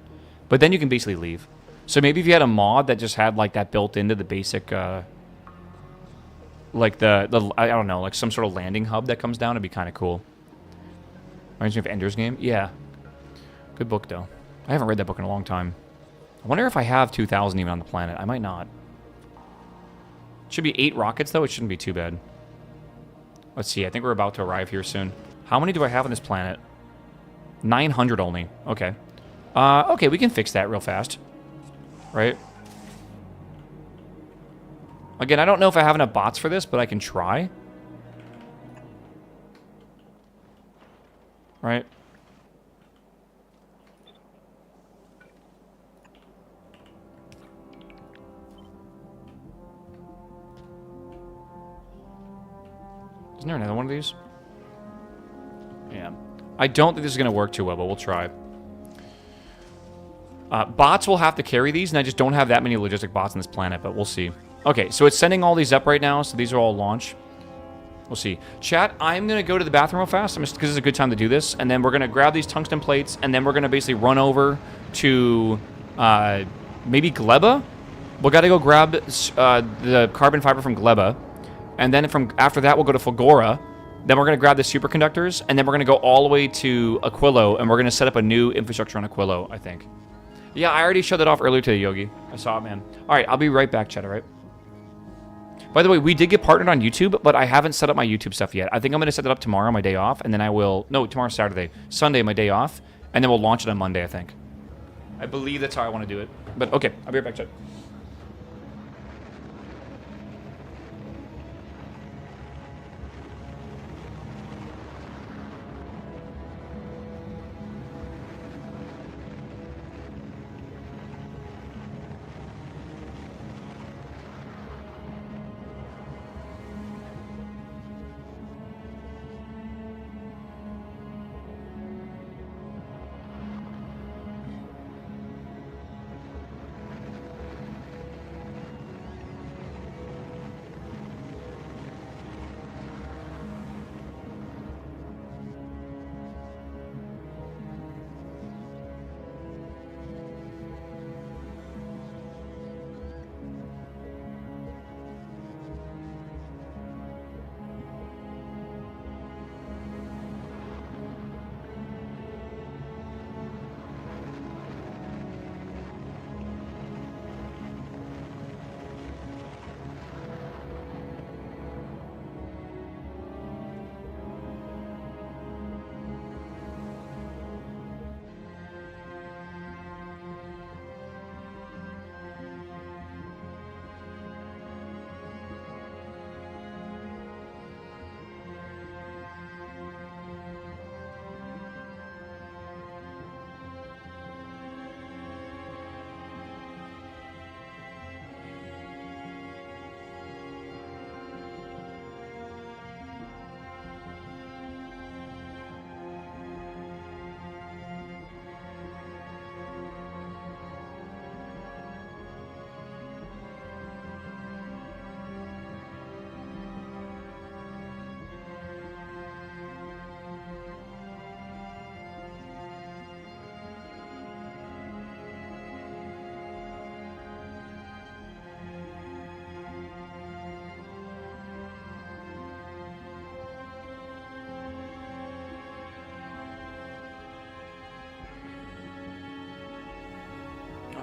Speaker 1: But then you can basically leave. So maybe if you had a mod that just had, like, that built into the basic, like, I don't know, like, some sort of landing hub that comes down, it'd be kind of cool. Reminds me of Ender's Game? Yeah. Good book, though. I haven't read that book in a long time. I wonder if I have 2,000 even on the planet. I might not. It should be 8 rockets, though. It shouldn't be too bad. Let's see. I think we're about to arrive here soon. How many do I have on this planet? 900 only. Okay. Okay, we can fix that real fast. Right? Again, I don't know if I have enough bots for this, but I can try. Right? Isn't there another one of these? Yeah. I don't think this is going to work too well, but we'll try. Bots will have to carry these, and I just don't have that many logistic bots on this planet, but we'll see. Okay, so it's sending all these up right now, so these are all launch. We'll see. Chat, I'm going to go to the bathroom real fast, because this is a good time to do this, and then we're going to grab these tungsten plates, and then we're going to basically run over to maybe Gleba? We've got to go grab the carbon fiber from Gleba. And then after that, we'll go to Fulgora. Then we're going to grab the superconductors. And then we're going to go all the way to Aquilo. And we're going to set up a new infrastructure on Aquilo, I think. Yeah, I already showed that off earlier today, Yogi. I saw it, man. All right, I'll be right back, chat, all right? By the way, we did get partnered on YouTube, but I haven't set up my YouTube stuff yet. I think I'm going to set that up tomorrow, my day off. And then I will... No, tomorrow's Saturday. Sunday, my day off. And then we'll launch it on Monday, I think. I believe that's how I want to do it. But, okay, I'll be right back, chat.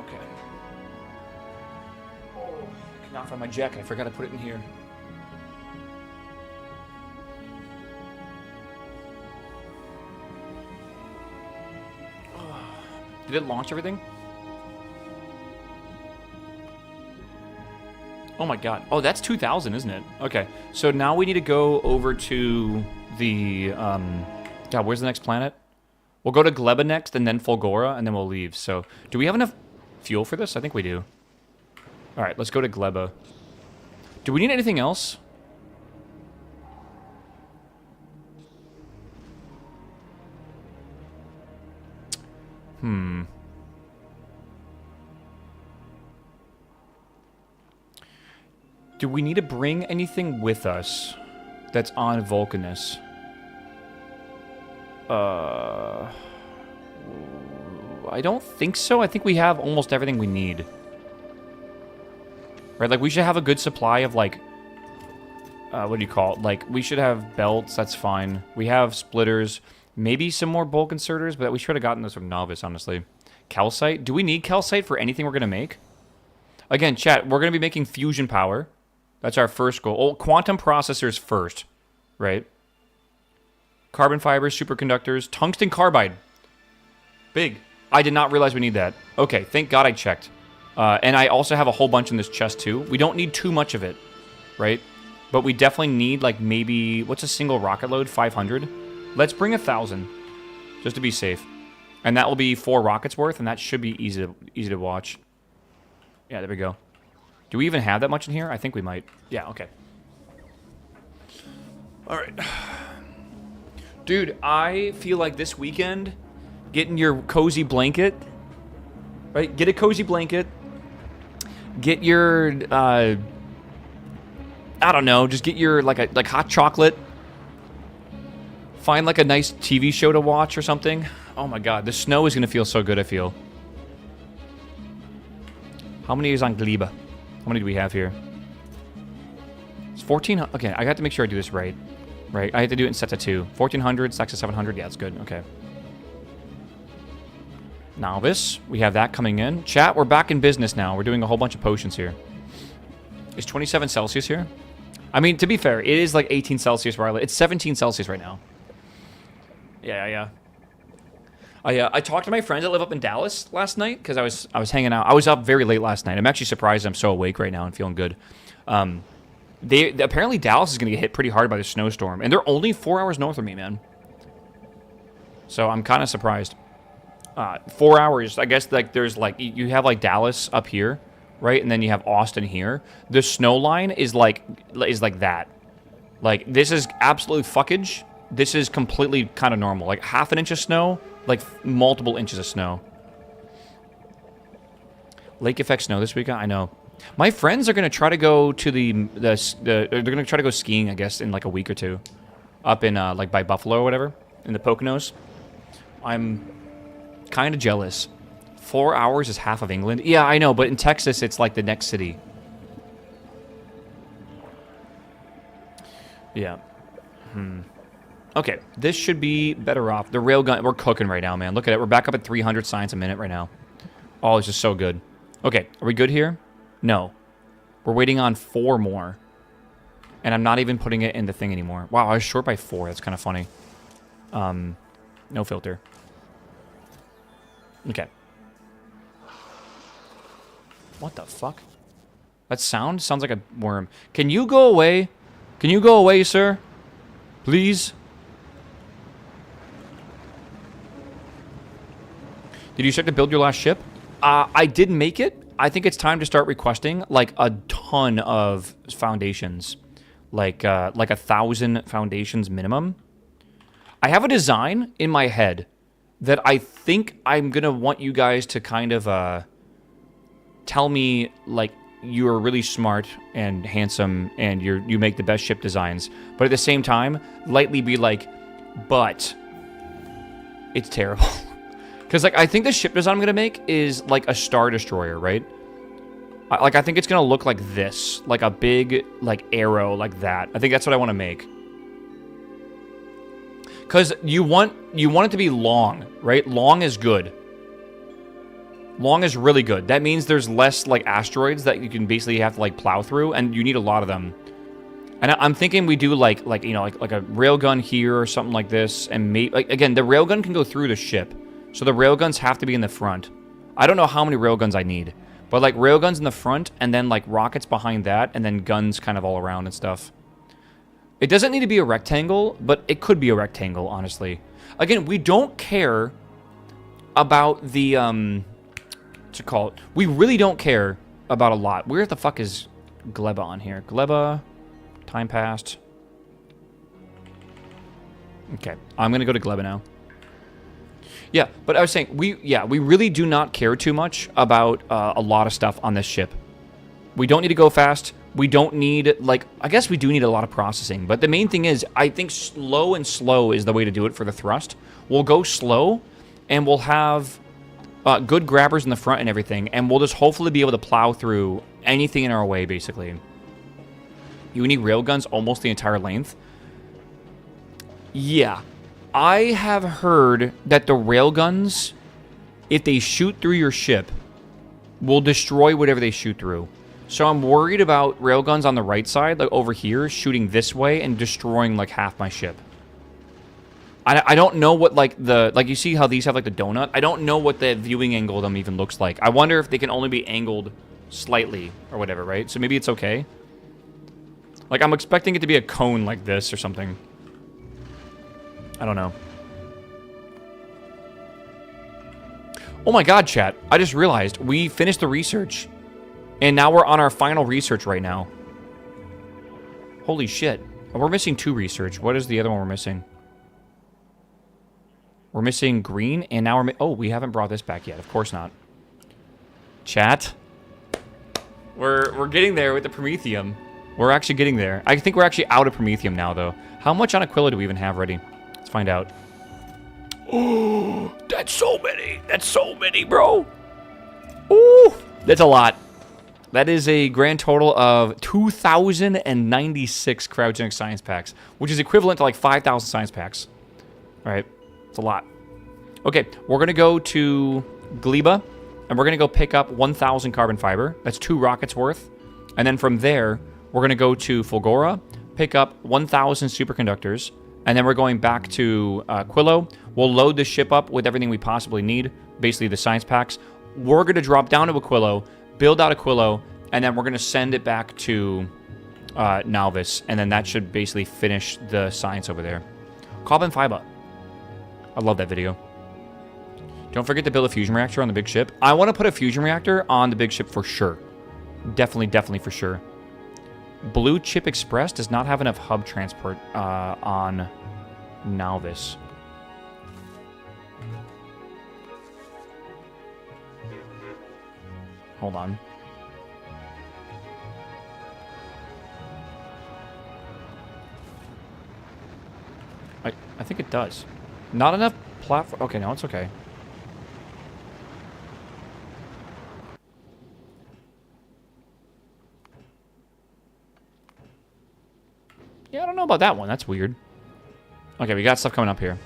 Speaker 1: Okay. Oh, I cannot find my jacket. I forgot to put it in here. Did it launch everything? Oh my god. Oh, that's 2,000, isn't it? Okay. So now we need to go over to the... God, where's the next planet? We'll go to Gleba next, and then Fulgora, and then we'll leave. So, do we have enough fuel for this? I think we do. Alright, let's go to Gleba. Do we need anything else? Do we need to bring anything with us that's on Vulcanus? I don't think so. I think we have almost everything we need. Right, like, we should have a good supply of, like... what do you call it? Like, we should have belts, that's fine. We have splitters. Maybe some more bulk inserters, but we should have gotten this from Novice, honestly. Calcite? Do we need calcite for anything we're going to make? Again, chat, we're going to be making fusion power. That's our first goal. Oh, quantum processors first, right? Carbon fibers, superconductors, tungsten carbide. Big. I did not realize we need that. Okay, thank God I checked. And I also have a whole bunch in this chest, too. We don't need too much of it, right? But we definitely need, like, maybe... What's a single rocket load? 500? Let's bring 1,000, just to be safe. And that will be 4 rockets worth, and that should be easy to watch. Yeah, there we go. Do we even have that much in here? I think we might. Yeah, okay. Alright. Dude, I feel like this weekend, getting your cozy blanket, right? Get a cozy blanket. Get your, I don't know, just get your, like hot chocolate. Find, like, a nice TV show to watch or something. Oh my god, the snow is going to feel so good, I feel. How many is on Gleba? How many do we have here? It's 14... Okay, I got to make sure I do this right. Right, I have to do it in sets of 2. 1,400, stacks of 700. Yeah, that's good. Okay. Novice. We have that coming in. Chat, we're back in business now. We're doing a whole bunch of potions here. Is 27 Celsius here? I mean, to be fair, it is like 18 Celsius where I live. It's 17 Celsius right now. Yeah. I talked to my friends that live up in Dallas last night because I was hanging out. I was up very late last night. I'm actually surprised I'm so awake right now and feeling good. Apparently Dallas is going to get hit pretty hard by the snowstorm, and they're only 4 hours north of me, man. So I'm kind of surprised. 4 hours, I guess. Like, there's like, you have like Dallas up here, right, and then you have Austin here. The snow line is like that. Like, this is absolute fuckage. This is completely kind of normal. Like, half an inch of snow, like multiple inches of snow. Lake effect snow this weekend? I know. My friends are going to try to go to they're going to try to go skiing, I guess, in like a week or two. Up in, like, by Buffalo or whatever, in the Poconos. I'm kind of jealous. 4 hours is half of England. Yeah, I know, but in Texas, it's like the next city. Yeah. Okay, this should be better off. The railgun, we're cooking right now, man. Look at it. We're back up at 300 science a minute right now. Oh, it's just so good. Okay, are we good here? No. We're waiting on 4 more. And I'm not even putting it in the thing anymore. Wow, I was short by 4. That's kind of funny. No filter. Okay. What the fuck? That sounds like a worm. Can you go away? Can you go away, sir? Please? Did you start to build your last ship? I did make it. I think it's time to start requesting, like, a ton of foundations. Like 1,000 foundations minimum. I have a design in my head that I think I'm going to want you guys to kind of tell me, like, you're really smart and handsome and you make the best ship designs. But at the same time, lightly be like, but it's terrible. Because, like, I think the ship design I'm going to make is, like, a Star Destroyer, right? I think it's going to look like this. Like a big, like, arrow like that. I think that's what I want to make. Because you want it to be long, right? Long is good. Long is really good. That means there's less, like, asteroids that you can basically have to, like, plow through, and you need a lot of them. And I'm thinking we do, like you know, like a railgun here or something like this, and maybe, like, again, the railgun can go through the ship, so the railguns have to be in the front. I don't know how many railguns I need, but, like, railguns in the front, and then, like, rockets behind that, and then guns kind of all around and stuff. It doesn't need to be a rectangle, but it could be a rectangle, honestly. Again, we don't care about the, what's it called? We really don't care about a lot. Where the fuck is Gleba on here? Gleba, time passed. Okay, I'm gonna go to Gleba now. Yeah, but I was saying, we really do not care too much about a lot of stuff on this ship. We don't need to go fast. We don't need, like, I guess we do need a lot of processing, but the main thing is, I think slow is the way to do it for the thrust. We'll go slow, and we'll have good grabbers in the front and everything, and we'll just hopefully be able to plow through anything in our way, basically. You need railguns almost the entire length. Yeah. I have heard that the railguns, if they shoot through your ship, will destroy whatever they shoot through. So I'm worried about railguns on the right side, like over here, shooting this way and destroying, like, half my ship. I don't know what, like, you see how these have, like, the donut? I don't know what the viewing angle of them even looks like. I wonder if they can only be angled slightly or whatever, right? So maybe it's okay. Like, I'm expecting it to be a cone like this or something. I don't know. Oh my god, chat. I just realized we finished the research. And now we're on our final research right now. Holy shit. We're missing 2 research. What is the other one we're missing? We're missing green, and now we're... Oh, we haven't brought this back yet. Of course not. Chat. We're getting there with the Promethium. We're actually getting there. I think we're actually out of Promethium now, though. How much on Aquila do we even have ready? Let's find out. Oh, that's so many. That's so many, bro. Ooh, that's a lot. That is a grand total of 2,096 cryogenic science packs, which is equivalent to like 5,000 science packs. All right, it's a lot. Okay, we're going to go to Gleba, and we're going to go pick up 1,000 carbon fiber. That's 2 rockets worth. And then from there, we're going to go to Fulgora, pick up 1,000 superconductors, and then we're going back to Quillo. We'll load the ship up with everything we possibly need, basically the science packs. We're going to drop down to Aquilo, build out Aquilo, and then we're going to send it back to Nalvis, and then that should basically finish the science over there. Carbon fiber. I love that video. Don't forget to build a fusion reactor on the big ship. I want to put a fusion reactor on the big ship for sure. Definitely for sure. Blue Chip Express does not have enough hub transport on Nalvis. Hold on. I think it does. Not enough platform. Okay, no, it's okay. Yeah, I don't know about that one. That's weird. Okay, we got stuff coming up here.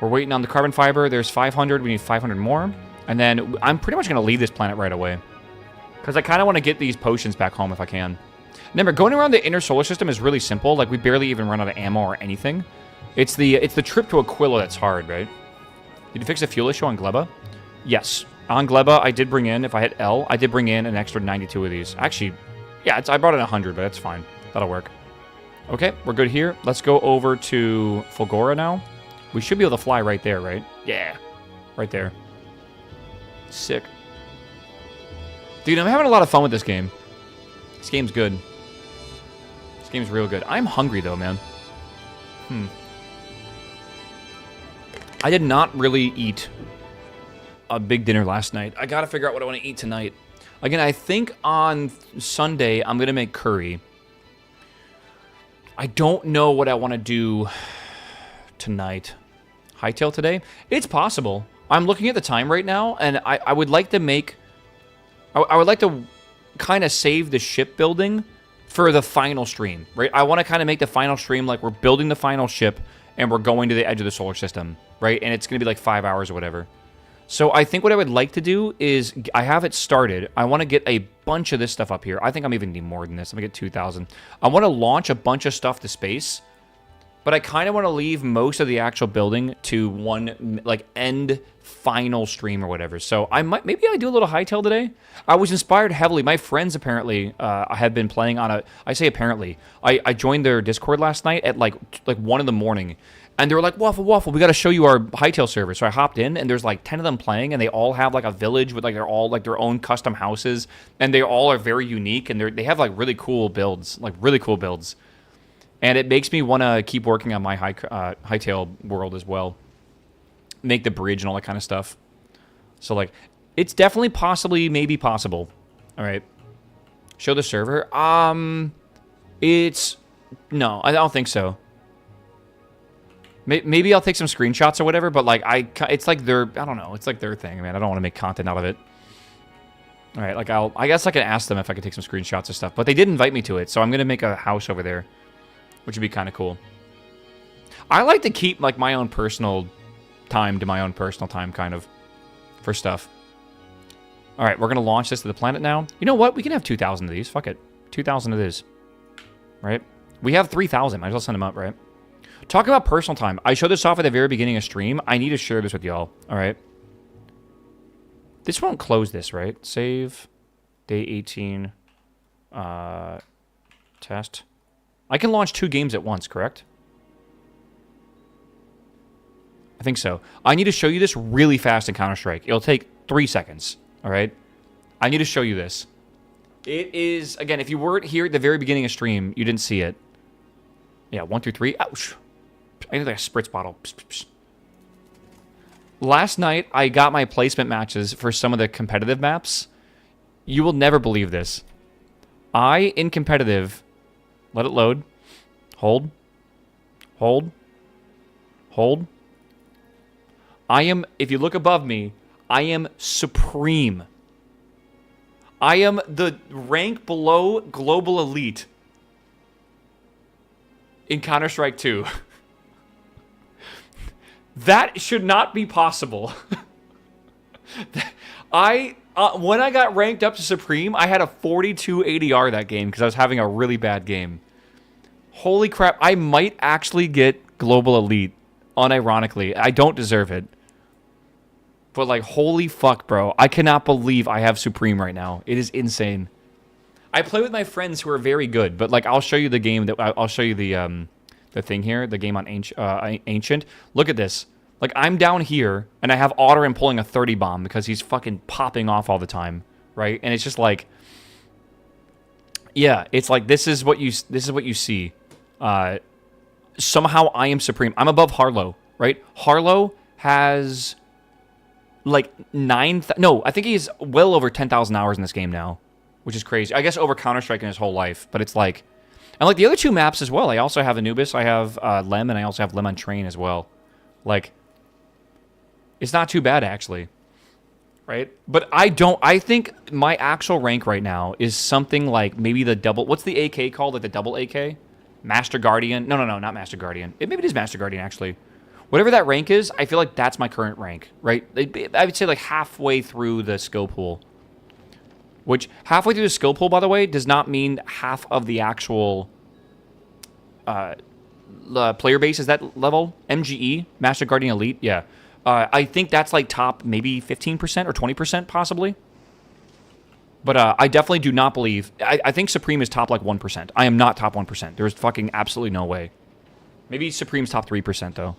Speaker 1: We're waiting on the carbon fiber. There's 500. We need 500 more. And then I'm pretty much going to leave this planet right away. Because I kind of want to get these potions back home if I can. Remember, going around the inner solar system is really simple. Like, we barely even run out of ammo or anything. It's the trip to Aquila that's hard, right? Did you fix the fuel issue on Gleba? Yes. On Gleba, I did bring in, if I hit L, I did bring in an extra 92 of these. Actually, yeah, I brought in 100, but that's fine. That'll work. Okay, we're good here. Let's go over to Fulgora now. We should be able to fly right there, right? Yeah, right there. Sick. Dude, I'm having a lot of fun with this game. This game's good. This game's real good. I'm hungry, though, man. I did not really eat a big dinner last night. I gotta figure out what I want to eat tonight. Again, I think on Sunday, I'm gonna make curry. I don't know what I want to do tonight. Hightail today? It's possible. I'm looking at the time right now, and I would like to make... I would like to kind of save the shipbuilding for the final stream, right? I want to kind of make the final stream like we're building the final ship, and we're going to the edge of the solar system, right? And it's going to be like 5 hours or whatever. So I think what I would like to do is, I have it started. I want to get a bunch of this stuff up here. I think I'm even need more than this. I'm going to get 2,000. I want to launch a bunch of stuff to space, but I kind of want to leave most of the actual building to one, like, end final stream or whatever. So maybe I do a little hightail today. I was inspired heavily. My friends apparently have been playing on I say apparently. I joined their Discord last night at like 1 in the morning. And they were like, Waffle, we got to show you our hightail server. So I hopped in, and there's like 10 of them playing, and they all have like a village with like they're all like their own custom houses, and they all are very unique, and they have like really cool builds, And it makes me want to keep working on my hightail world as well, make the bridge and all that kind of stuff. So like, it's definitely maybe possible. All right, show the server. No, I don't think so. Maybe I'll take some screenshots or whatever, but like it's like I don't know, it's like their thing, man. I don't want to make content out of it. All right, like I guess I can ask them if I could take some screenshots and stuff, but they did invite me to it, so I'm gonna make a house over there, which would be kind of cool. I like to keep like my own personal time to my own personal time, kind of, for stuff. All right, we're gonna launch this to the planet now. You know what? We can have 2,000 of these. Fuck it, 2,000 of this. Right? We have 3,000. Might as well send them up, right? Talk about personal time. I showed this off at the very beginning of stream. I need to share this with y'all. All right. This won't close this, right? Save. Day 18. Test. I can launch 2 games at once, correct? I think so. I need to show you this really fast in Counter-Strike. It'll take 3 seconds. All right. I need to show you this. It is, again, if you weren't here at the very beginning of stream, you didn't see it. Yeah, 1 through 3. Ouch. I need like a spritz bottle. Psh, psh, psh. Last night, I got my placement matches for some of the competitive maps. You will never believe this. In competitive, let it load. Hold. Hold. Hold. If you look above me, I am supreme. I am the rank below global elite in Counter-Strike 2. That should not be possible. When I got ranked up to Supreme, I had a 42 ADR that game because I was having a really bad game. Holy crap, I might actually get Global Elite, unironically. I don't deserve it. But like, holy fuck, bro. I cannot believe I have Supreme right now. It is insane. I play with my friends who are very good, but like, I'll show you the game I'll show you the thing here, the game on Ancient. Look at this. Like, I'm down here, and I have Otterin pulling a 30 bomb because he's fucking popping off all the time, right? And it's just like, yeah, it's like this is what you see. Somehow I am supreme. I'm above Harlow, right? Harlow has like I think he's well over 10,000 hours in this game now, which is crazy. I guess over Counter-Strike in his whole life, but it's like. And like the other 2 maps as well. I also have Anubis, I have Lem, and I also have Lem on Train as well. Like, it's not too bad actually, right? But I think my actual rank right now is something like maybe the double. What's the AK called? Like the double AK, Master Guardian. No, not Master Guardian. Maybe it is Master Guardian actually. Whatever that rank is, I feel like that's my current rank, right? I would say like halfway through the skill pool. Which, halfway through the skill pool, by the way, does not mean half of the actual player base is that level. MGE, Master Guardian Elite, yeah. I think that's like top maybe 15% or 20% possibly. But I definitely do not believe... I think Supreme is top like 1%. I am not top 1%. There's fucking absolutely no way. Maybe Supreme's top 3% though.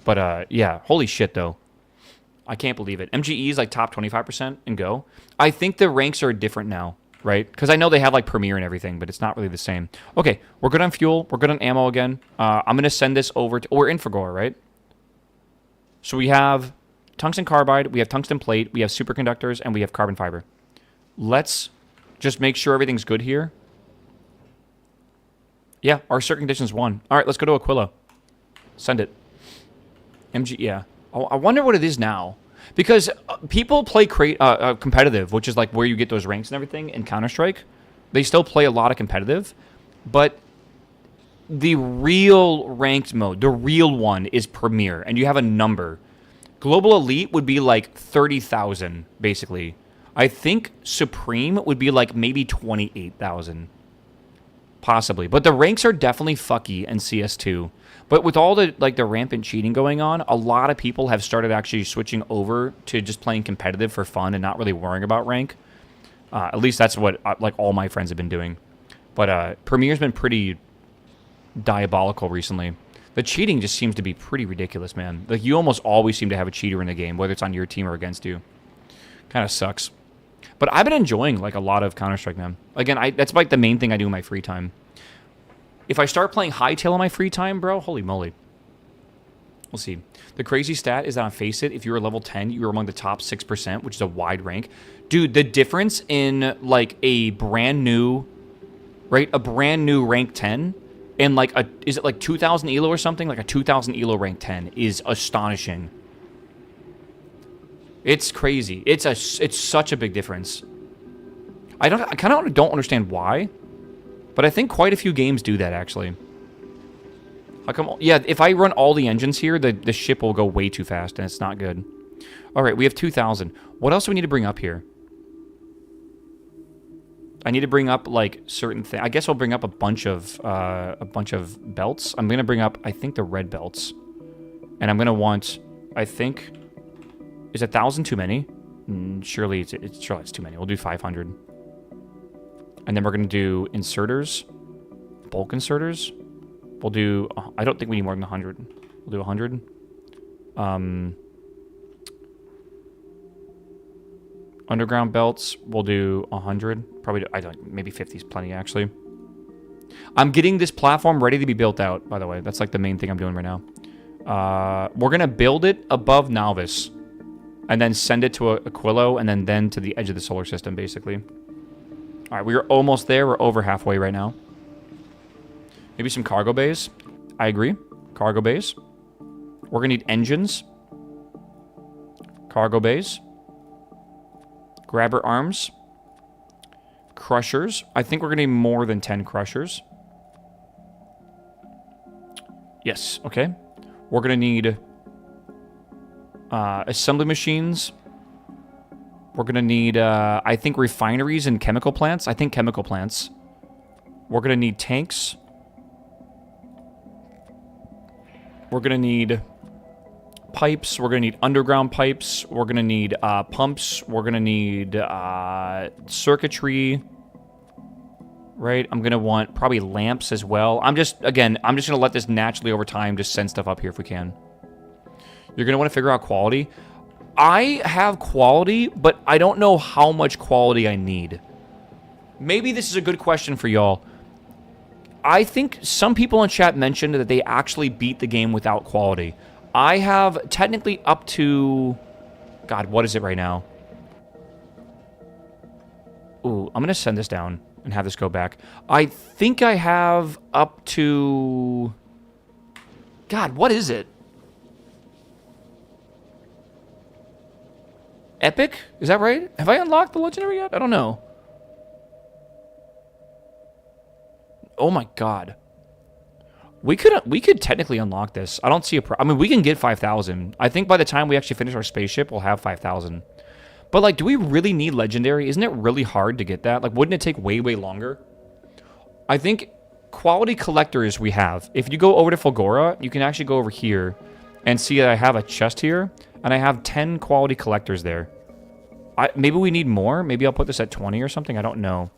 Speaker 1: But yeah, holy shit though. I can't believe it. MGE is like top 25% and Go. I think the ranks are different now, right? Because I know they have like Premier and everything, but it's not really the same. Okay, we're good on fuel. We're good on ammo again. I'm going to send this over to... we're in Factorio, right? So we have tungsten carbide, we have tungsten plate, we have superconductors, and we have carbon fiber. Let's just make sure everything's good here. Yeah, our certain conditions 1. All right, let's go to Aquila. Send it. MG, yeah. Oh, I wonder what it is now. Because people play competitive, which is like where you get those ranks and everything in Counter-Strike. They still play a lot of competitive. But the real ranked mode, the real one, is Premier. And you have a number. Global Elite would be like 30,000, basically. I think Supreme would be like maybe 28,000. Possibly. But the ranks are definitely fucky in CS2. But with all the like the rampant cheating going on, a lot of people have started actually switching over to just playing competitive for fun and not really worrying about rank. At least that's what like all my friends have been doing. But Premier's been pretty diabolical recently. The cheating just seems to be pretty ridiculous, man. Like, you almost always seem to have a cheater in the game, whether it's on your team or against you. Kind of sucks. But I've been enjoying, like, a lot of Counter-Strike, man. Again, that's, like, the main thing I do in my free time. If I start playing Hightail in my free time, bro, holy moly. We'll see. The crazy stat is that on Face It, if you were level 10, you were among the top 6%, which is a wide rank. Dude, the difference in, like, a brand new, right, a brand new rank 10... and like is it like 2,000 elo or something? Like a 2,000 elo rank 10 is astonishing. It's crazy. It's such a big difference. I kind of don't understand why, but I think quite a few games do that actually. How come? Yeah, if I run all the engines here, the ship will go way too fast and it's not good. All right, we have 2,000. What else do we need to bring up here? I need to bring up like certain things. I guess I'll bring up a bunch of belts. I'm gonna bring up, I think, the red belts, and I'm gonna want. I think, is 1,000 too many? Surely it's too many. We'll do 500, and then we're gonna do inserters, bulk inserters. We'll do. I don't think we need more than 100. We'll do 100. Underground belts, we'll do 100. Probably, I don't, maybe 50 is plenty, actually. I'm getting this platform ready to be built out, by the way. That's like the main thing I'm doing right now. We're going to build it above Novice. And then send it to Aquilo, and then to the edge of the solar system, basically. All right, we're almost there. We're over halfway right now. Maybe some cargo bays. I agree. Cargo bays. We're going to need engines. Cargo bays. Grabber arms. Crushers. I think we're going to need more than 10 crushers. Yes, okay. We're going to need assembly machines. We're going to need, I think, refineries and chemical plants. I think chemical plants. We're going to need tanks. We're going to need pipes. We're going to need underground pipes. We're going to need pumps. We're going to need circuitry. Right? I'm going to want probably lamps as well. I'm just going to let this naturally over time just send stuff up here if we can. You're going to want to figure out quality. I have quality, but I don't know how much quality I need. Maybe this is a good question for y'all. I think some people in chat mentioned that they actually beat the game without quality. I have technically up to... God, what is it right now? Ooh, I'm going to send this down and have this go back. I think I have up to... God, what is it? Epic? Is that right? Have I unlocked the legendary yet? I don't know. Oh my god. We could technically unlock this. I don't see a I mean, we can get 5,000. I think by the time we actually finish our spaceship, we'll have 5,000. But, like, do we really need legendary? Isn't it really hard to get that? Like, wouldn't it take way, way longer? I think quality collectors we have. If you go over to Fulgora, you can actually go over here and see that I have a chest here, and I have 10 quality collectors there. Maybe we need more? Maybe I'll put this at 20 or something? I don't know.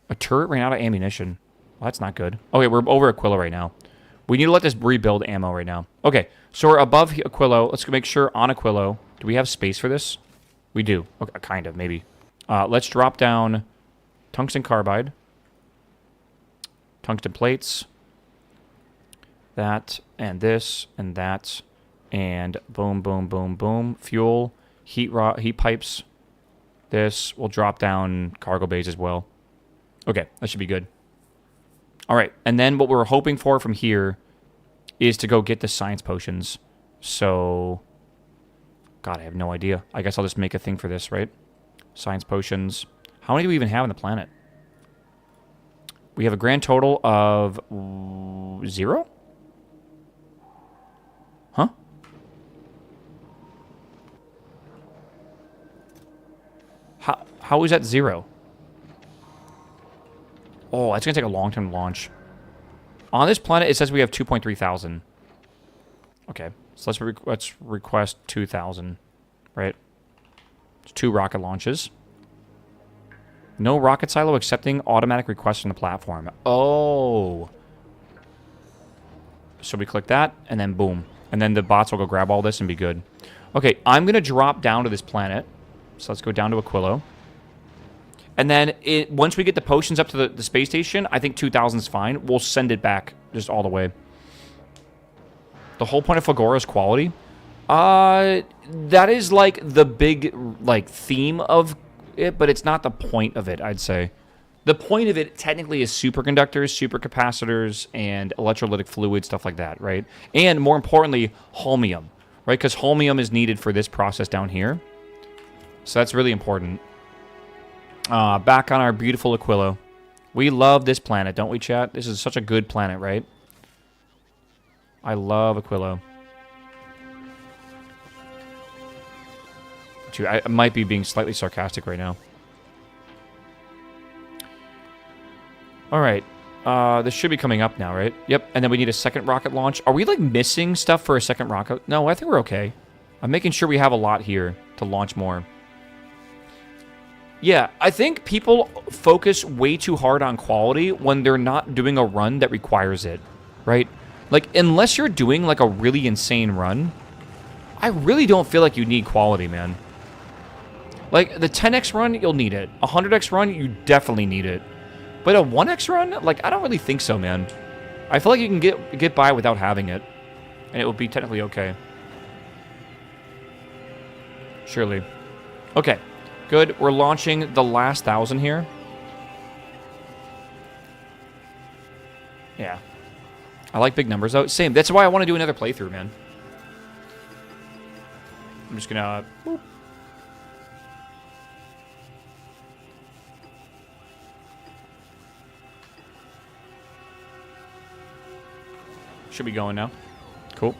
Speaker 1: A turret ran out of ammunition. Well, that's not good. Okay, we're over Aquila right now. We need to let this rebuild ammo right now. Okay, so we're above Aquilo. Let's make sure on Aquilo. Do we have space for this? We do. Okay, kind of, maybe. Let's drop down tungsten carbide. Tungsten plates. That, and this, and that. And boom, boom, boom, boom. Fuel, heat pipes. This. We'll drop down cargo bays as well. Okay, that should be good. All right, and then what we're hoping for from here is to go get the science potions. So, God, I have no idea. I guess I'll just make a thing for this, right? Science potions. How many do we even have on the planet? We have a grand total of 0? Huh? How is that 0? Oh, that's going to take a long time to launch. On this planet, it says we have 2.3 thousand. Okay, so let's request 2,000, right? It's 2 rocket launches. No rocket silo accepting automatic requests from the platform. Oh. So we click that, and then boom. And then the bots will go grab all this and be good. Okay, I'm going to drop down to this planet. So let's go down to Aquilo. And then once we get the potions up to the space station, I think 2,000 is fine. We'll send it back just all the way. The whole point of Fagora is quality. That is like the big like theme of it, but it's not the point of it, I'd say. The point of it technically is superconductors, supercapacitors, and electrolytic fluid, stuff like that, right? And more importantly, holmium, right? Because holmium is needed for this process down here. So that's really important. Back on our beautiful Aquilo. We love this planet, don't we, chat? This is such a good planet, right? I love Aquilo. I might be being slightly sarcastic right now. Alright. This should be coming up now, right? Yep, and then we need a second rocket launch. Are we, like, missing stuff for a second rocket? No, I think we're okay. I'm making sure we have a lot here to launch more. Yeah, I think people focus way too hard on quality when they're not doing a run that requires it, right? Like, unless you're doing, like, a really insane run, I really don't feel like you need quality, man. Like, the 10x run, you'll need it. A 100x run, you definitely need it. But a 1x run, like, I don't really think so, man. I feel like you can get by without having it. And it will be technically okay. Surely. Okay. Good. We're launching the last 1,000 here. Yeah. I like big numbers, though. Same. That's why I want to do another playthrough, man. I'm just gonna... Boop. Should be going now. Cool.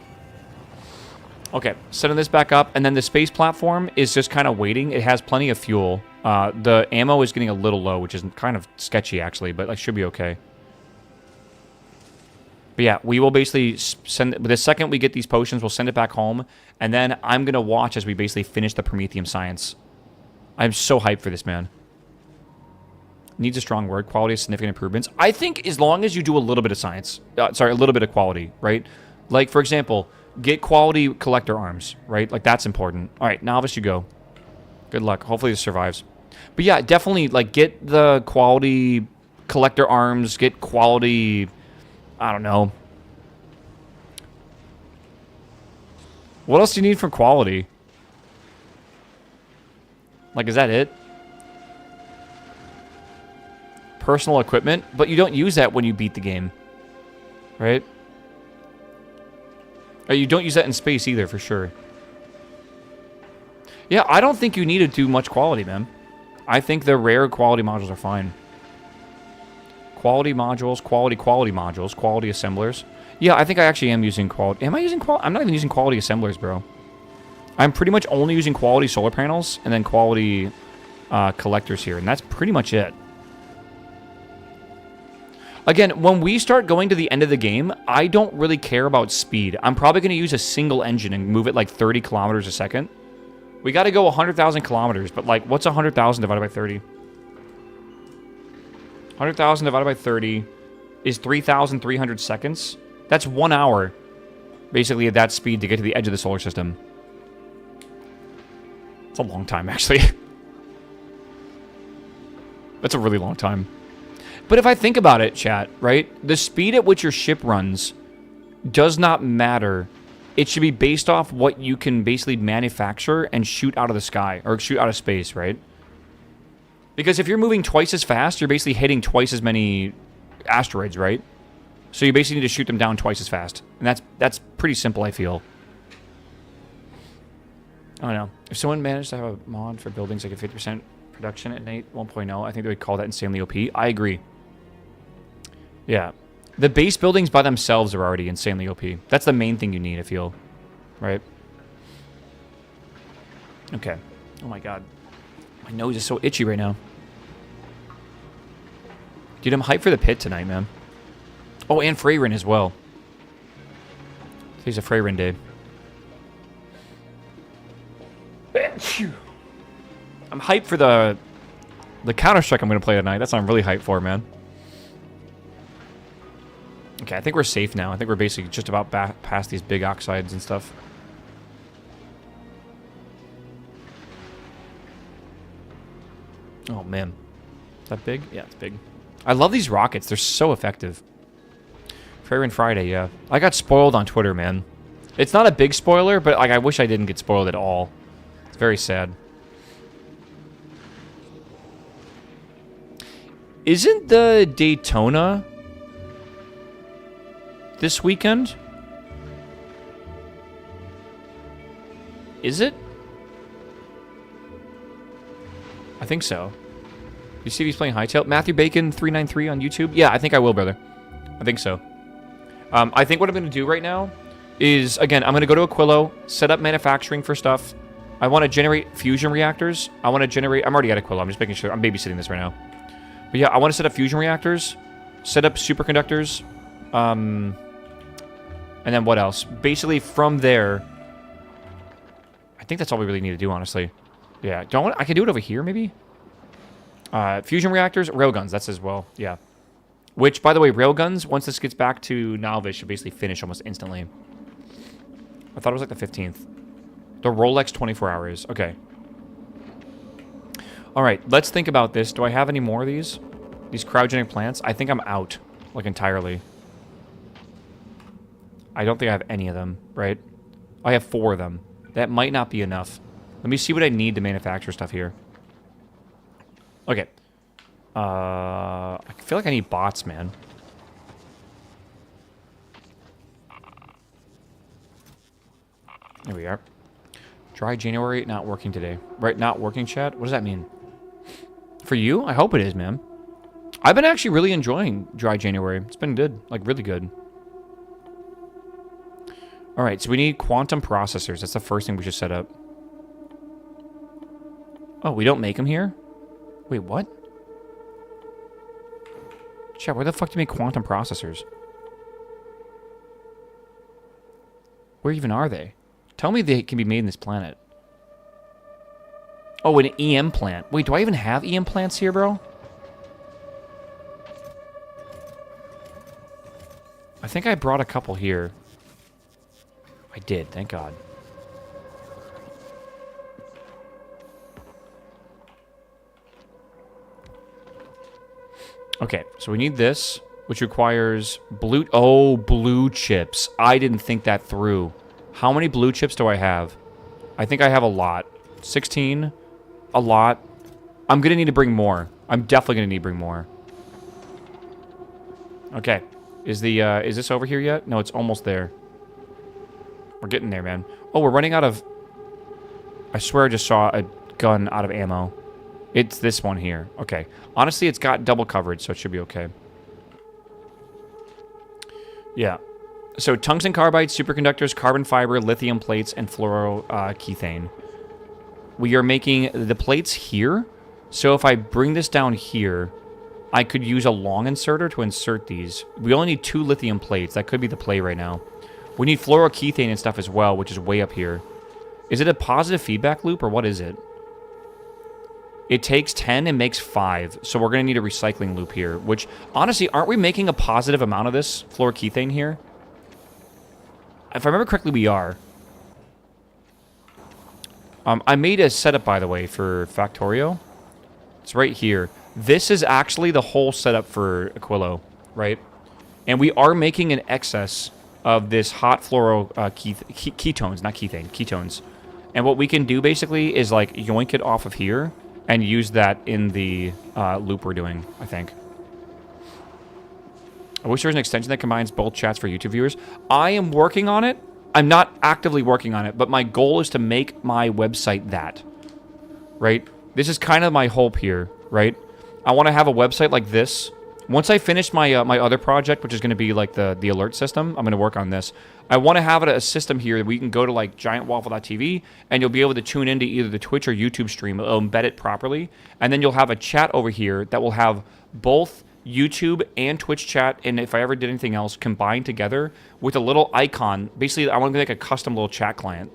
Speaker 1: Okay, setting this back up, and then the space platform is just kind of waiting. It has plenty of fuel. The ammo is getting a little low, which is kind of sketchy, actually, but like should be okay. But yeah, we will basically send... The second we get these potions, we'll send it back home, and then I'm going to watch as we basically finish the Prometheum science. I'm so hyped for this, man. Needs a strong word. Quality of significant improvements. I think as long as you do a little bit of science... sorry, a little bit of quality, right? Like, for example, get quality collector arms, right? Like, that's important. All right, novice, you go. Good luck. Hopefully this survives. But yeah, definitely, like, get the quality collector arms, get quality... I don't know. What else do you need for quality? Like, is that it? Personal equipment? But you don't use that when you beat the game. Right? Or you don't use that in space either, for sure. Yeah, I don't think you need to do much quality, man. I think the rare quality modules are fine. Quality modules, quality modules, quality assemblers. Yeah, I think I actually am using quality. Am I using quality? I'm not even using quality assemblers, bro. I'm pretty much only using quality solar panels and then quality collectors here, and that's pretty much it. Again, when we start going to the end of the game, I don't really care about speed. I'm probably going to use a single engine and move it like 30 kilometers a second. We got to go 100,000 kilometers, but like, what's 100,000 divided by 30? 100,000 divided by 30 is 3,300 seconds. That's 1 hour, basically, at that speed to get to the edge of the solar system. It's a long time, actually. That's a really long time. But if I think about it, chat, right? The speed at which your ship runs does not matter. It should be based off what you can basically manufacture and shoot out of the sky, or shoot out of space, right? Because if you're moving twice as fast, you're basically hitting twice as many asteroids, right? So you basically need to shoot them down twice as fast. And that's pretty simple, I feel. I don't know. If someone managed to have a mod for buildings like a 50% production at Nate 1.0, I think they would call that insanely OP. I agree. Yeah. The base buildings by themselves are already insanely OP. That's the main thing you need, I feel. Right? Okay. Oh my god. My nose is so itchy right now. Dude, I'm hyped for the pit tonight, man. Oh, and Freyrin as well. Today's a Freyrin day. I'm hyped for the Counter-Strike I'm going to play tonight. That's what I'm really hyped for, man. Okay, I think we're safe now. I think we're basically just about past these big oxides and stuff. Oh, man. Is that big? Yeah, it's big. I love these rockets. They're so effective. Freyrin Friday, yeah. I got spoiled on Twitter, man. It's not a big spoiler, but like I wish I didn't get spoiled at all. It's very sad. Isn't the Daytona this weekend? Is it? I think so. You see if he's playing Hightail? Matthew Bacon 393 on YouTube? Yeah, I think I will, brother. I think so. I think what I'm going to do right now is, again, I'm going to go to Aquilo, set up manufacturing for stuff. I want to generate fusion reactors. I want to generate... I'm already at Aquilo. I'm just making sure. I'm babysitting this right now. But yeah, I want to set up fusion reactors, set up superconductors, and then what else? Basically, from there... I think that's all we really need to do, honestly. Yeah, I can do it over here, maybe? Fusion reactors, railguns, that's as well, yeah. Which, by the way, railguns, once this gets back to Nalvis, should basically finish almost instantly. I thought it was like the 15th. The Rolex 24 hours, okay. Alright, let's think about this. Do I have any more of these? These cryogenic plants? I think I'm out, like, entirely. I don't think I have any of them, right? I have 4 of them. That might not be enough. Let me see what I need to manufacture stuff here. Okay. I feel like I need bots, man. There we are. Dry January, not working today. Right, not working, chat? What does that mean? For you? I hope it is, man. I've been actually really enjoying Dry January. It's been good. Like, really good. Alright, so we need quantum processors. That's the first thing we should set up. Oh, we don't make them here? Wait, what? Chat, where the fuck do you make quantum processors? Where even are they? Tell me they can be made in this planet. Oh, an EM plant. Wait, do I even have EM plants here, bro? I think I brought a couple here. I did, thank God. Okay, so we need this, which requires blue... Oh, blue chips. I didn't think that through. How many blue chips do I have? I think I have a lot. 16? A lot. I'm going to need to bring more. I'm definitely going to need to bring more. Okay. Is this over here yet? No, it's almost there. We're getting there, man. Oh, we're running out of... I swear I just saw a gun out of ammo. It's this one here. Okay. Honestly, it's got double coverage, so it should be okay. Yeah. So, tungsten carbide, superconductors, carbon fiber, lithium plates, and fluorokethane. We are making the plates here. So, if I bring this down here, I could use a long inserter to insert these. We only need 2 lithium plates. That could be the play right now. We need fluorokethane and stuff as well, which is way up here. Is it a positive feedback loop, or what is it? It takes 10 and makes 5, so we're going to need a recycling loop here, which, honestly, aren't we making a positive amount of this fluorokethane here? If I remember correctly, we are. I made a setup, by the way, for Factorio. It's right here. This is actually the whole setup for Aquilo, right? And we are making an excess of this hot ketones, not kethane, ketones. And what we can do, basically, is, like, yoink it off of here and use that in the loop we're doing, I think. I wish there was an extension that combines both chats for YouTube viewers. I am working on it. I'm not actively working on it, but my goal is to make my website that. Right? This is kind of my hope here, right? I want to have a website like this, Once I finish my my other project, which is going to be like the alert system, I'm going to work on this. I want to have a system here that we can go to like GiantWaffle.tv, and you'll be able to tune into either the Twitch or YouTube stream. It'll embed it properly, and then you'll have a chat over here that will have both YouTube and Twitch chat, and if I ever did anything else, combined together with a little icon. Basically, I want to make a custom little chat client.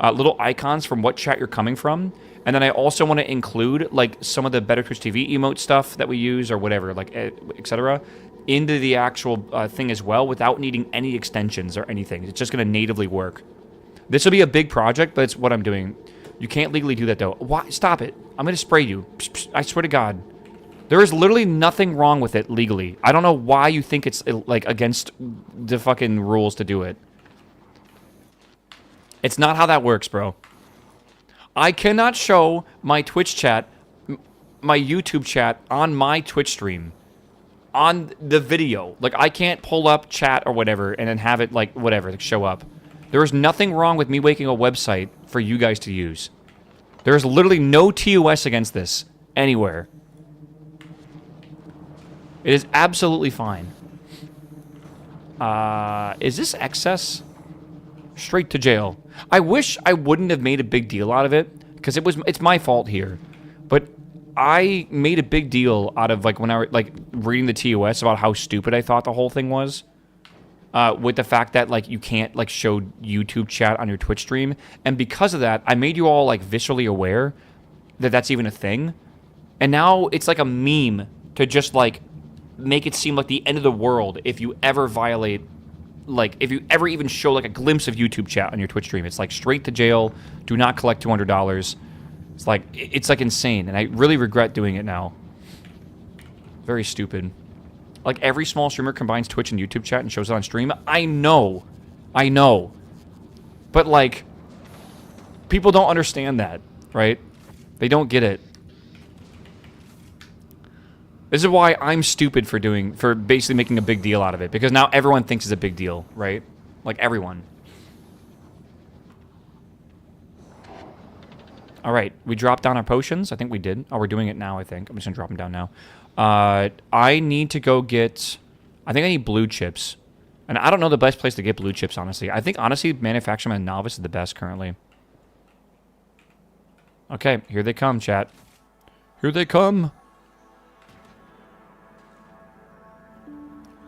Speaker 1: Little icons from what chat you're coming from. And then I also want to include like some of the Better Twitch TV emote stuff that we use or whatever, like etc., into the actual thing as well without needing any extensions or anything. It's just going to natively work. This will be a big project, but it's what I'm doing. You can't legally do that though. Why? Stop it. I'm going to spray you. Psh, psh, I swear to God. There is literally nothing wrong with it legally. I don't know why you think it's like against the fucking rules to do it. It's not how that works, bro. I cannot show my Twitch chat, my YouTube chat on my Twitch stream, on the video. Like, I can't pull up chat or whatever and then have it, like, whatever, like, show up. There is nothing wrong with me making a website for you guys to use. There is literally no TOS against this anywhere. It is absolutely fine. Is this excess? Straight to jail. I wish I wouldn't have made a big deal out of it, because it's my fault here. But I made a big deal out of like when I was like reading the TOS about how stupid I thought the whole thing was. With the fact that like you can't like show YouTube chat on your Twitch stream, and because of that, I made you all like visually aware that that's even a thing. And now it's like a meme to just like make it seem like the end of the world if you ever violate. Like, if you ever even show, like, a glimpse of YouTube chat on your Twitch stream, it's, like, straight to jail, do not collect $200. It's, like, insane, and I really regret doing it now. Very stupid. Like, every small streamer combines Twitch and YouTube chat and shows it on stream. I know. I know. But, like, people don't understand that, right? They don't get it. This is why I'm stupid for basically making a big deal out of it. Because now everyone thinks it's a big deal, right? Like, everyone. Alright, we dropped down our potions. I think we did. Oh, we're doing it now, I think. I'm just gonna drop them down now. I need to go get... I think I need blue chips. And I don't know the best place to get blue chips, honestly. I think, honestly, manufacturing a novice is the best currently. Okay, here they come, chat. Here they come!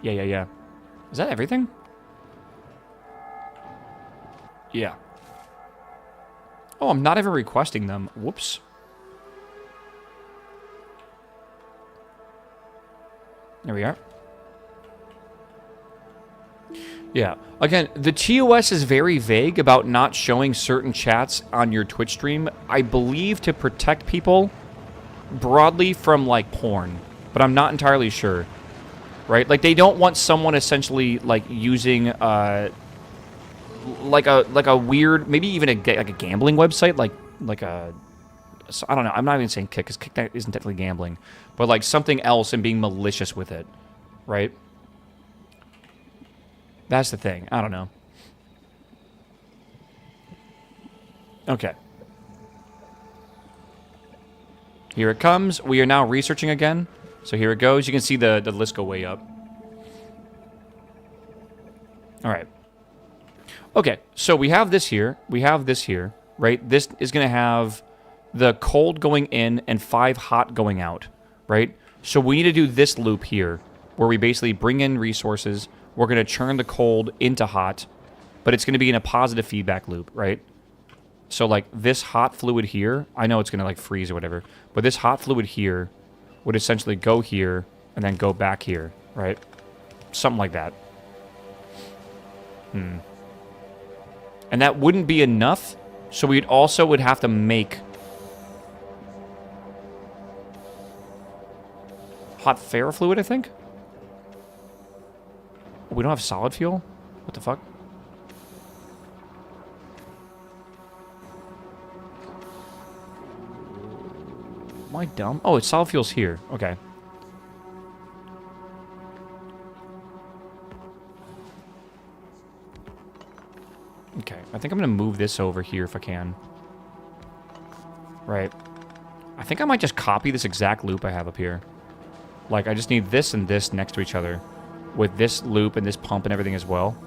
Speaker 1: Yeah. Is that everything? Yeah. Oh, I'm not even requesting them. Whoops. There we are. Yeah. Again, the TOS is very vague about not showing certain chats on your Twitch stream. I believe to protect people broadly from, like, porn. But I'm not entirely sure. Right? Like, they don't want someone essentially, like, using, like a weird, maybe even like a gambling website, like a, I don't know, I'm not even saying Kick, because Kick isn't technically gambling, but, like, something else and being malicious with it. Right? That's the thing. I don't know. Okay. Here it comes. We are now researching again. So here it goes. You can see the list go way up. All right. Okay, so we have this here. We have this here, right? This is going to have the cold going in and 5 hot going out, right? So we need to do this loop here, where we basically bring in resources. We're going to churn the cold into hot, but it's going to be in a positive feedback loop, right? So, like, this hot fluid here, I know it's going to, like, freeze or whatever, but this hot fluid here would essentially go here and then go back here, right? Something like that. And that wouldn't be enough, so we'd also would have to make hot ferrofluid, I think? Oh, we don't have solid fuel? What the fuck? Am I dumb? Oh, it's solid fuel's here. Okay. Okay, I think I'm gonna move this over here if I can. Right. I think I might just copy this exact loop I have up here. Like, I just need this and this next to each other. With this loop and this pump and everything as well.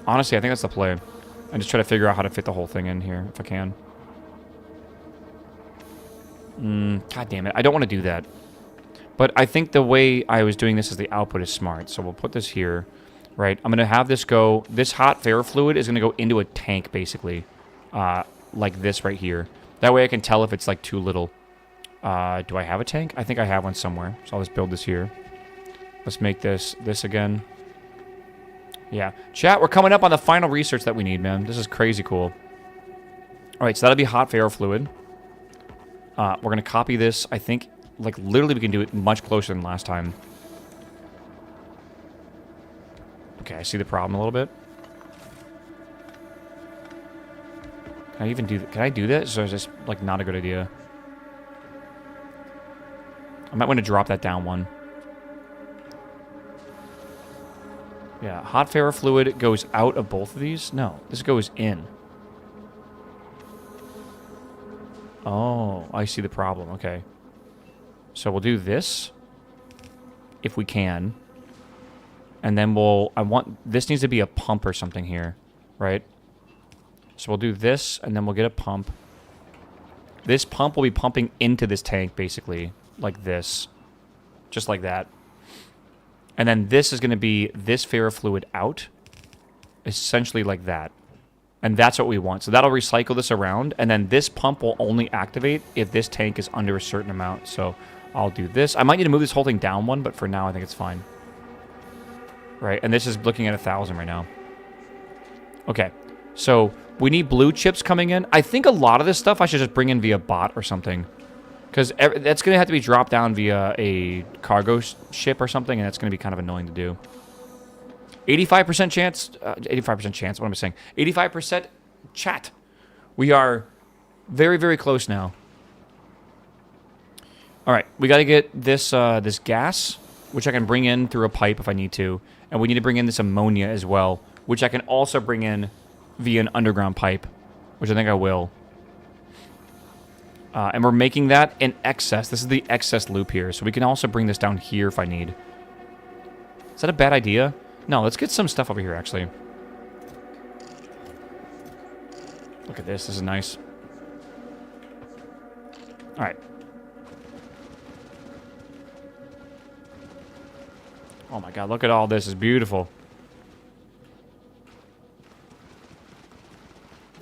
Speaker 1: Honestly, I think that's the play. And just try to figure out how to fit the whole thing in here, if I can. God damn it. I don't want to do that. But I think the way I was doing this as the output is smart. So we'll put this here, right? I'm going to have this go... This hot ferrofluid is going to go into a tank, basically. Like this right here. That way I can tell if it's, like, too little. Do I have a tank? I think I have one somewhere. So I'll just build this here. Let's make this again. Yeah. Chat, we're coming up on the final research that we need, man. This is crazy cool. Alright, so that'll be hot ferrofluid. We're going to copy this. I think, like, literally we can do it much closer than last time. Okay, I see the problem a little bit. Can I even do that? Can I do this? Or is this, like, not a good idea? I might want to drop that down one. Yeah, hot ferrofluid goes out of both of these? No, this goes in. Oh, I see the problem. Okay. So we'll do this. If we can. And then we'll... This needs to be a pump or something here. Right? So we'll do this, and then we'll get a pump. This pump will be pumping into this tank, basically. Like this. Just like that. And then this is going to be this ferrofluid out. Essentially like that. And that's what we want. So that'll recycle this around. And then this pump will only activate if this tank is under a certain amount. So I'll do this. I might need to move this whole thing down one, but for now I think it's fine. Right? And this is looking at 1,000 right now. Okay. So we need blue chips coming in. I think a lot of this stuff I should just bring in via bot or something. Because that's going to have to be dropped down via a cargo ship or something, and that's going to be kind of annoying to do. 85% chance... 85% chance, what am I saying? 85% chat. We are very, very close now. Alright, we got to get this this gas, which I can bring in through a pipe if I need to. And we need to bring in this ammonia as well, which I can also bring in via an underground pipe, which I think I will. And we're making that in excess. This is the excess loop here. So we can also bring this down here if I need. Is that a bad idea? No, let's get some stuff over here, actually. Look at this. This is nice. Alright. Oh my god, look at all this. It's beautiful.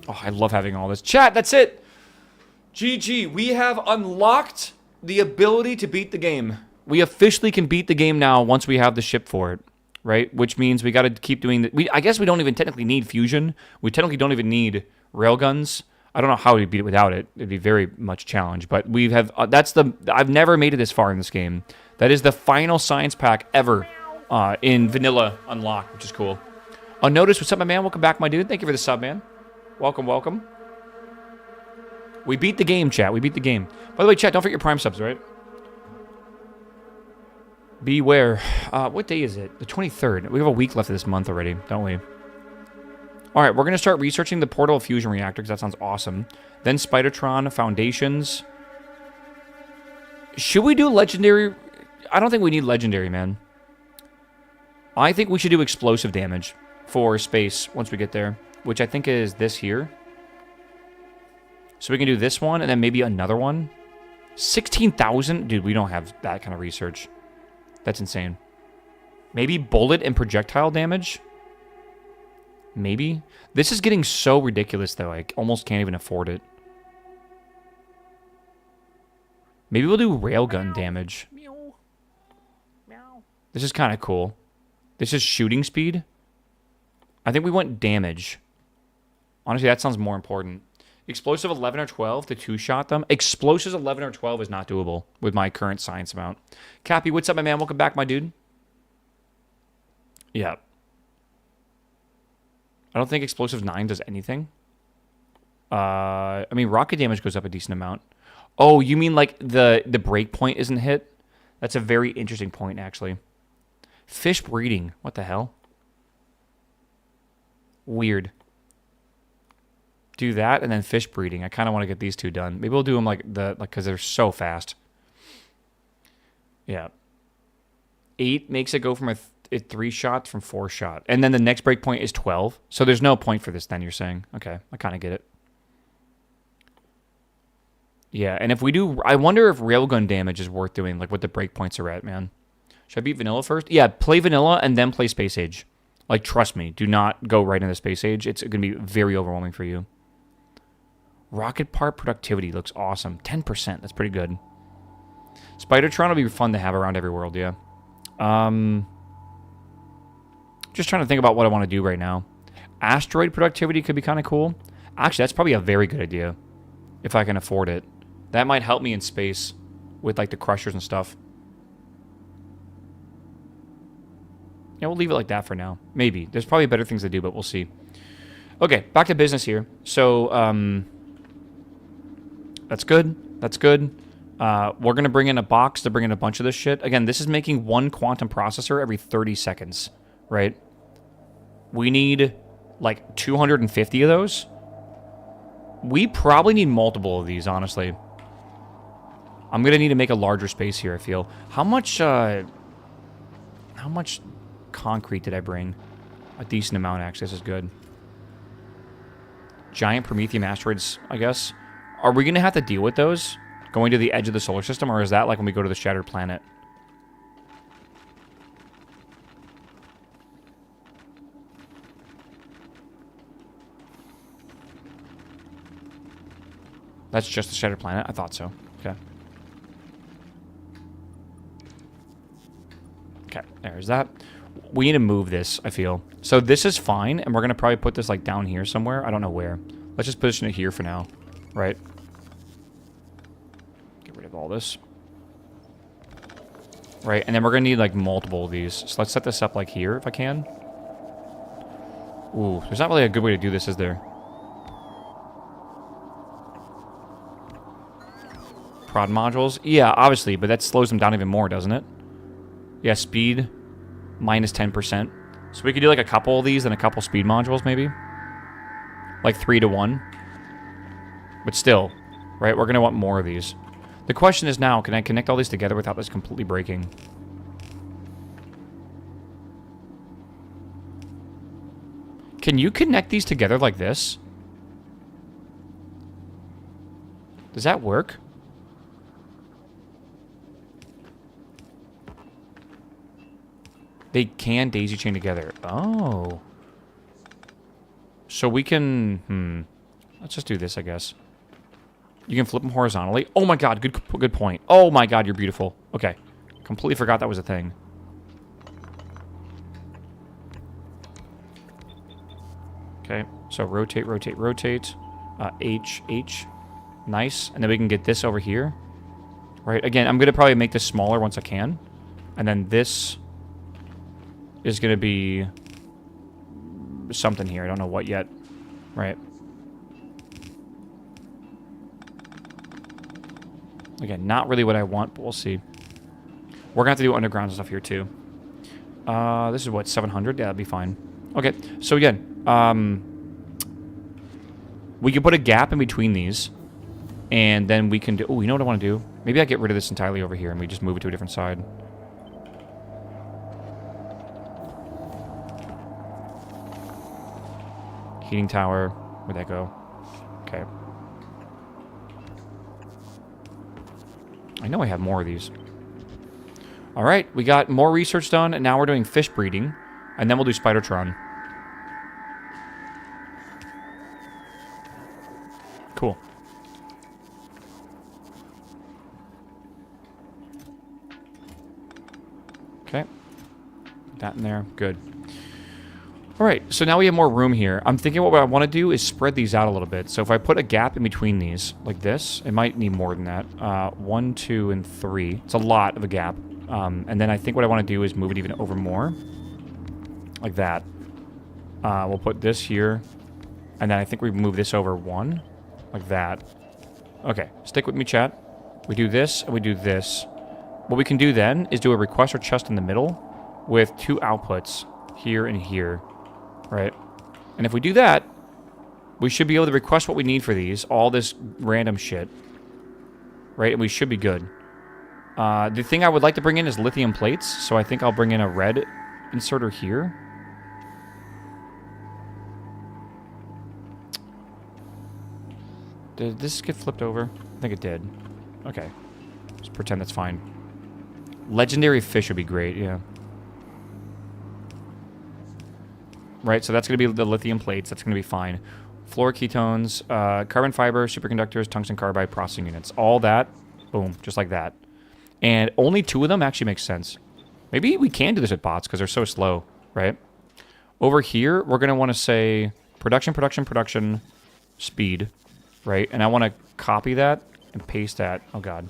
Speaker 1: Oh, I love having all this. Chat, that's it! GG, we have unlocked the ability to beat the game. We officially can beat the game now once we have the ship for it, right? Which means we got to keep doing the... I guess we don't even technically need fusion. We technically don't even need railguns. I don't know how we'd beat it without it. It'd be very much challenge. But we have... that's the... I've never made it this far in this game. That is the final science pack ever in vanilla unlock, which is cool. Unnoticed, what's up, my man? Welcome back, my dude. Thank you for the sub, man. Welcome, welcome. We beat the game, chat. We beat the game. By the way, chat, don't forget your Prime subs, right? Beware. What day is it? The 23rd. We have a week left of this month already, don't we? Alright, we're going to start researching the portable fusion reactor, because that sounds awesome. Then Spidertron, Foundations. Should we do Legendary? I don't think we need Legendary, man. I think we should do explosive damage for space once we get there, which I think is this here. So we can do this one, and then maybe another one. 16,000? Dude, we don't have that kind of research. That's insane. Maybe bullet and projectile damage? Maybe? This is getting so ridiculous, though. I almost can't even afford it. Maybe we'll do railgun damage. This is kind of cool. This is shooting speed. I think we want damage. Honestly, that sounds more important. Explosive 11 or 12 to two-shot them. Explosives 11 or 12 is not doable with my current science amount. Cappy, what's up, my man? Welcome back, my dude. Yeah. I don't think Explosive 9 does anything. I mean, rocket damage goes up a decent amount. Oh, you mean like the break point isn't hit? That's a very interesting point, actually. Fish breeding. What the hell? Weird. do that and then fish breeding. I kind of want to get these two done. Maybe we'll do them because they're so fast. Yeah. 8 makes it go from a 3 shot from 4 shot. And then the next breakpoint is 12. So there's no point for this then, you're saying. Okay, I kind of get it. Yeah, and if we do... I wonder if railgun damage is worth doing, like what the breakpoints are at, man. Should I beat Vanilla first? Yeah, play Vanilla and then play Space Age. Like, trust me, do not go right into Space Age. It's going to be very overwhelming for you. Rocket part productivity looks awesome. 10%, that's pretty good. Spidertron will be fun to have around every world, yeah. Just trying to think about what I want to do right now. Asteroid productivity could be kind of cool. Actually, that's probably a very good idea. If I can afford it. That might help me in space with like the crushers and stuff. Yeah, we'll leave it like that for now. Maybe. There's probably better things to do, but we'll see. Okay, back to business here. So, that's good. That's good. We're going to bring in a box to bring in a bunch of this shit. Again, this is making one quantum processor every 30 seconds, right? We need like 250 of those. We probably need multiple of these, honestly. I'm going to need to make a larger space here, I feel. How much concrete did I bring? A decent amount, actually. This is good. Giant Prometheum asteroids, I guess. Are we going to have to deal with those? Going to the edge of the solar system, or is that like when we go to the Shattered Planet? That's just the Shattered Planet? I thought so. Okay. Okay, there's that. We need to move this, I feel. So this is fine, and we're going to probably put this like down here somewhere. I don't know where. Let's just position it here for now, right? Get rid of all this. Right, and then we're going to need like multiple of these. So let's set this up like here if I can. Ooh, there's not really a good way to do this, is there? Prod modules? Yeah, obviously, but that slows them down even more, doesn't it? Yeah, speed minus 10%. So we could do like a couple of these and a couple speed modules, maybe? Like 3 to 1. But still, right? We're going to want more of these. The question is now, can I connect all these together without this completely breaking? Can you connect these together like this? Does that work? They can daisy chain together. Oh. So we can... Let's just do this, I guess. You can flip them horizontally. Oh my god, good point. Oh my god, you're beautiful. Okay. Completely forgot that was a thing. Okay, so rotate, rotate, rotate. H, H. Nice. And then we can get this over here. Right, again, I'm going to probably make this smaller once I can. And then this is going to be something here. I don't know what yet. Right. Again, not really what I want, but we'll see. We're going to have to do underground stuff here, too. This is what, 700? Yeah, that'd be fine. Okay, so again, we can put a gap in between these, and then we can do... Oh, you know what I want to do? Maybe I get rid of this entirely over here, and we just move it to a different side. Heating tower. Where'd that go? Okay. I know I have more of these. All right, we got more research done, and now we're doing fish breeding, and then we'll do Spidertron. Cool. Okay. That in there. Good. All right, so now we have more room here. I'm thinking what I want to do is spread these out a little bit. So if I put a gap in between these, like this, it might need more than that. 1, 2, and 3. It's a lot of a gap. And then I think what I want to do is move it even over more. Like that. We'll put this here. And then I think we move this over 1. Like that. Okay, stick with me, chat. We do this, and we do this. What we can do then is do a requester chest in the middle with 2 outputs here and here. Right? And if we do that, We should be able to request what we need for these. All this random shit. Right? And we should be good. The thing I would like to bring in is lithium plates. So I think I'll bring in a red inserter here. Did this get flipped over? I think it did. Okay. Just pretend that's fine. Legendary fish would be great, yeah. Right, so that's going to be the lithium plates. That's going to be fine. Fluoroketones, carbon fiber, superconductors, tungsten carbide, processing units. All that, boom, just like that. And only 2 of them actually makes sense. Maybe we can do this with bots because they're so slow, right? Over here, we're going to want to say production, speed, right? And I want to copy that and paste that. Oh, God.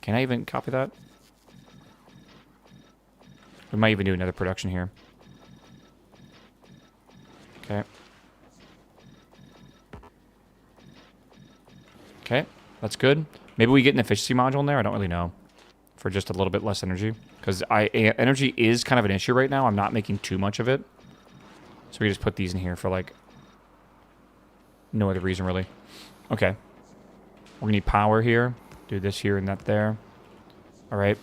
Speaker 1: Can I even copy that? We might even do another production here. Okay. Okay, that's good. Maybe we get an efficiency module in there. I don't really know. For just a little bit less energy. Because energy is kind of an issue right now. I'm not making too much of it. So we just put these in here for, like, no other reason, really. Okay. We're going to need power here. Do this here and that there. All right.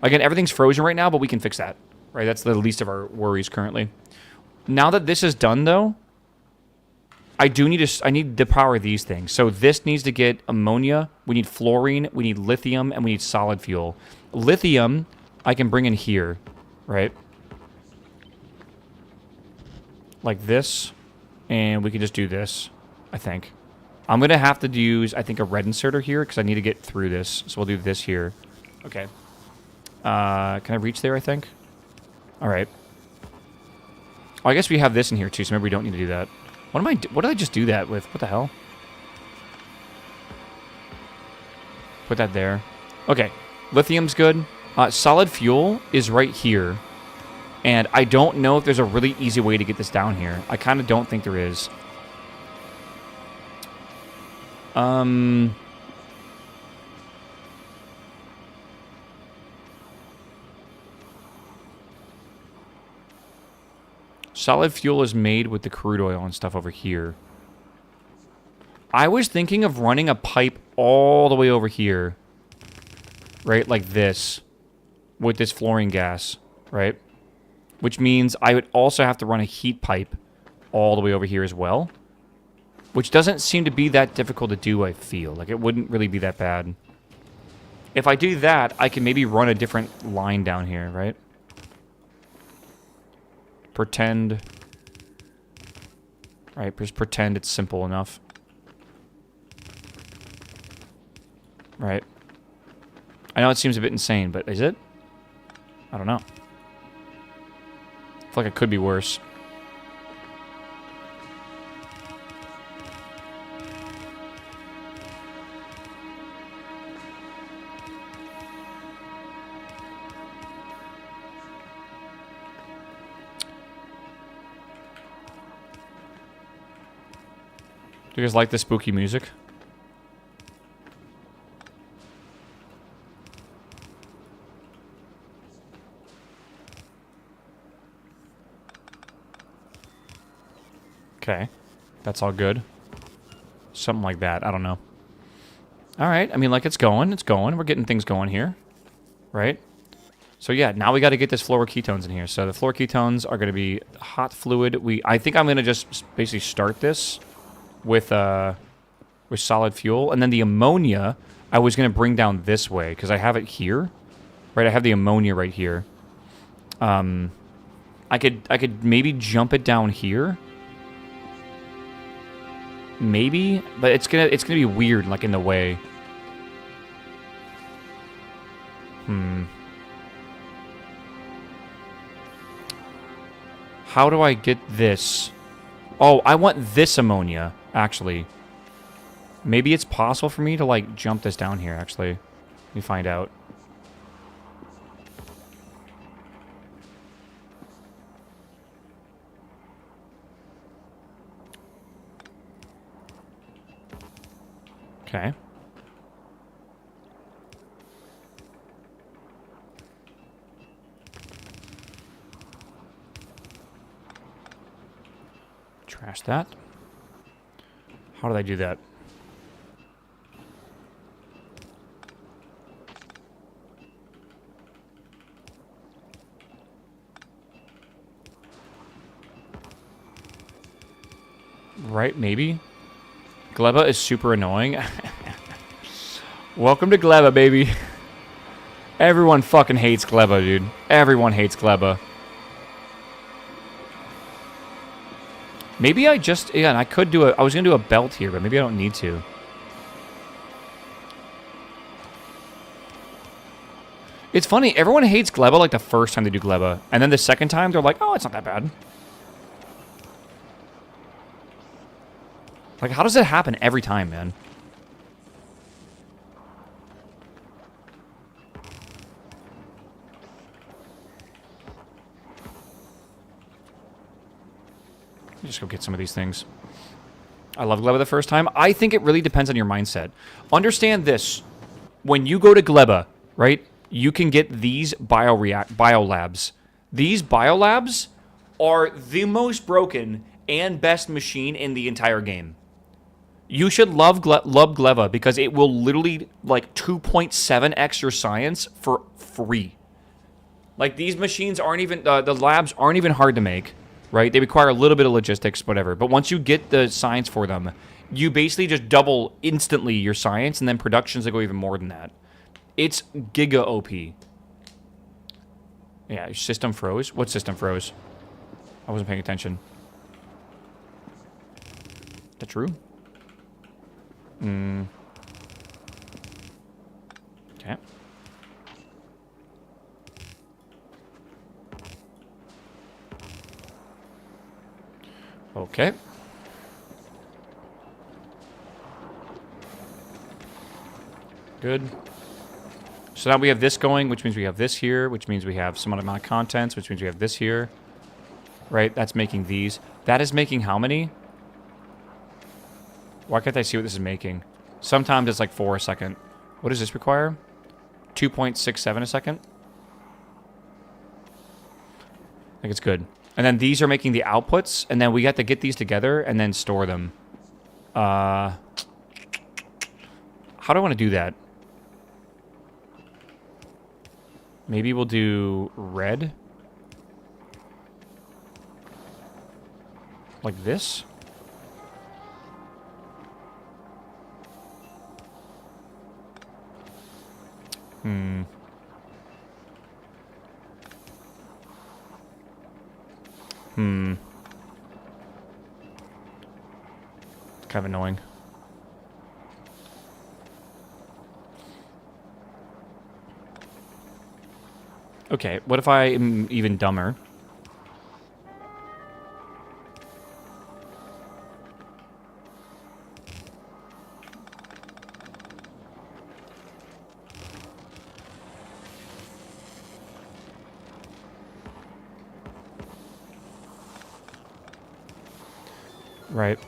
Speaker 1: Again, everything's frozen right now, but we can fix that. Right? That's the least of our worries currently. Now that this is done, though, I need to power these things. So this needs to get ammonia. We need fluorine. We need lithium, and we need solid fuel. Lithium, I can bring in here, right? Like this, and we can just do this, I think. I'm going to have to use, I think, a red inserter here because I need to get through this. So we'll do this here. Okay. Can I reach there, I think? All right. Oh, I guess we have this in here, too, so maybe we don't need to do that. What did I just do that with? What the hell? Put that there. Okay. Lithium's good. Solid fuel is right here. And I don't know if there's a really easy way to get this down here. I kind of don't think there is. Solid fuel is made with the crude oil and stuff over here. I was thinking of running a pipe all the way over here. Right? Like this. With this fluorine gas. Right? Which means I would also have to run a heat pipe all the way over here as well. Which doesn't seem to be that difficult to do, I feel. Like, it wouldn't really be that bad. If I do that, I can maybe run a different line down here, right? Pretend. Right, just pretend it's simple enough. Right. I know it seems a bit insane, but is it? I don't know. I feel like it could be worse. Do you guys like the spooky music? Okay. That's all good. Something like that. I don't know. Alright. I mean, like, it's going. It's going. We're getting things going here. Right? So, yeah. Now we got to get this fluoroketones in here. So, the fluoroketones are going to be hot fluid. I think I'm going to just basically start this with solid fuel. And then the ammonia, I was going to bring down this way. Because I have it here. Right? I have the ammonia right here. I could maybe jump it down here. Maybe, but it's gonna be weird, like, in the way. How do I get this? Oh, I want this ammonia, actually. Maybe it's possible for me to, like, jump this down here, actually. Let me find out. Okay. Trash that. How did I do that? Right, maybe? Gleba is super annoying. Welcome to Gleba, baby. Everyone fucking hates Gleba, dude. Everyone hates Gleba. Maybe I just... Yeah, and I could do a... I was going to do a belt here, but maybe I don't need to. It's funny. Everyone hates Gleba like the first time they do Gleba. And then the second time, they're like, oh, it's not that bad. Like, how does it happen every time, man? Just go get some of these things. I love Gleba the first time. I think it really depends on your mindset. Understand this. When you go to Gleba, right, you can get these biolabs. These biolabs are the most broken and best machine in the entire game. You should love Gleba because it will literally, like, 2.7x your science for free. Like, these machines aren't even... the labs aren't even hard to make, right? They require a little bit of logistics, whatever. But once you get the science for them, you basically just double instantly your science, and then productions that go even more than that. It's giga OP. Yeah, your system froze. What system froze? I wasn't paying attention. Is that true? Okay. Okay. Good. So now we have this going, which means we have this here, which means we have some amount of contents, which means we have this here. Right? That's making these. That is making how many? Why can't I see what this is making? Sometimes it's like 4 a second. What does this require? 2.67 a second? I think it's good. And then these are making the outputs, and then we have to get these together and then store them. How do I want to do that? Maybe we'll do red. Like this? Kind of annoying. Okay, what if I am even dumber? Right.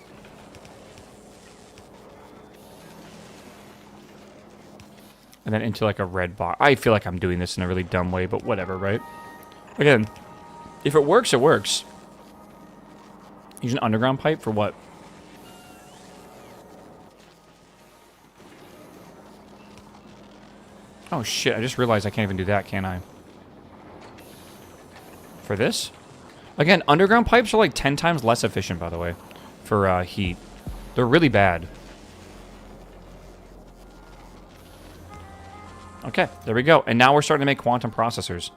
Speaker 1: And then into like a red box. I feel like I'm doing this in a really dumb way, but whatever, right? Again, if it works, it works. Use an underground pipe for what? Oh shit, I just realized I can't even do that, can I? For this? Again, underground pipes are like 10 times less efficient, by the way, for heat. They're really bad. Okay, there we go. And now we're starting to make quantum processors.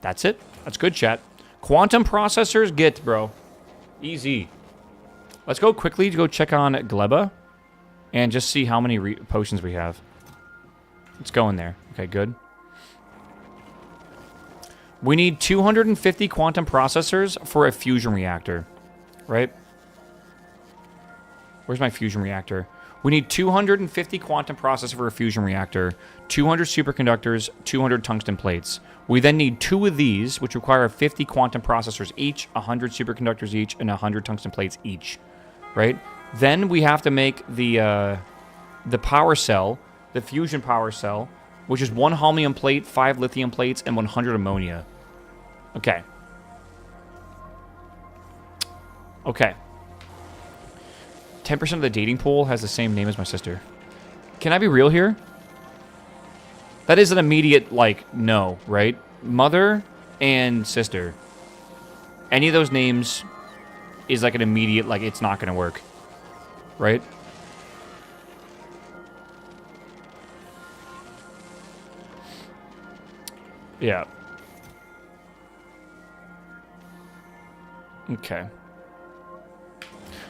Speaker 1: That's it. That's good, chat. Quantum processors get, bro. Easy. Let's go quickly to go check on Gleba and just see how many potions we have. Let's go in there. Okay, good. We need 250 quantum processors for a fusion reactor, right? Where's my fusion reactor? We need 250 quantum processors for a fusion reactor, 200 superconductors, 200 tungsten plates. We then need 2 of these, which require 50 quantum processors each, 100 superconductors each, and 100 tungsten plates each, right? Then we have to make the power cell, the fusion power cell, which is 1 holmium plate, 5 lithium plates, and 100 ammonia. Okay. Okay. 10% of the dating pool has the same name as my sister. Can I be real here? That is an immediate, like, no, right? Mother and sister. Any of those names is like an immediate, like, it's not going to work. Right? Yeah. Okay.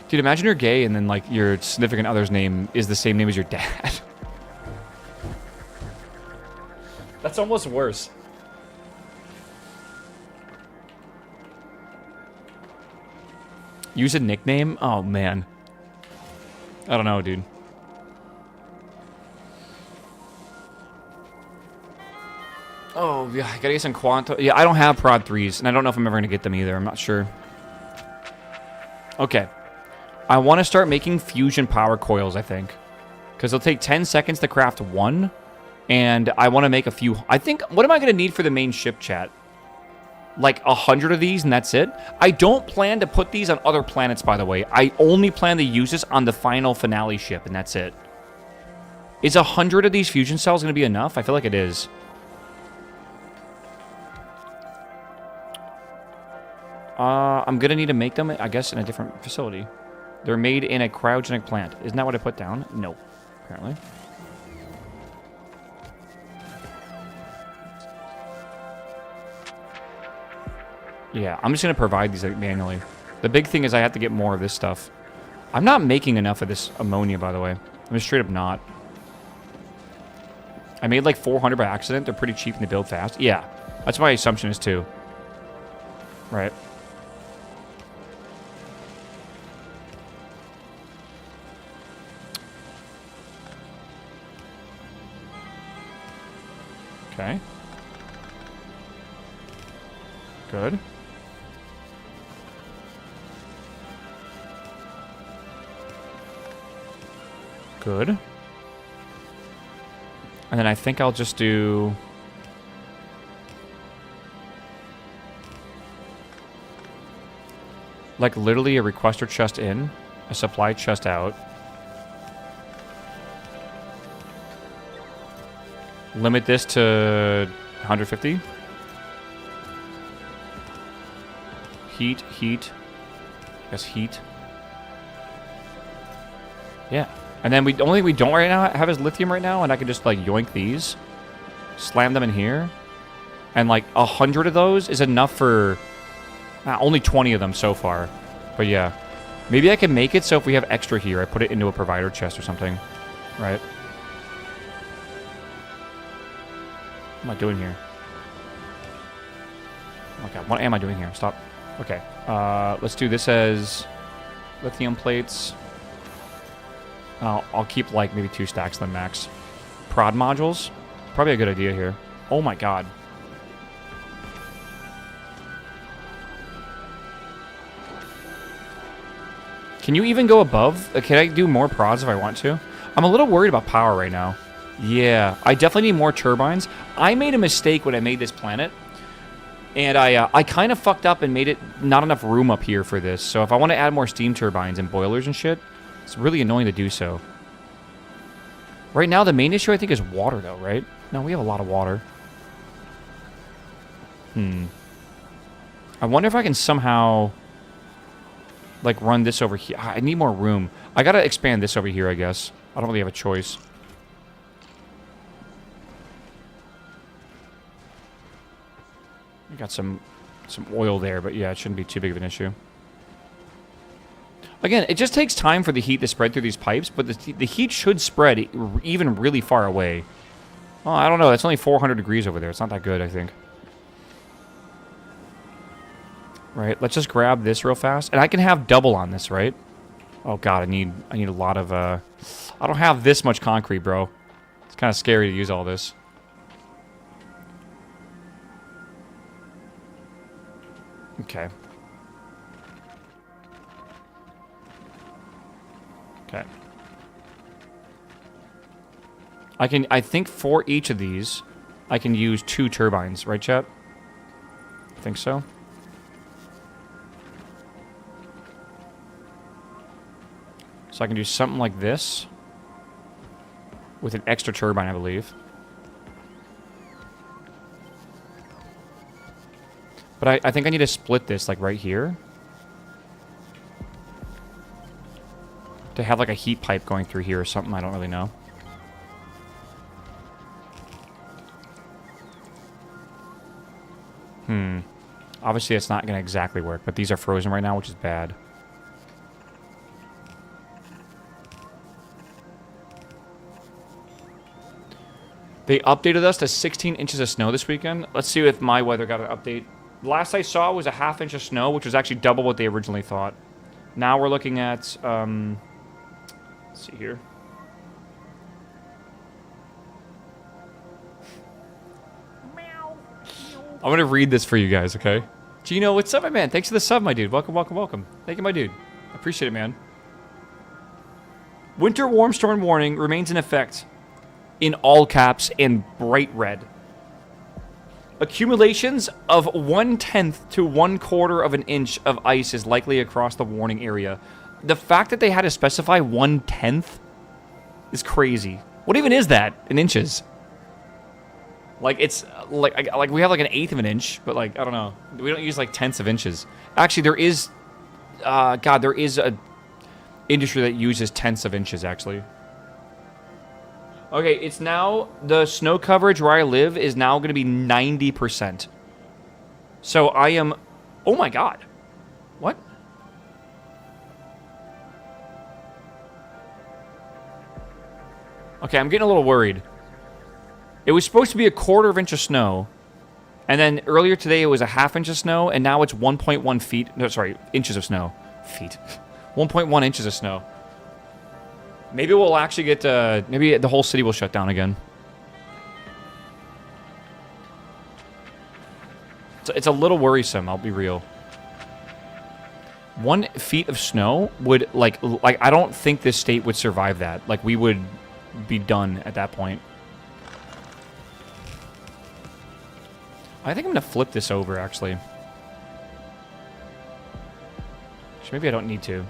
Speaker 1: Dude, imagine you're gay and then, like, your significant other's name is the same name as your dad. That's almost worse. Use a nickname? Oh, man. I don't know, dude. Oh, yeah, I gotta get some Quanto. Yeah, I don't have Prod 3s, and I don't know if I'm ever gonna get them either. I'm not sure. Okay. I want to start making fusion power coils, I think. Because it'll take 10 seconds to craft one. And I want to make a few... I think... What am I going to need for the main ship, chat? Like 100 of these and that's it? I don't plan to put these on other planets, by the way. I only plan to use this on the final finale ship, and that's it. Is 100 of these fusion cells going to be enough? I feel like it is. I'm going to need to make them, I guess, in a different facility. They're made in a cryogenic plant. Isn't that what I put down? No, apparently. Yeah, I'm just going to provide these manually. The big thing is I have to get more of this stuff. I'm not making enough of this ammonia, by the way. I'm just straight up not. I made like 400 by accident. They're pretty cheap and they build fast. Yeah, that's my assumption is too. Right. Okay. Good. Good. And then I think I'll just do... like literally a requester chest in, a supply chest out. Limit this to 150. Heat, heat. I guess heat. Yeah. And then we only we don't right now have is lithium right now, and I can just like yoink these, slam them in here, and like 100 of those is enough for only 20 of them so far. But yeah, maybe I can make it so if we have extra here, I put it into a provider chest or something, right? What am I doing here? Oh my god, what am I doing here? Stop. Okay, let's do this as lithium plates. I'll keep like maybe 2 stacks then max. Prod modules, probably a good idea here. Oh my god. Can you even go above? Can I do more prods if I want to? I'm a little worried about power right now. Yeah, I definitely need more turbines. I made a mistake when I made this planet. And I kind of fucked up and made it not enough room up here for this. So if I want to add more steam turbines and boilers and shit, it's really annoying to do so. Right now, the main issue, I think, is water, though, right? No, we have a lot of water. I wonder if I can somehow, like, run this over here. I need more room. I gotta expand this over here, I guess. I don't really have a choice. I got some oil there, but yeah, it shouldn't be too big of an issue. Again, it just takes time for the heat to spread through these pipes, but the heat should spread even really far away. Oh, I don't know. It's only 400 degrees over there. It's not that good, I think. Right, let's just grab this real fast. And I can have double on this, right? Oh, God, I need a lot of... I don't have this much concrete, bro. It's kind of scary to use all this. Okay. Okay. I think for each of these, I can use 2 turbines, right, chat? I think so. So I can do something like this with an extra turbine, I believe. But I think I need to split this, like, right here. To have, like, a heat pipe going through here or something. I don't really know. Obviously, it's not going to exactly work, but these are frozen right now, which is bad. They updated us to 16 inches of snow this weekend. Let's see if my weather got an update. Last I saw was a ½ inch of snow, which was actually double what they originally thought. Now we're looking at, let's see here. I'm going to read this for you guys, okay? Gino, what's up, my man? Thanks for the sub, my dude. Welcome, welcome, welcome. Thank you, my dude. I appreciate it, man. Winter warm storm warning remains in effect in all caps and bright red. Accumulations of 1/10 to 1/4 of an inch of ice is likely across the warning area. The fact that they had to specify 1/10 is crazy. What even is that in inches? Like, it's like we have like an eighth of an inch, but like, I don't know. We don't use like tenths of inches. Actually, there is, God, there is a industry that uses tenths of inches, actually. Okay, it's now, the snow coverage where I live is now going to be 90%. So I am, oh my God. What? Okay, I'm getting a little worried. It was supposed to be a 1/4 inch of snow, and then earlier today it was a ½ inch of snow, and now it's 1.1 feet. No, sorry, inches of snow. Feet. 1.1 inches of snow. Maybe we'll actually get. Maybe the whole city will shut down again. It's a little worrisome. I'll be real. 1 feet of snow would like I don't think this state would survive that. Like, we would be done at that point. I think I'm going to flip this over, actually. Maybe I don't need to.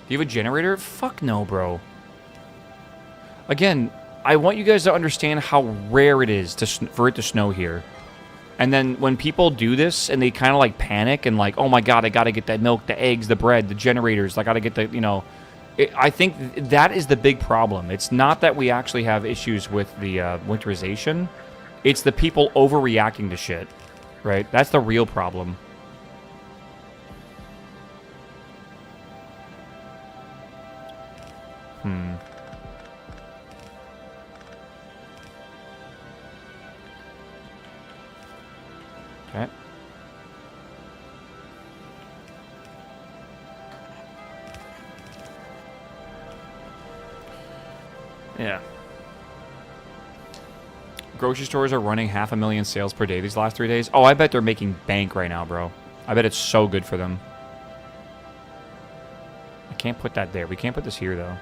Speaker 1: Do you have a generator? Fuck no, bro. Again, I want you guys to understand how rare it is for it to snow here. And then when people do this and they kind of like panic and like, oh my God, I got to get that milk, the eggs, the bread, the generators. I got to get the, you know... I think that is the big problem. It's not that we actually have issues with the winterization. It's the people overreacting to shit, right? That's the real problem. Okay. Yeah. Grocery stores are running 500,000 sales per day these last 3 days. Oh, I bet they're making bank right now, bro. I bet it's so good for them. I can't put that there. We can't put this here, though.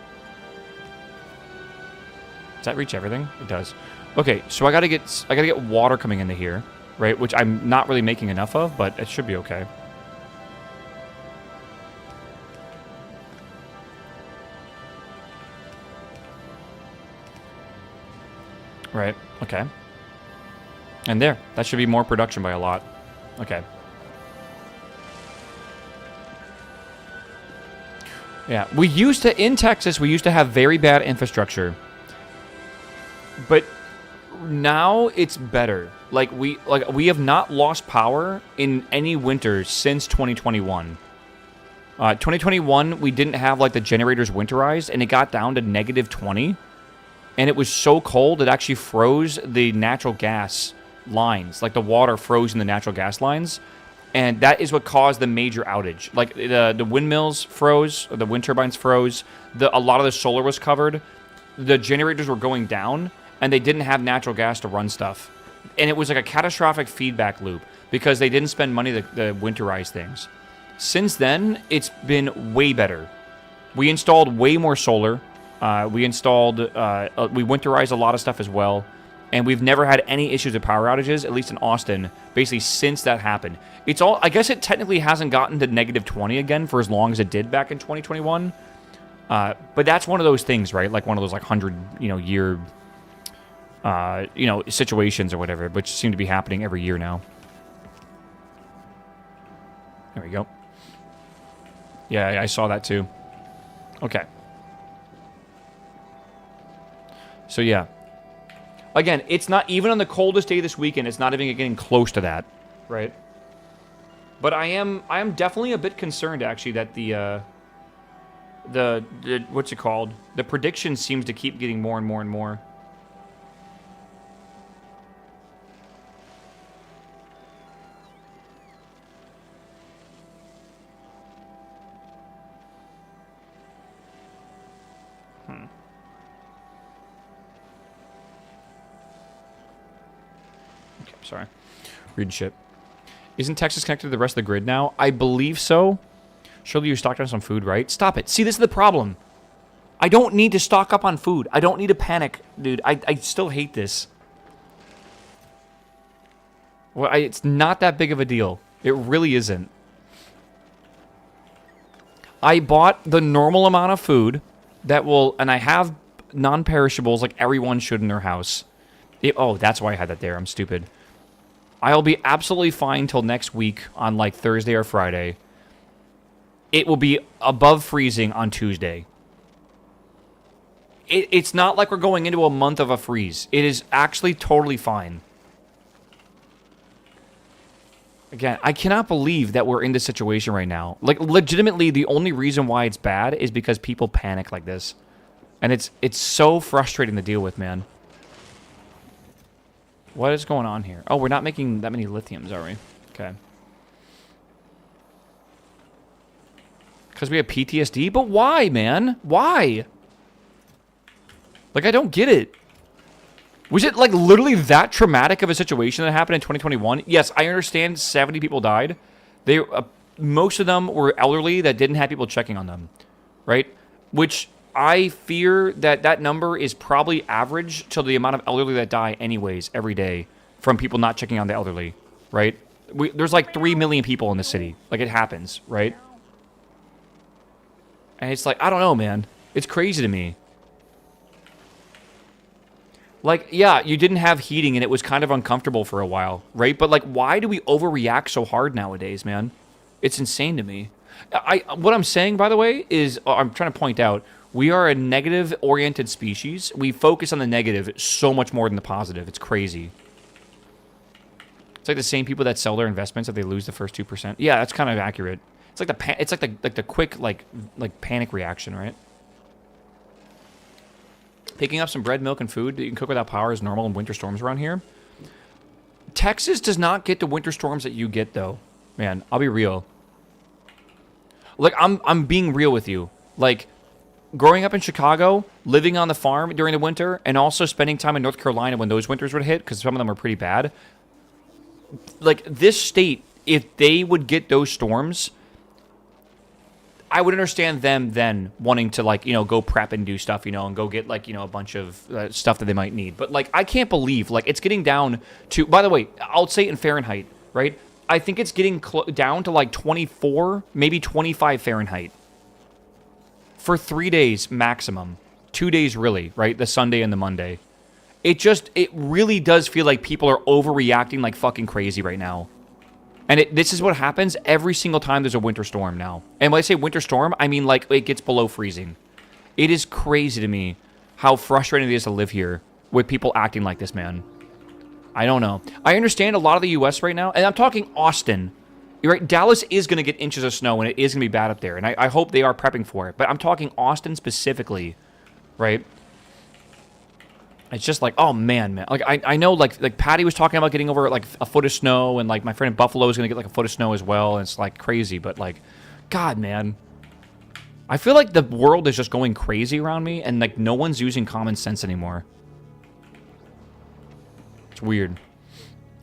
Speaker 1: Does that reach everything? It does. Okay, so I gotta get water coming into here, right? Which I'm not really making enough of, but it should be okay. Right, okay. And there. That should be more production by a lot. Okay. Yeah, in Texas, we used to have very bad infrastructure. But now it's better. Like we have not lost power in any winter since 2021. 2021, we didn't have like the generators winterized, and it got down to -20. And it was so cold, it actually froze the natural gas lines. Like, the water froze in the natural gas lines. And that is what caused the major outage. Like, the windmills froze, or the wind turbines froze. A lot of the solar was covered. The generators were going down, and they didn't have natural gas to run stuff. And it was like a catastrophic feedback loop because they didn't spend money to winterize things. Since then, it's been way better. We installed way more solar. We winterized a lot of stuff as well. And we've never had any issues with power outages, at least in Austin, basically since that happened. It's all, I guess it technically hasn't gotten to negative 20 again for as long as it did back in 2021. But that's one of those things, right? Like one of those like 100, year, situations or whatever, which seem to be happening every year now. There we go. Yeah, I saw that too. Okay. So yeah. Again, it's not even on the coldest day this weekend. It's not even getting close to that, right? But I am definitely a bit concerned actually that the what's it called? The prediction seems to keep getting more and more and more. Okay, sorry. Reading shit. Isn't Texas connected to the rest of the grid now? I believe so. Surely you stocked on some food, right? Stop it. See, this is the problem. I don't need to stock up on food. I don't need to panic, dude. I still hate this. Well, it's not that big of a deal. It really isn't. I bought the normal amount of food that will, and I have non-perishables like everyone should in their house. Oh, that's why I had that there. I'm stupid. I'll be absolutely fine till next week on like Thursday or Friday. It will be above freezing on Tuesday. It's not like we're going into a month of a freeze. It is actually totally fine. Again, I cannot believe that we're in this situation right now. Like, legitimately, the only reason why it's bad is because people panic like this. And it's so frustrating to deal with, man. What is going on here? Oh, we're not making that many lithiums, are we? Okay. Because we have PTSD? But why, man? Why? Like, I don't get it. Was it, like, literally that traumatic of a situation that happened in 2021? Yes, I understand 70 people died. Most of them were elderly that didn't have people checking on them, right? Which I fear that number is probably average to the amount of elderly that die anyways every day from people not checking on the elderly, right? There's like 3 million people in the city. Like, it happens, right? And it's like, I don't know, man. It's crazy to me. Like, yeah, you didn't have heating and it was kind of uncomfortable for a while, right? But, like, why do we overreact so hard nowadays, man? It's insane to me. What I'm saying, by the way, is I'm trying to point out, we are a negative-oriented species. We focus on the negative so much more than the positive. It's crazy. It's like the same people that sell their investments if they lose the first 2%. Yeah, that's kind of accurate. It's like the quick like panic reaction, right? Picking up some bread, milk, and food that you can cook without power is normal in winter storms around here. Texas does not get the winter storms that you get, though. Man, I'll be real. Like, I'm being real with you. Like, growing up in Chicago, living on the farm during the winter, and also spending time in North Carolina when those winters would hit, because some of them are pretty bad. Like, this state, if they would get those storms, I would understand them then wanting to, like, go prep and do stuff, and go get, like, a bunch of stuff that they might need. But, like, I can't believe, like, it's getting down to, by the way, I'll say it in Fahrenheit, right? I think it's getting down to, like, 24, maybe 25 Fahrenheit. For 3 days maximum. 2 days, really, right? The Sunday and the Monday. It really does feel like people are overreacting like fucking crazy right now. And this is what happens every single time there's a winter storm now. And when I say winter storm, I mean, like, it gets below freezing. It is crazy to me how frustrating it is to live here with people acting like this, man. I don't know. I understand a lot of the U.S. right now, and I'm talking Austin. You're right, Dallas is going to get inches of snow, and it is going to be bad up there. And I hope they are prepping for it. But I'm talking Austin specifically, right? It's just like, oh, man. Like, I know, like Patty was talking about getting over, like, a foot of snow, and, like, my friend in Buffalo is going to get, like, a foot of snow as well, and it's, like, crazy. But, like, God, man. I feel like the world is just going crazy around me, and, like, no one's using common sense anymore. It's weird.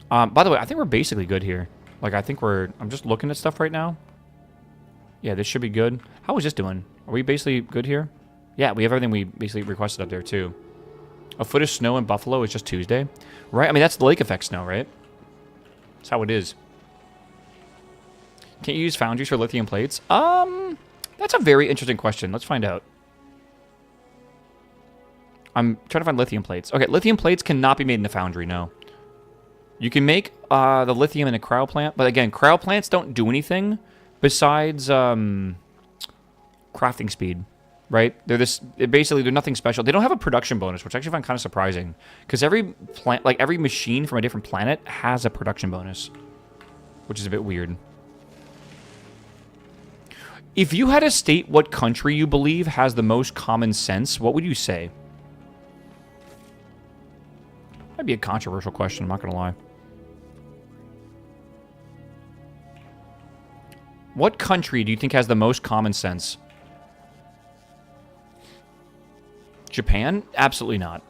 Speaker 1: By the way, I think we're basically good here. Like, I think I'm just looking at stuff right now. Yeah, this should be good. How is this doing? Are we basically good here? Yeah, we have everything we basically requested up there, too. A foot of snow in Buffalo is just Tuesday. Right? I mean, that's the lake effect snow, right? That's how it is. Can't you use foundries for lithium plates? That's a very interesting question. Let's find out. I'm trying to find lithium plates. Okay, lithium plates cannot be made in the foundry, no. You can make the lithium in a cryo plant, but again, cryo plants don't do anything besides crafting speed, right? Basically, they're nothing special. They don't have a production bonus, which I actually find kind of surprising, because every plant, like every machine from a different planet has a production bonus, which is a bit weird. If you had to state what country you believe has the most common sense, what would you say? That'd be a controversial question, I'm not going to lie. What country do you think has the most common sense? Japan? Absolutely not.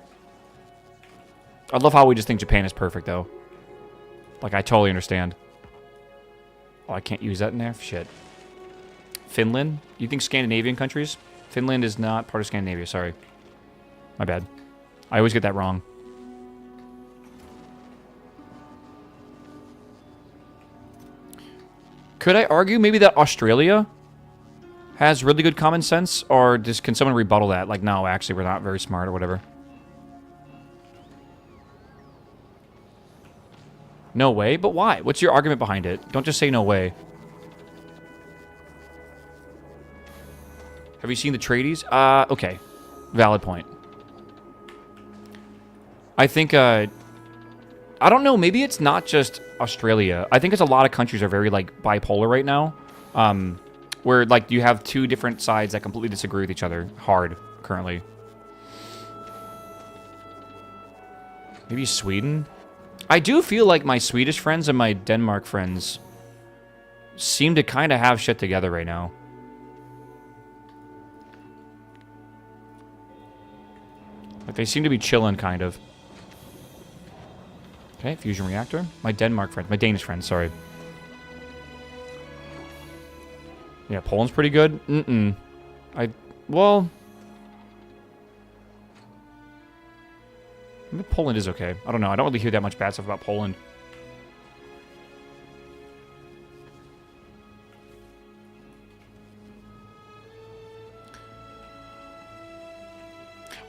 Speaker 1: I love how we just think Japan is perfect, though. Like, I totally understand. Oh, I can't use that in there? Shit. Finland? You think Scandinavian countries? Finland is not part of Scandinavia, sorry. My bad. I always get that wrong. Could I argue maybe that Australia has really good common sense? Or can someone rebuttal that? Like, no, actually, we're not very smart or whatever. No way? But why? What's your argument behind it? Don't just say no way. Have you seen the tradies? Okay. Valid point. I think, I don't know, maybe it's not just Australia. I think it's a lot of countries are very, like, bipolar right now. Where, like, you have two different sides that completely disagree with each other hard, currently. Maybe Sweden? I do feel like my Swedish friends and my Denmark friends seem to kind of have shit together right now. Like, they seem to be chilling, kind of. Okay, fusion reactor. My Denmark friends. My Danish friends, sorry. Yeah, Poland's pretty good. Well... maybe Poland is okay. I don't know. I don't really hear that much bad stuff about Poland.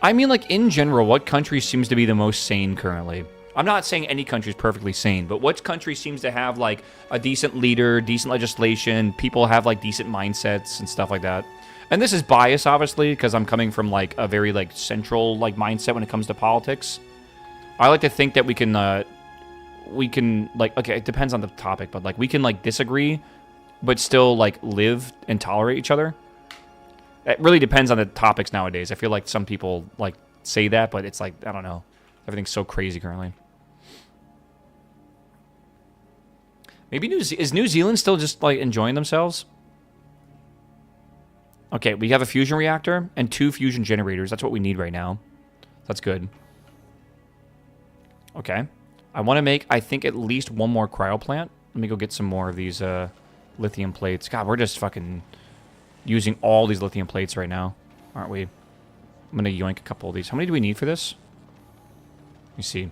Speaker 1: I mean, like, in general, what country seems to be the most sane currently? I'm not saying any country is perfectly sane, but what country seems to have, like, a decent leader, decent legislation, people have, like, decent mindsets and stuff like that? And this is bias, obviously, because I'm coming from, like, a very, like, central, like, mindset when it comes to politics. I like to think that we can, like, okay, it depends on the topic, but, like, we can, like, disagree, but still, like, live and tolerate each other. It really depends on the topics nowadays. I feel like some people, like, say that, but it's like, I don't know. Everything's so crazy currently. Maybe is New Zealand still just, like, enjoying themselves? Okay, we have a fusion reactor and 2 fusion generators. That's what we need right now. That's good. Okay. I want to make, I think, at least 1 more cryo plant. Let me go get some more of these lithium plates. God, we're just fucking using all these lithium plates right now, aren't we? I'm going to yoink a couple of these. How many do we need for this? Let me see. I'm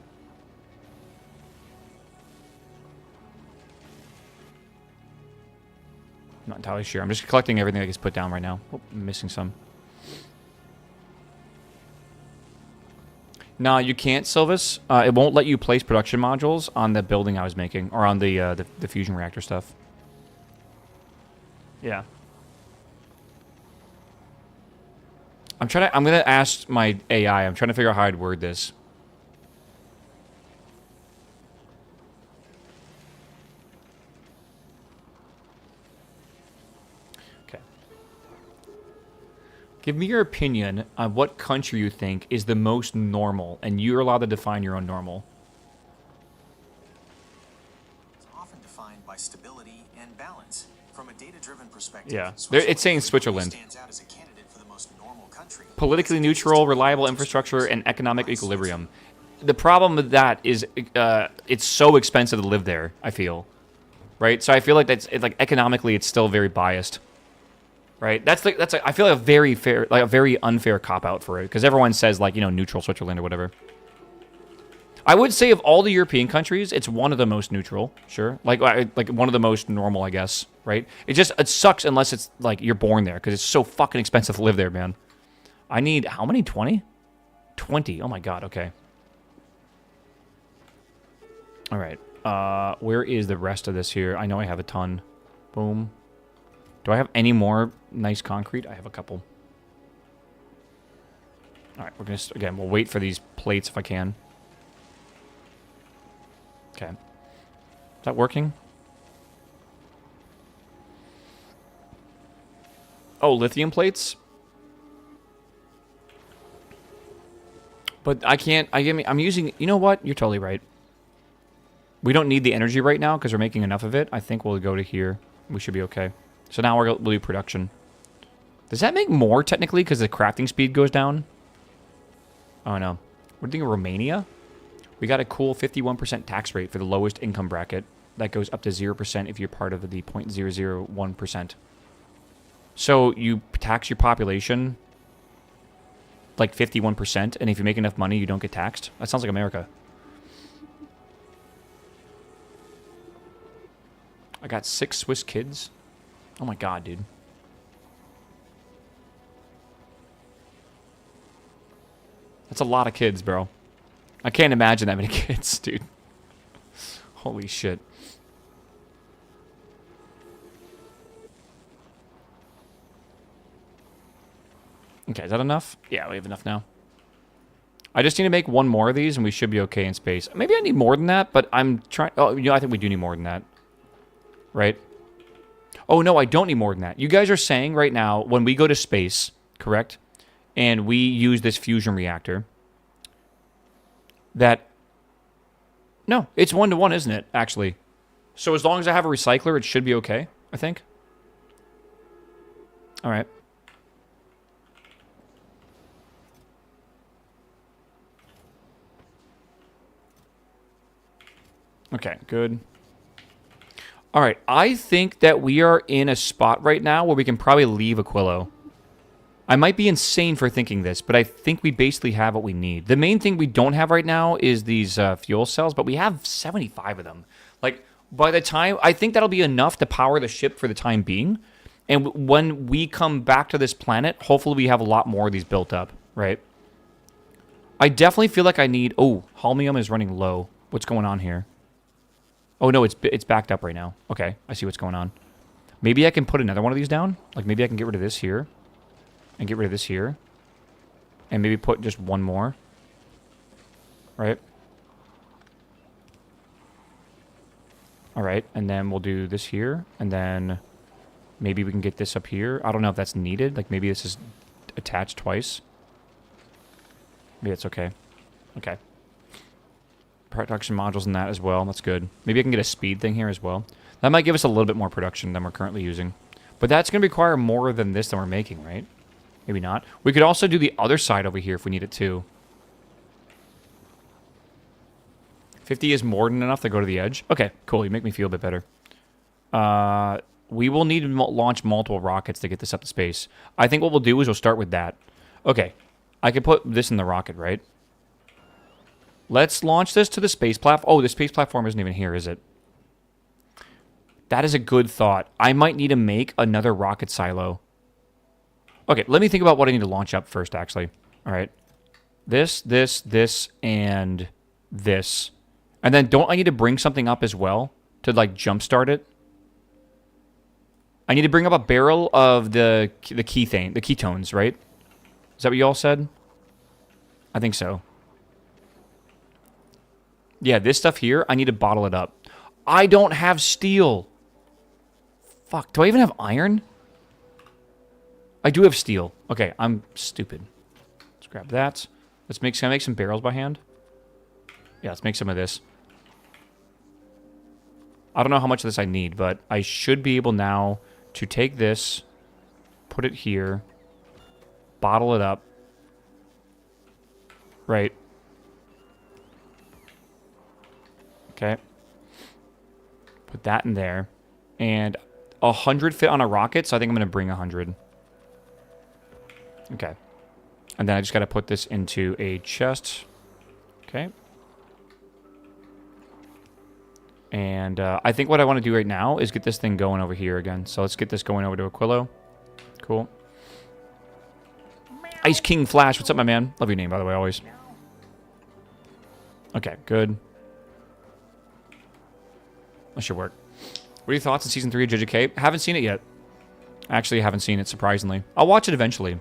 Speaker 1: not entirely sure. I'm just collecting everything that gets put down right now. Oh, I'm missing some. No, you can't, Silvis. It won't let you place production modules on the building I was making, or on the fusion reactor stuff. Yeah. I'm gonna ask my AI. I'm trying to figure out how I'd word this. Okay. Give me your opinion on what country you think is the most normal, and you're allowed to define your own normal.
Speaker 3: It's often defined by stability and balance. From a data-driven perspective,
Speaker 1: Yeah, it's saying Switzerland.
Speaker 3: Stands out as a candidate for the most normal country.
Speaker 1: Politically neutral, reliable infrastructure, and economic equilibrium. The problem with that is it's so expensive to live there, I feel. Right? So I feel like like economically it's still very biased. right? I feel like a very fair, like a very unfair cop out for it because everyone says like neutral Switzerland or whatever. I would say of all the European countries, it's one of the most neutral, sure. Like one of the most normal, I guess, right? It sucks unless it's like you're born there because it's so fucking expensive to live there, man. I need how many? 20? 20. Oh my god. Okay. All right. Where is the rest of this here? I know I have a ton. Boom. Do I have any more nice concrete? I have a couple. All right, we're gonna again. We'll wait for these plates if I can. Okay. Is that working? Oh, lithium plates. But I can't. I'm using. You know what? You're totally right. We don't need the energy right now because we're making enough of it. I think we'll go to here. We should be okay. So now we'll do production. Does that make more technically because the crafting speed goes down? Oh no. We're thinking Romania. We got a cool 51% tax rate for the lowest income bracket. That goes up to 0% if you're part of the 0.001%. So you tax your population like 51%, and if you make enough money, you don't get taxed. That sounds like America. I got 6 Swiss kids. Oh my god, dude. That's a lot of kids, bro. I can't imagine that many kids, dude. Holy shit. Okay, is that enough? Yeah, we have enough now. I just need to make one more of these, and we should be okay in space. Maybe I need more than that, but I'm trying... Oh, I think we do need more than that. Right? Oh, no, I don't need more than that. You guys are saying right now, when we go to space, correct? And we use this fusion reactor, that... No, it's 1-to-1, isn't it, actually? So as long as I have a recycler, it should be okay, I think. All right. Okay, good. All right, I think that we are in a spot right now where we can probably leave Aquilo. I might be insane for thinking this, but I think we basically have what we need. The main thing we don't have right now is these fuel cells, but we have 75 of them. Like, by the time... I think that'll be enough to power the ship for the time being. And when we come back to this planet, hopefully we have a lot more of these built up, right? I definitely feel like I need... Oh, holmium is running low. What's going on here? Oh, no, it's backed up right now. Okay, I see what's going on. Maybe I can put another one of these down. Like, maybe I can get rid of this here. And get rid of this here. And maybe put just one more. Right? Alright, and then we'll do this here. And then maybe we can get this up here. I don't know if that's needed. Like, maybe this is attached twice. Maybe it's okay. Okay. Production modules in that as well. That's good. Maybe I can get a speed thing here as well. That might give us a little bit more production than we're currently using. But that's going to require more than this than we're making, right? Maybe not. We could also do the other side over here if we need it too. 50 is more than enough to go to the edge. Okay, cool. You make me feel a bit better. We will need to launch multiple rockets to get this up to space. I think what we'll do is we'll start with that. Okay, I can put this in the rocket, right? Let's launch this to the space platform. Oh, the space platform isn't even here, is it? That is a good thought. I might need to make another rocket silo. Okay, let me think about what I need to launch up first, actually. All right. This, and this. And then don't I need to bring something up as well to, like, jumpstart it? I need to bring up a barrel of the ketones, right? Is that what you all said? I think so. Yeah, this stuff here, I need to bottle it up. I don't have steel. Fuck, do I even have iron? I do have steel. Okay, I'm stupid. Let's grab that. Can I make some barrels by hand? Yeah, let's make some of this. I don't know how much of this I need, but I should be able now to take this, put it here, bottle it up. Right. Okay. Put that in there. And 100 fit on a rocket, so I think I'm going to bring 100. Okay. And then I just got to put this into a chest. Okay. And I think what I want to do right now is get this thing going over here again. So let's get this going over to Aquilo. Cool. Ice King Flash, what's up, my man? Love your name, by the way, always. Okay, good. That should work. What are your thoughts on Season 3 of JJK? Haven't seen it yet. Actually, haven't seen it, surprisingly. I'll watch it eventually.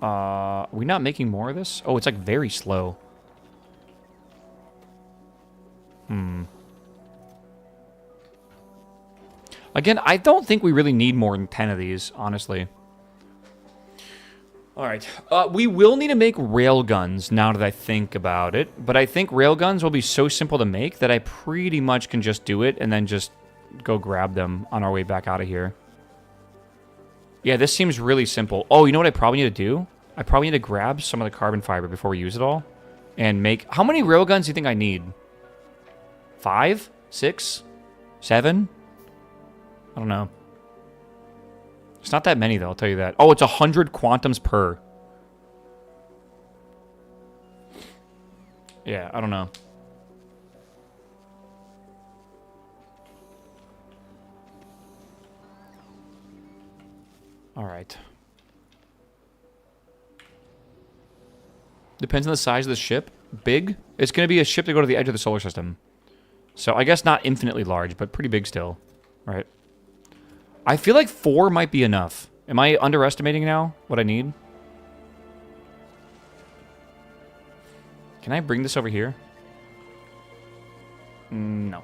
Speaker 1: Are we not making more of this? Oh, it's like very slow. Again, I don't think we really need more than 10 of these, honestly. Alright. We will need to make railguns now that I think about it. But I think railguns will be so simple to make that I pretty much can just do it and then just go grab them on our way back out of here. Yeah, this seems really simple. Oh, you know what I probably need to do? I probably need to grab some of the carbon fiber before we use it all. And make... How many railguns do you think I need? 5? 6? 7? I don't know. It's not that many, though, I'll tell you that. Oh, it's 100 quantums per. Yeah, I don't know. All right. Depends on the size of the ship. Big? It's going to be a ship to go to the edge of the solar system. So I guess not infinitely large, but pretty big still. Right. I feel like 4 might be enough. Am I underestimating now what I need? Can I bring this over here? No.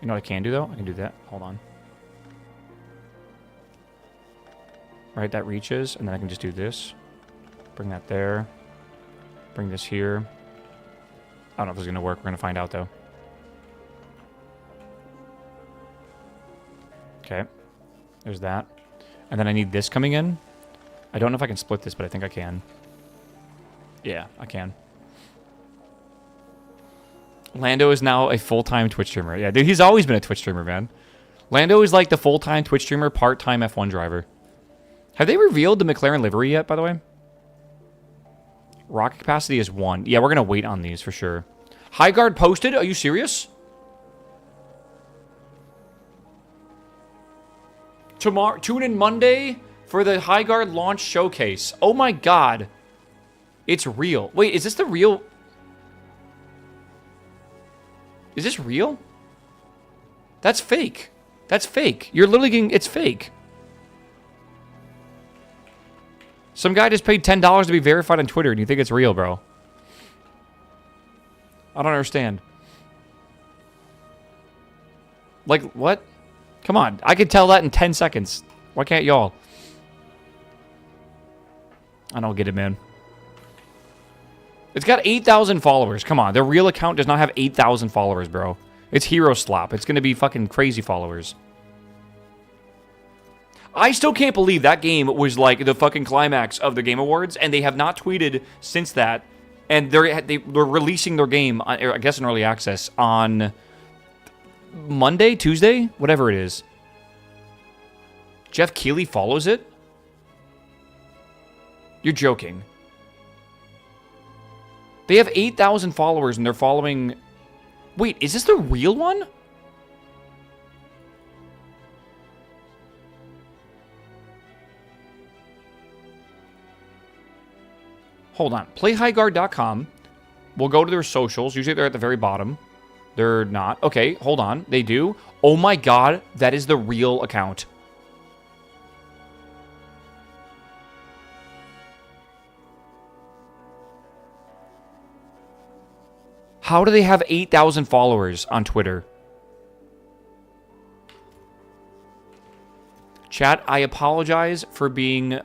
Speaker 1: You know what I can do, though? I can do that. Hold on. Right, that reaches, and then I can just do this. Bring that there. Bring this here. I don't know if this is going to work. We're going to find out, though. Okay. There's that. And then I need this coming in. I don't know if I can split this, but I think I can. Yeah, I can. Lando is now a full-time Twitch streamer. Yeah, dude, he's always been a Twitch streamer, man. Lando is like the full-time Twitch streamer, part-time F1 driver. Have they revealed the McLaren livery yet, by the way? Rocket capacity is 1. Yeah, we're going to wait on these for sure. High guard posted? Are you serious? Tomorrow, tune in Monday for the High Guard launch showcase. Oh my god. It's real. Wait, is this the real... Is this real? That's fake. That's fake. You're literally getting... It's fake. Some guy just paid $10 to be verified on Twitter and you think it's real, bro. I don't understand. Like, what? Come on. I could tell that in 10 seconds. Why can't y'all? I don't get it, man. It's got 8,000 followers. Come on. The real account does not have 8,000 followers, bro. It's Hero Slop. It's going to be fucking crazy followers. I still can't believe that game was like the fucking climax of the Game Awards, and they have not tweeted thsince that. And they're releasing their game, I guess in early access, on Monday, Tuesday, whatever it is. Jeff Keighley follows it? You're joking. They have 8,000 followers, and they're following... Wait, is this the real one? Hold on. PlayHighGuard.com. We'll go to their socials. Usually they're at the very bottom. They're not. Okay, hold on. They do. Oh my god, that is the real account. How do they have 8,000 followers on Twitter? Chat, I apologize for being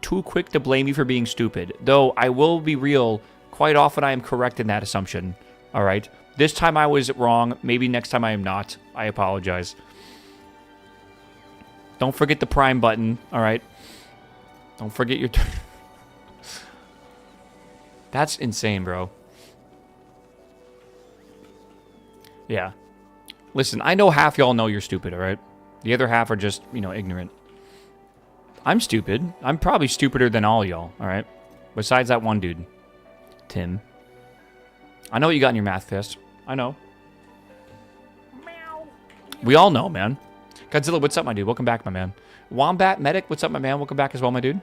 Speaker 1: too quick to blame you for being stupid. Though, I will be real, quite often I am correct in that assumption. Alright? This time I was wrong. Maybe next time I am not. I apologize. Don't forget the Prime button. Alright? Don't forget your... That's insane, bro. Yeah. Listen, I know half y'all know you're stupid, all right? The other half are just, you know, ignorant. I'm stupid. I'm probably stupider than all y'all, all right? Besides that one dude, Tim. I know what you got in your math test. I know. We all know, man. Godzilla, what's up, my dude? Welcome back, my man. Wombat Medic, what's up, my man? Welcome back as well, my dude.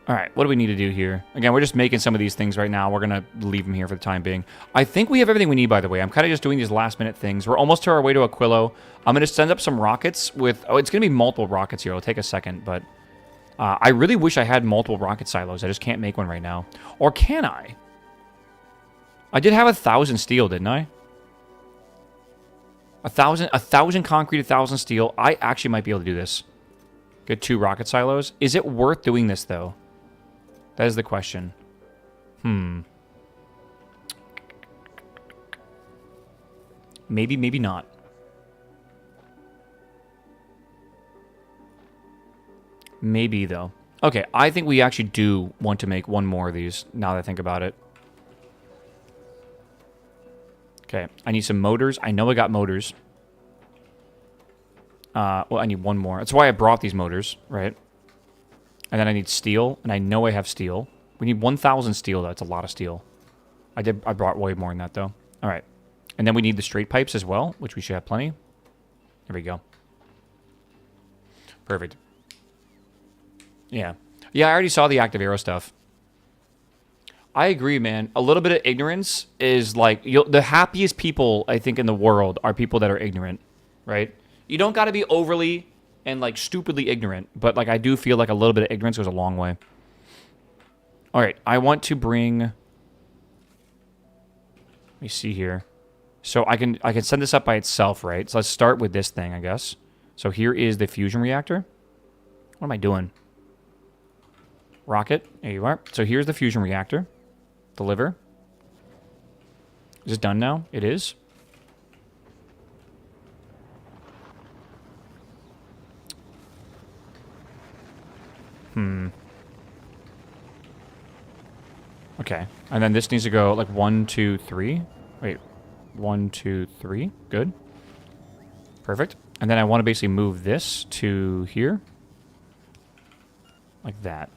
Speaker 1: All right, what do we need to do here? Again, we're just making some of these things right now. We're going to leave them here for the time being. I think we have everything we need, by the way. I'm kind of just doing these last-minute things. We're almost to our way to Aquilo. I'm going to send up some rockets with... Oh, it's going to be multiple rockets here. It'll take a second, but... I really wish I had multiple rocket silos. I just can't make one right now. Or can I? I did have 1,000 steel, didn't I? 1,000 concrete, 1,000 steel. I actually might be able to do this. Get 2 rocket silos. Is it worth doing this, though? That is the question. Maybe, maybe not. Maybe, though. Okay, I think we actually do want to make one more of these, now that I think about it. Okay, I need some motors. I know I got motors. Well, I need one more. That's why I brought these motors, right? And then I need steel, and I know I have steel. We need 1,000 steel. That's a lot of steel. I brought way more than that, though. All right. And then we need the straight pipes as well, which we should have plenty. There we go. Perfect. Yeah. Yeah, I already saw the active arrow stuff. I agree, man. A little bit of ignorance is like... the happiest people, I think, in the world are people that are ignorant, right? You don't got to be overly and, like, stupidly ignorant. But, like, I do feel like a little bit of ignorance goes a long way. All right. I want to bring... Let me see here. So I can send this up by itself, right? So let's start with this thing, I guess. So here is the fusion reactor. What am I doing? Rocket. There you are. So here's the fusion reactor. Deliver. Is it done now? It is. Okay. And then this needs to go like 1, 2, 3. Wait. 1, 2, 3. Good. Perfect. And then I want to basically move this to here. Like that.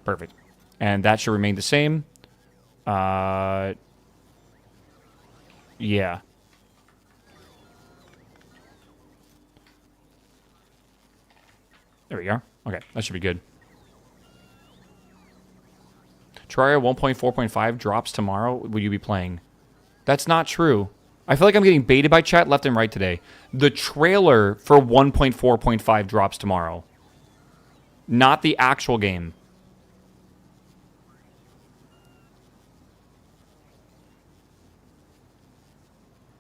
Speaker 1: Perfect. And that should remain the same. Yeah. There we go. Okay, that should be good. Terraria 1.4.5 drops tomorrow. Will you be playing? That's not true. I feel like I'm getting baited by chat left and right today. The trailer for 1.4.5 drops tomorrow. Not the actual game.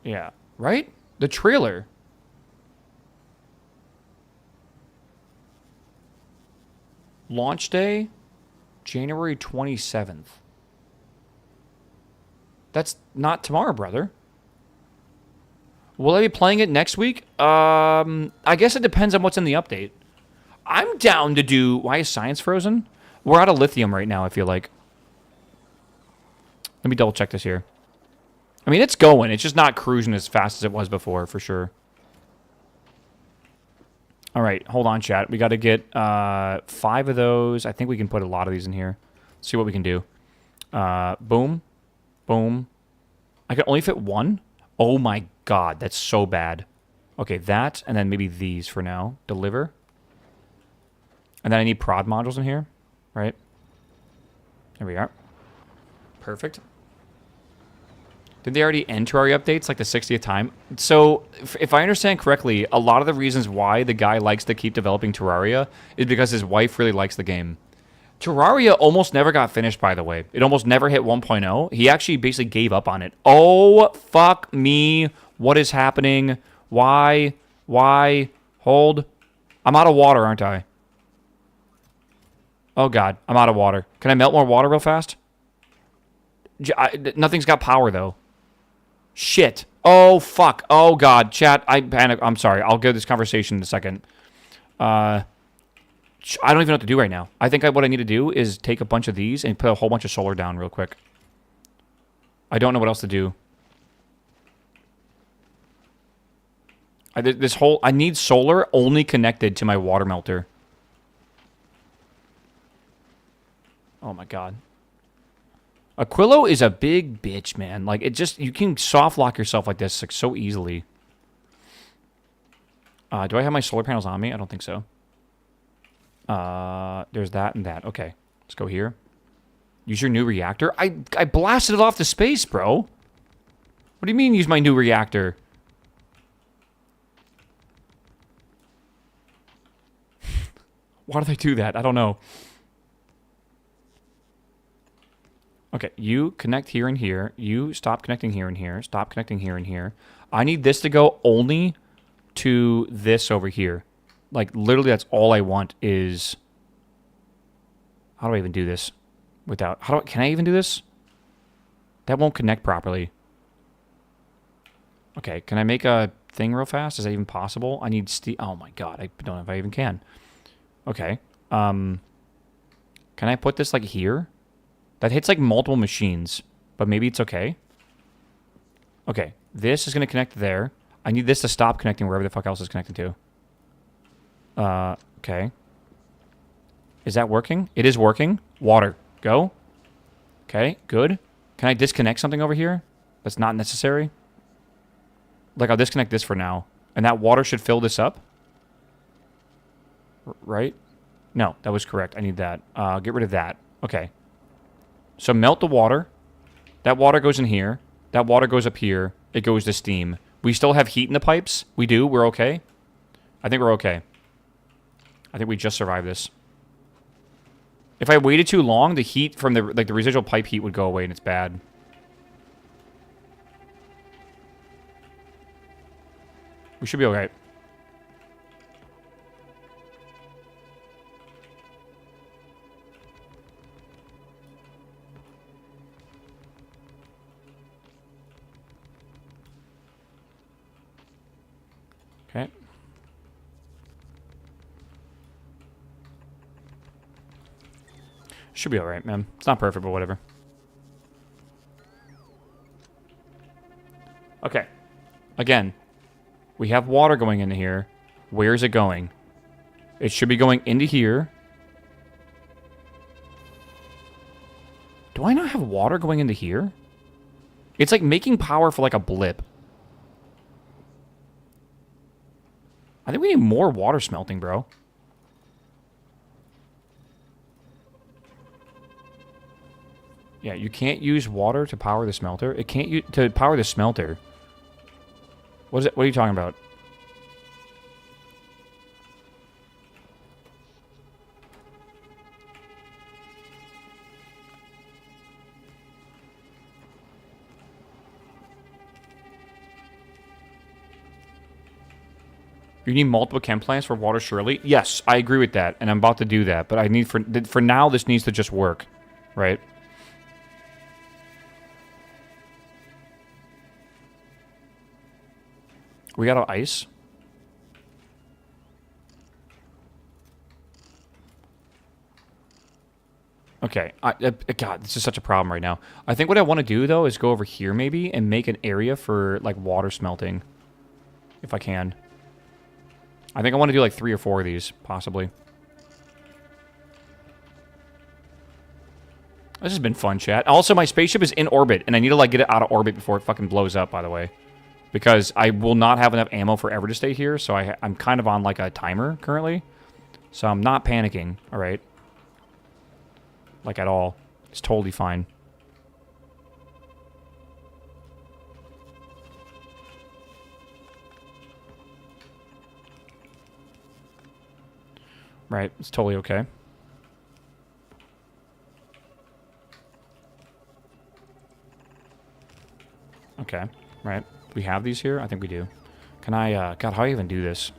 Speaker 1: Yeah, right? The trailer. Launch day, January 27th. That's not tomorrow, brother. Will I be playing it next week? I guess it depends on what's in the update. I'm down to do... Why is science frozen? We're out of lithium right now, I feel like. Let me double check this here. I mean, it's going. It's just not cruising as fast as it was before, for sure. All right, hold on, chat. We got to get 5 of those. I think we can put a lot of these in here. Let's see what we can do. Boom. Boom. I can only fit 1? Oh, my God. That's so bad. Okay, that, and then maybe these for now. Deliver. And then I need prod modules in here, right? There we are. Perfect. Did they already end Terraria updates like the 60th time? So, if I understand correctly, a lot of the reasons why the guy likes to keep developing Terraria is because his wife really likes the game. Terraria almost never got finished, by the way. It almost never hit 1.0. He actually basically gave up on it. Oh, fuck me. What is happening? Why? Why? Hold. I'm out of water, aren't I? Oh, God. I'm out of water. Can I melt more water real fast? Nothing's got power, though. Shit. Oh, fuck. Oh, God. Chat, I panic. I'm sorry. I'll go this conversation in a second. I don't even know what to do right now. I think what I need to do is take a bunch of these and put a whole bunch of solar down real quick. I don't know what else to do. I need solar only connected to my water melter. Oh my god. Aquilo is a big bitch, man. Like, you can soft lock yourself like this like so easily. Do I have my solar panels on me? I don't think so. There's that and that. Okay, let's go here. Use your new reactor. I blasted it off to space, bro. What do you mean use my new reactor? Why did I do that? I don't know. Okay, you connect here and here. You stop connecting here and here. Stop connecting here and here. I need this to go only to this over here. Like, literally, that's all I want is... How do I even do this? Without... Can I even do this? That won't connect properly. Okay, can I make a thing real fast? Is that even possible? I need steel... Oh my god, I don't know if I even can. Okay. Can I put this, like, here? That hits, like, multiple machines. But maybe it's okay. Okay, this is going to connect there. I need this to stop connecting wherever the fuck else is connected to. Okay. Is that working? It is working. Water. Go. Okay, good. Can I disconnect something over here that's not necessary? Like, I'll disconnect this for now. And that water should fill this up. Right? No, that was correct. I need that. Get rid of that. Okay. So melt the water. That water goes in here. That water goes up here. It goes to steam. We still have heat in the pipes. We do. We're okay. I think we're okay. I think we just survived this. If I waited too long, the heat from the residual pipe heat would go away, and it's bad. We should be alright. Okay. Should be alright, man. It's not perfect, but whatever. Okay. Again, we have water going into here. Where is it going? It should be going into here. Do I not have water going into here? It's like making power for like a blip. I think we need more water smelting, bro. Yeah, you can't use water to power the smelter. It can't use to power the smelter. What is it? What are you talking about? You need multiple chem plants for water, surely? Yes, I agree with that, and I'm about to do that. But I need for now, this needs to just work, right? We got our ice. Okay. God, this is such a problem right now. I think what I want to do, though, is go over here, maybe, and make an area for, like, water smelting. If I can. I think I want to do, like, 3 or 4 of these, possibly. This has been fun, chat. Also, my spaceship is in orbit, and I need to, like, get it out of orbit before it fucking blows up, by the way. Because I will not have enough ammo forever to stay here, so I'm kind of on, like, a timer currently. So I'm not panicking, alright? Like, at all. It's totally fine. Right, it's totally okay. Okay, right. Do we have these here? I think we do. Can I, God, how do I even do this?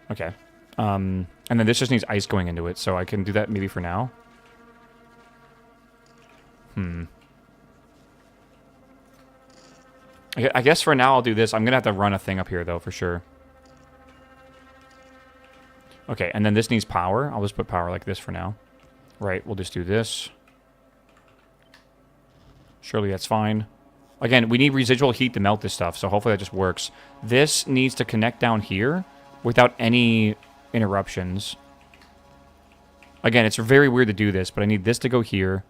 Speaker 1: Okay. And then this just needs ice going into it, so I can do that maybe for now. I guess for now I'll do this. I'm going to have to run a thing up here, though, for sure. Okay, and then this needs power. I'll just put power like this for now. Right, we'll just do this. Surely that's fine. Again, we need residual heat to melt this stuff, so hopefully that just works. This needs to connect down here without any interruptions. Again, it's very weird to do this, but I need this to go here.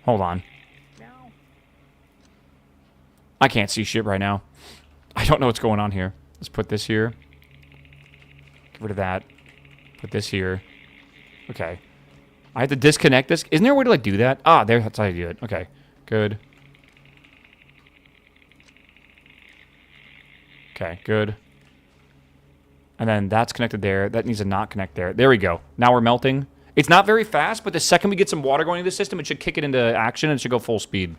Speaker 1: Hold on. I can't see shit right now. I don't know what's going on here. Let's put this here. Get rid of that. Put this here. Okay. I have to disconnect this. Isn't there a way to, like, do that? Ah, there. That's how you do it. Okay. Good. Okay, good. And then that's connected there. That needs to not connect there. There we go. Now we're melting. It's not very fast, but the second we get some water going into the system, it should kick it into action and it should go full speed.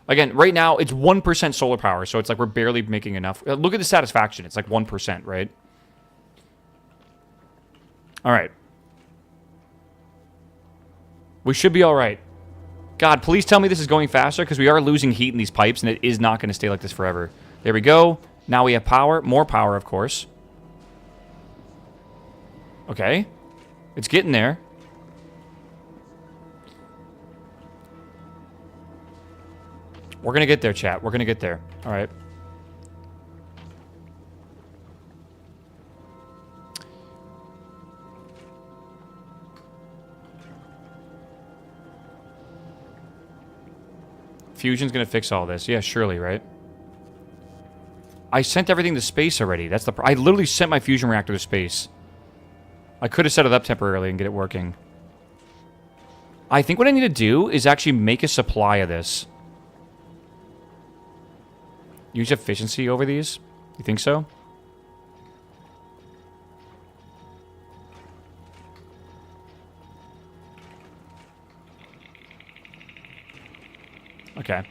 Speaker 1: Again, right now, it's 1% solar power, so it's like we're barely making enough. Look at the satisfaction. It's like 1%, right? All right. We should be all right. God, please tell me this is going faster, because we are losing heat in these pipes, and it is not going to stay like this forever. There we go. Now we have power. More power, of course. Okay. It's getting there. We're going to get there, chat. We're going to get there. All right. Fusion's going to fix all this. Yeah, surely, right? I sent everything to space already. That's the... I literally sent my fusion reactor to space. I could have set it up temporarily and get it working. I think what I need to do is actually make a supply of this. Use efficiency over these? You think so? Okay.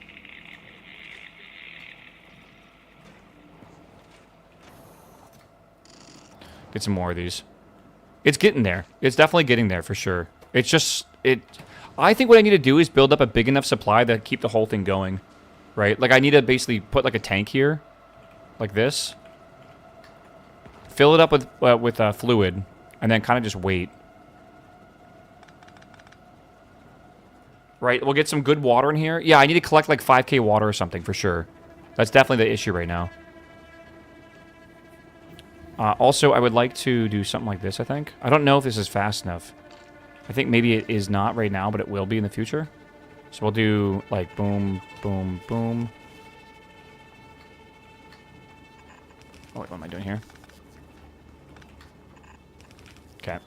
Speaker 1: Get some more of these. It's getting there. It's definitely getting there for sure. It's just... I think what I need to do is build up a big enough supply to keep the whole thing going. Right? Like, I need to basically put, like, a tank here. Like this. Fill it up with fluid. And then kind of just wait. Right? We'll get some good water in here. Yeah, I need to collect, like, 5k water or something for sure. That's definitely the issue right now. Also, I would like to do something like this, I think. I don't know if this is fast enough. I think maybe it is not right now, but it will be in the future. So we'll do, like, boom, boom, boom. Oh, wait, what am I doing here? Okay.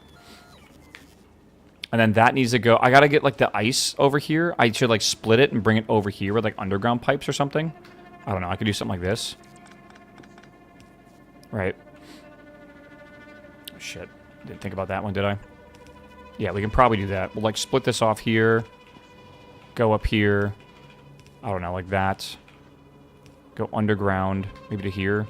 Speaker 1: And then that needs to go... I gotta get, like, the ice over here. I should, like, split it and bring it over here with, like, underground pipes or something. I don't know. I could do something like this. Right. Oh, shit. Didn't think about that one, did I? Yeah, we can probably do that. We'll, like, split this off here. Go up here. I don't know, like that. Go underground. Maybe to here.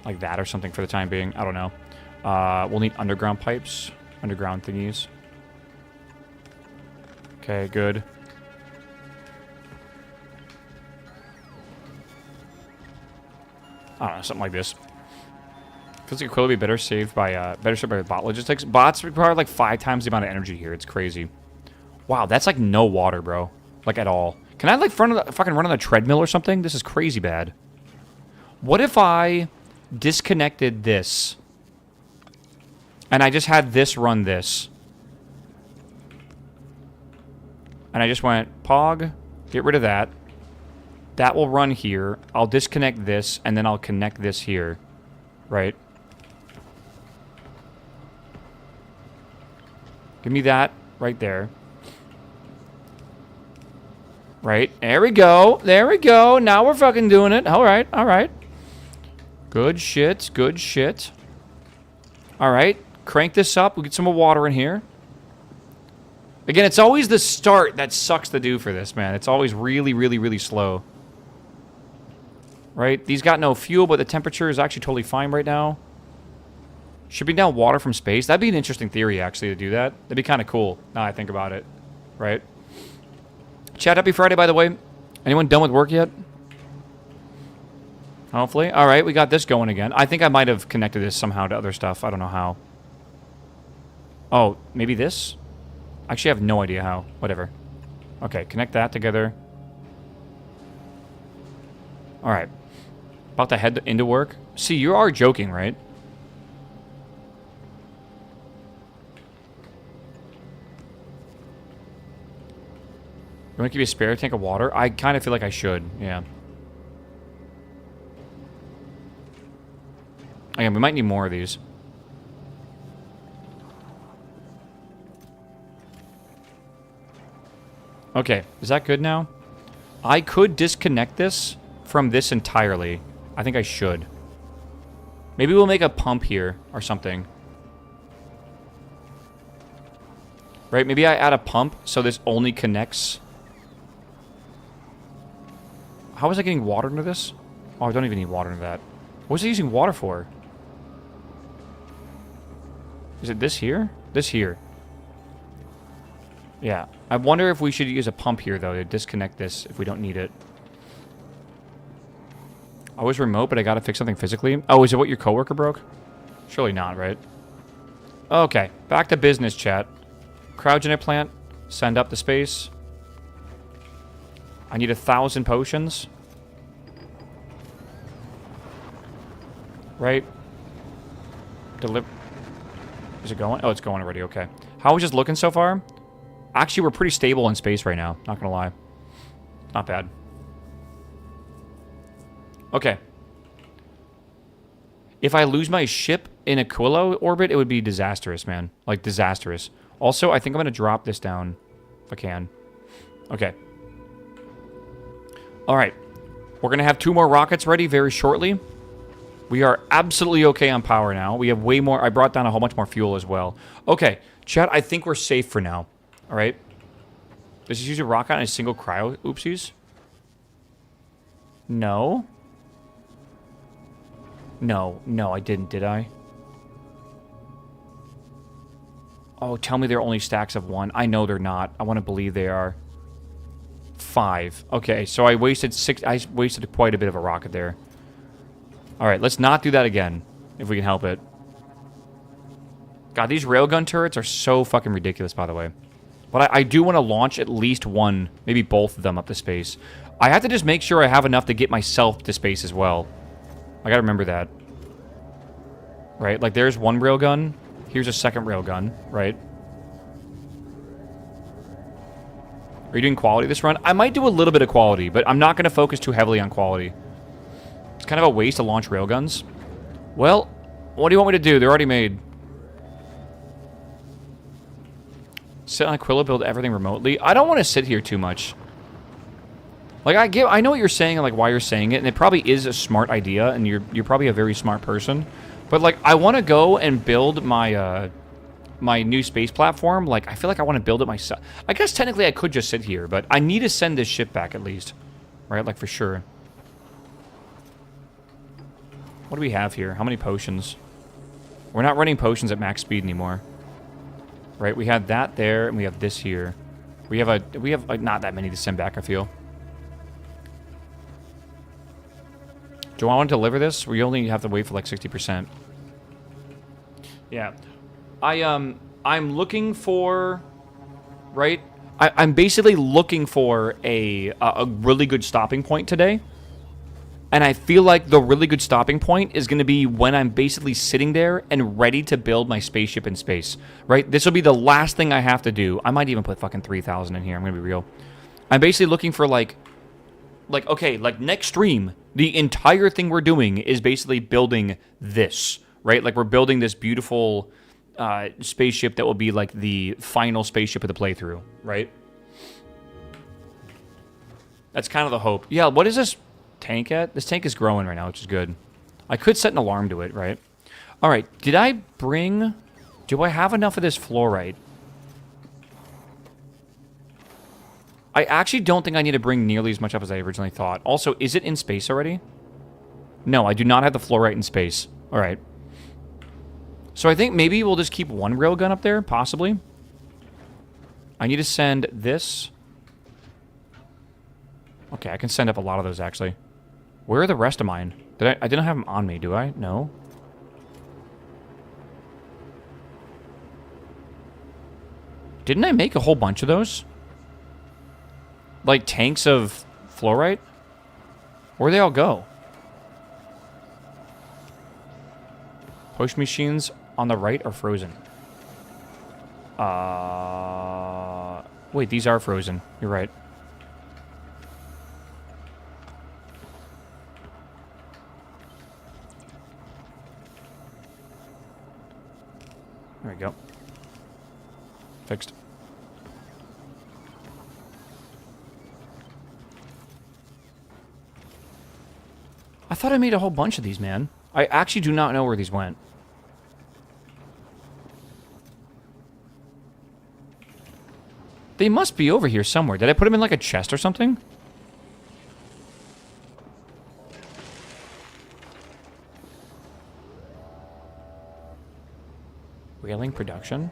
Speaker 1: Like that or something for the time being. I don't know. We'll need underground pipes. Underground thingies. Okay, good. I don't know, something like this. Feels like it could be better saved by bot logistics. Bots require like 5 times the amount of energy here. It's crazy. Wow, that's like no water, bro. Like at all. Can I like fucking run on a treadmill or something? This is crazy bad. What if I disconnected this and I just had this run this? And I just went, Pog, get rid of that. That will run here. I'll disconnect this and then I'll connect this here. Right? Give me that right there. Right? There we go. There we go. Now we're fucking doing it. All right. All right. Good shit. Good shit. All right. Crank this up. We'll get some more water in here. Again, it's always the start that sucks to do for this, man. It's always really, really, really slow. Right? These got no fuel, but the temperature is actually totally fine right now. Shipping down water from space. That'd be an interesting theory, actually, to do that. That'd be kind of cool, now I think about it. Right? Chat, happy Friday, by the way. Anyone done with work yet? Hopefully. All right, we got this going again. I think I might have connected this somehow to other stuff. I don't know how. Oh, maybe this? Actually, I have no idea how. Whatever. Okay, connect that together. All right. About to head into work. See, you are joking, right? You want to give you a spare tank of water? I kind of feel like I should, yeah. Again, we might need more of these. Okay, is that good now? I could disconnect this from this entirely. I think I should. Maybe we'll make a pump here or something. Right, maybe I add a pump so this only connects. How was I getting water into this? Oh, I don't even need water into that. What was I using water for? Is it this here? This here. Yeah. I wonder if we should use a pump here, though, to disconnect this if we don't need it. I was remote, but I gotta fix something physically. Oh, is it what your coworker broke? Surely not, right? Okay. Back to business, chat. Cryogenic plant. Send up the space. I need 1,000 potions. Right? Is it going? Oh, it's going already. Okay. How is this looking so far? Actually, we're pretty stable in space right now. Not gonna lie. Not bad. Okay. If I lose my ship in Aquila orbit, it would be disastrous, man. Like, disastrous. Also, I think I'm gonna drop this down if I can. Okay. Alright. We're going to have 2 more rockets ready very shortly. We are absolutely okay on power now. We have way more. I brought down a whole bunch more fuel as well. Okay. Chat, I think we're safe for now. Alright. Let's just use a rocket and a single cryo. Oopsies. No. No. No, I didn't, did I? Oh, tell me they're only stacks of 1. I know they're not. I want to believe they are. 5. Okay, so I wasted 6. I wasted quite a bit of a rocket there. Alright, let's not do that again, if we can help it. God, these railgun turrets are so fucking ridiculous, by the way. But I do want to launch at least one, maybe both of them up to space. I have to just make sure I have enough to get myself to space as well. I gotta remember that. Right, like there's one railgun. Here's a second railgun, right? Are you doing quality this run? I might do a little bit of quality, but I'm not going to focus too heavily on quality. It's kind of a waste to launch railguns. Well, what do you want me to do? They're already made. Sit on Aquila, build everything remotely. I don't want to sit here too much. Like, I know what you're saying and like why you're saying it, and it probably is a smart idea, and you're probably a very smart person. But like, I want to go and build my my new space platform. Like, I feel like I want to build it myself. I guess technically I could just sit here, but I need to send this ship back at least, right? Like for sure. What do we have here? How many potions? We're not running potions at max speed anymore. Right, we have that there, and we have this here. We have not that many to send back, I feel. Do I want to deliver this? We only have to wait for like 60%. Yeah. I'm looking for, right? I'm basically looking for a really good stopping point today. And I feel like the really good stopping point is going to be when I'm basically sitting there and ready to build my spaceship in space, right? This will be the last thing I have to do. I might even put fucking 3,000 in here. I'm going to be real. I'm basically looking for like, okay, like next stream, the entire thing we're doing is basically building this, right? Like we're building this beautiful spaceship that will be like the final spaceship of the playthrough, right? That's kind of the hope. Yeah, what is this tank at? This tank is growing right now, which is good. I could set an alarm to it, right? All right, do I have enough of this fluorite? I actually don't think I need to bring nearly as much up as I originally thought. Also, is it in space already? No, I do not have the fluorite in space. All right. So I think maybe we'll just keep one railgun up there, possibly. I need to send this. Okay, I can send up a lot of those, actually. Where are the rest of mine? I didn't have them on me, do I? No. Didn't I make a whole bunch of those? Like tanks of fluorite? Where'd they all go? Push machines on the right are frozen. Wait, these are frozen. You're right. There we go. Fixed. I thought I made a whole bunch of these, man. I actually do not know where these went. They must be over here somewhere. Did I put them in like a chest or something? Railing production?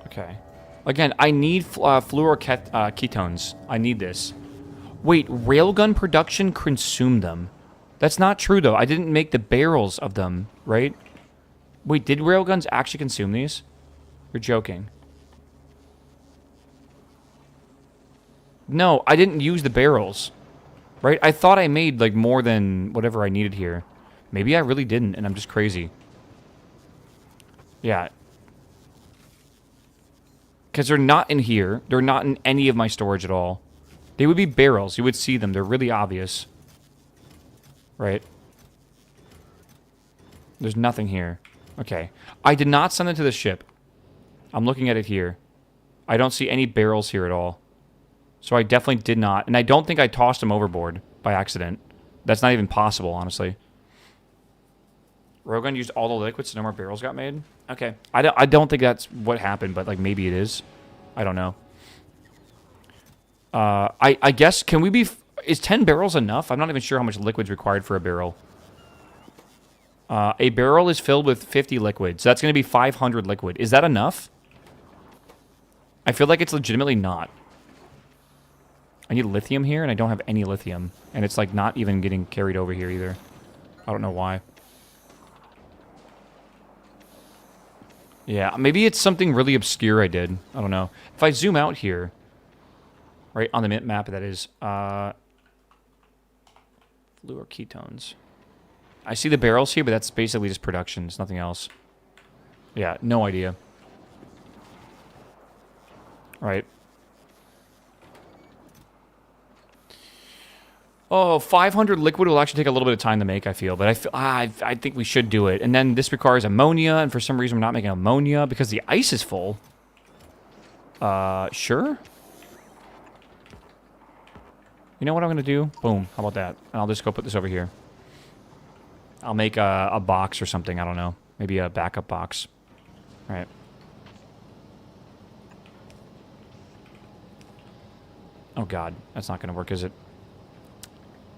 Speaker 1: Okay. Again, I need fluoroketones. I need this. Wait, railgun production consumed them. That's not true, though. I didn't make the barrels of them, right? Wait, did railguns actually consume these? You're joking. No, I didn't use the barrels. Right? I thought I made, like, more than whatever I needed here. Maybe I really didn't, and I'm just crazy. Yeah. Because they're not in here. They're not in any of my storage at all. They would be barrels. You would see them. They're really obvious. Right? There's nothing here. Okay. I did not send it to the ship. I'm looking at it here. I don't see any barrels here at all. So I definitely did not. And I don't think I tossed them overboard by accident. That's not even possible, honestly. Rogan used all the liquids so no more barrels got made? Okay. I don't think that's what happened, but like maybe it is. I don't know. I guess, can we be... Is 10 barrels enough? I'm not even sure how much liquid's required for a barrel. A barrel is filled with 50 liquid, so that's going to be 500 liquid. Is that enough? I feel like it's legitimately not. I need lithium here, and I don't have any lithium. And it's like not even getting carried over here either. I don't know why. Yeah, maybe it's something really obscure I did. I don't know. If I zoom out here, right on the map, that is, fluoroketones. I see the barrels here, but that's basically just production. It's nothing else. Yeah, no idea. Right. Oh, 500 liquid will actually take a little bit of time to make, I feel. But I think we should do it. And then this requires ammonia, and for some reason we're not making ammonia because the ice is full. Sure. You know what I'm going to do? Boom. How about that? And I'll just go put this over here. I'll make a box or something. I don't know. Maybe a backup box. All right. Oh, God. That's not going to work, is it?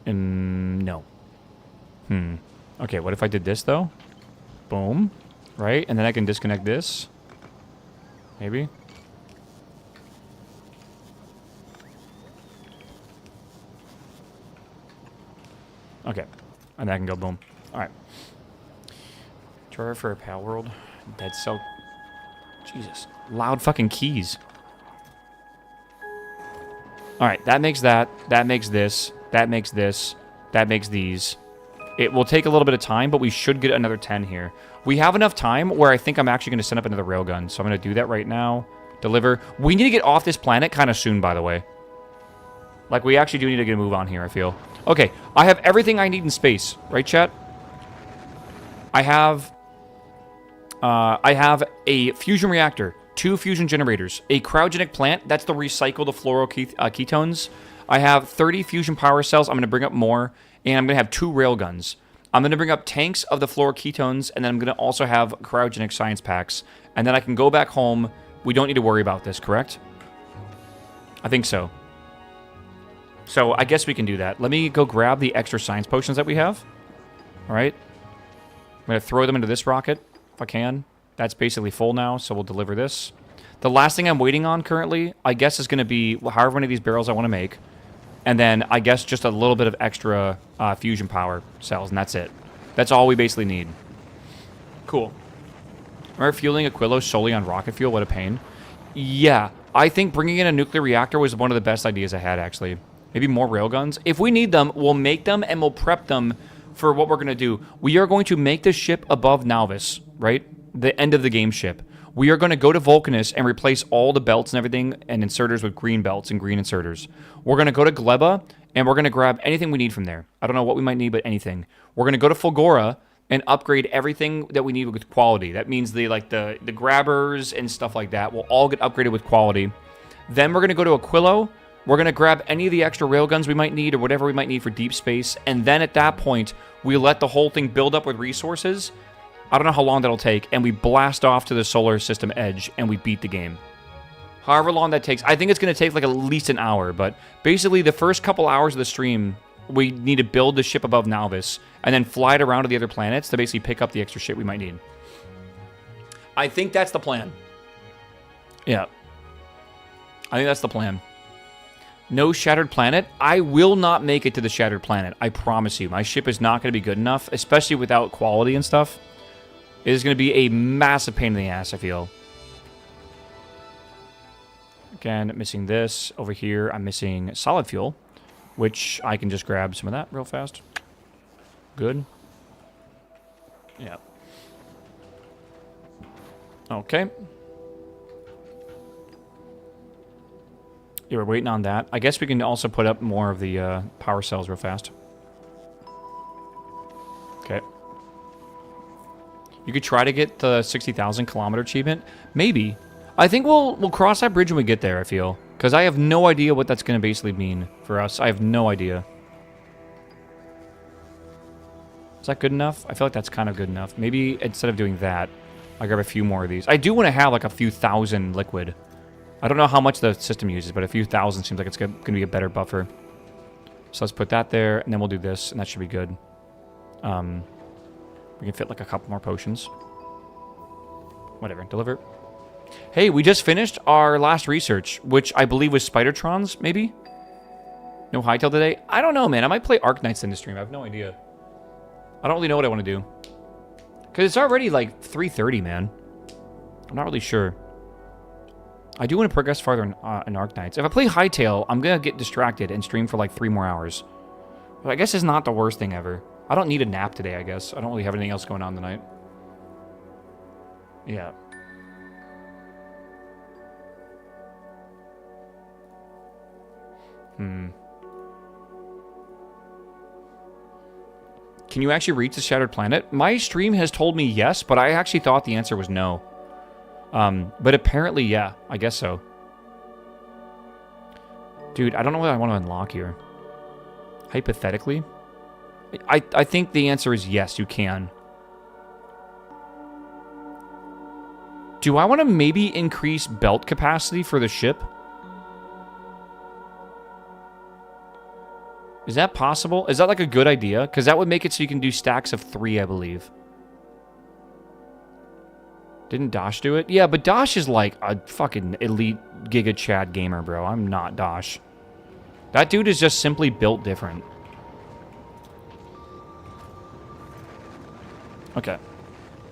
Speaker 1: No. Okay, what if I did this, though? Boom. Right? And then I can disconnect this. Maybe. Okay. And then I can go boom. Alright. Drawer for a pal world. Dead cell. Jesus. Loud fucking keys. Alright, that makes that. That makes this. That makes this. That makes these. It will take a little bit of time, but we should get another 10 here. We have enough time where I think I'm actually going to send up another railgun. So I'm going to do that right now. Deliver. We need to get off this planet kind of soon, by the way. Like, we actually do need to get a move on here, I feel. Okay, I have everything I need in space. Right, chat? I have a fusion reactor, 2 fusion generators, a cryogenic plant. That's to recycle the fluoroketones. I have 30 fusion power cells. I'm going to bring up more. And I'm going to have 2 railguns. I'm going to bring up tanks of the fluoroketones. And then I'm going to also have cryogenic science packs. And then I can go back home. We don't need to worry about this, correct? I think so. So I guess we can do that. Let me go grab the extra science potions that we have. All right. going to throw them into this rocket, if I can. That's basically full now, so we'll deliver this. The last thing I'm waiting on currently, I guess, is going to be however many of these barrels I want to make. And then, I guess, just a little bit of extra fusion power cells, and that's it. That's all we basically need. Cool. Remember fueling Aquilo solely on rocket fuel? What a pain. Yeah, I think bringing in a nuclear reactor was one of the best ideas I had, actually. Maybe more railguns. If we need them, we'll make them and we'll prep them for what we're going to do. We are going to make the ship above Nauvis, right? The end of the game ship. We are going to go to Vulcanus and replace all the belts and everything and inserters with green belts and green inserters. We're going to go to Gleba and we're going to grab anything we need from there. I don't know what we might need, but anything. We're going to go to Fulgora and upgrade everything that we need with quality. That means the grabbers and stuff like that will all get upgraded with quality. Then we're going to go to Aquilo. We're going to grab any of the extra railguns we might need or whatever we might need for deep space. And then at that point, we let the whole thing build up with resources. I don't know how long that'll take. And we blast off to the solar system edge and we beat the game. However long that takes. I think it's going to take like at least an hour. But basically the first couple hours of the stream, we need to build the ship above Nauvis and then fly it around to the other planets to basically pick up the extra shit we might need. I think that's the plan. Yeah. I think that's the plan. No shattered planet. I will not make it to the shattered planet. I promise you. My ship is not going to be good enough, especially without quality and stuff. It is going to be a massive pain in the ass, I feel. Again, missing this. Over here, I'm missing solid fuel, which I can just grab some of that real fast. Good. Yeah. Okay. Yeah, we're waiting on that. I guess we can also put up more of the power cells real fast. Okay. You could try to get the 60,000 kilometer achievement. Maybe. I think we'll cross that bridge when we get there, I feel. Because I have no idea what that's going to basically mean for us. I have no idea. Is that good enough? I feel like that's kind of good enough. Maybe instead of doing that, I grab a few more of these. I do want to have like a few thousand liquid. I don't know how much the system uses, but a few thousand seems like it's going to be a better buffer. So let's put that there, and then we'll do this, and that should be good. We can fit like a couple more potions. Whatever, deliver. Hey, we just finished our last research, which I believe was Spidertrons, maybe? No Hytale today? I don't know, man. I might play Arknights in the stream. I have no idea. I don't really know what I want to do. Because it's already like 3:30, man. I'm not really sure. I do want to progress farther in Arknights. If I play Hytale, I'm going to get distracted and stream for like 3 more hours. But I guess it's not the worst thing ever. I don't need a nap today, I guess. I don't really have anything else going on tonight. Yeah. Can you actually reach the shattered planet? My stream has told me yes, but I actually thought the answer was no. But apparently, yeah. I guess so. Dude, I don't know what I want to unlock here. Hypothetically? I think the answer is yes, you can. Do I want to maybe increase belt capacity for the ship? Is that possible? Is that like a good idea? Because that would make it so you can do stacks of 3, I believe. Didn't Dosh do it? Yeah, but Dosh is like a fucking elite Giga Chad gamer, bro. I'm not Dosh. That dude is just simply built different. Okay.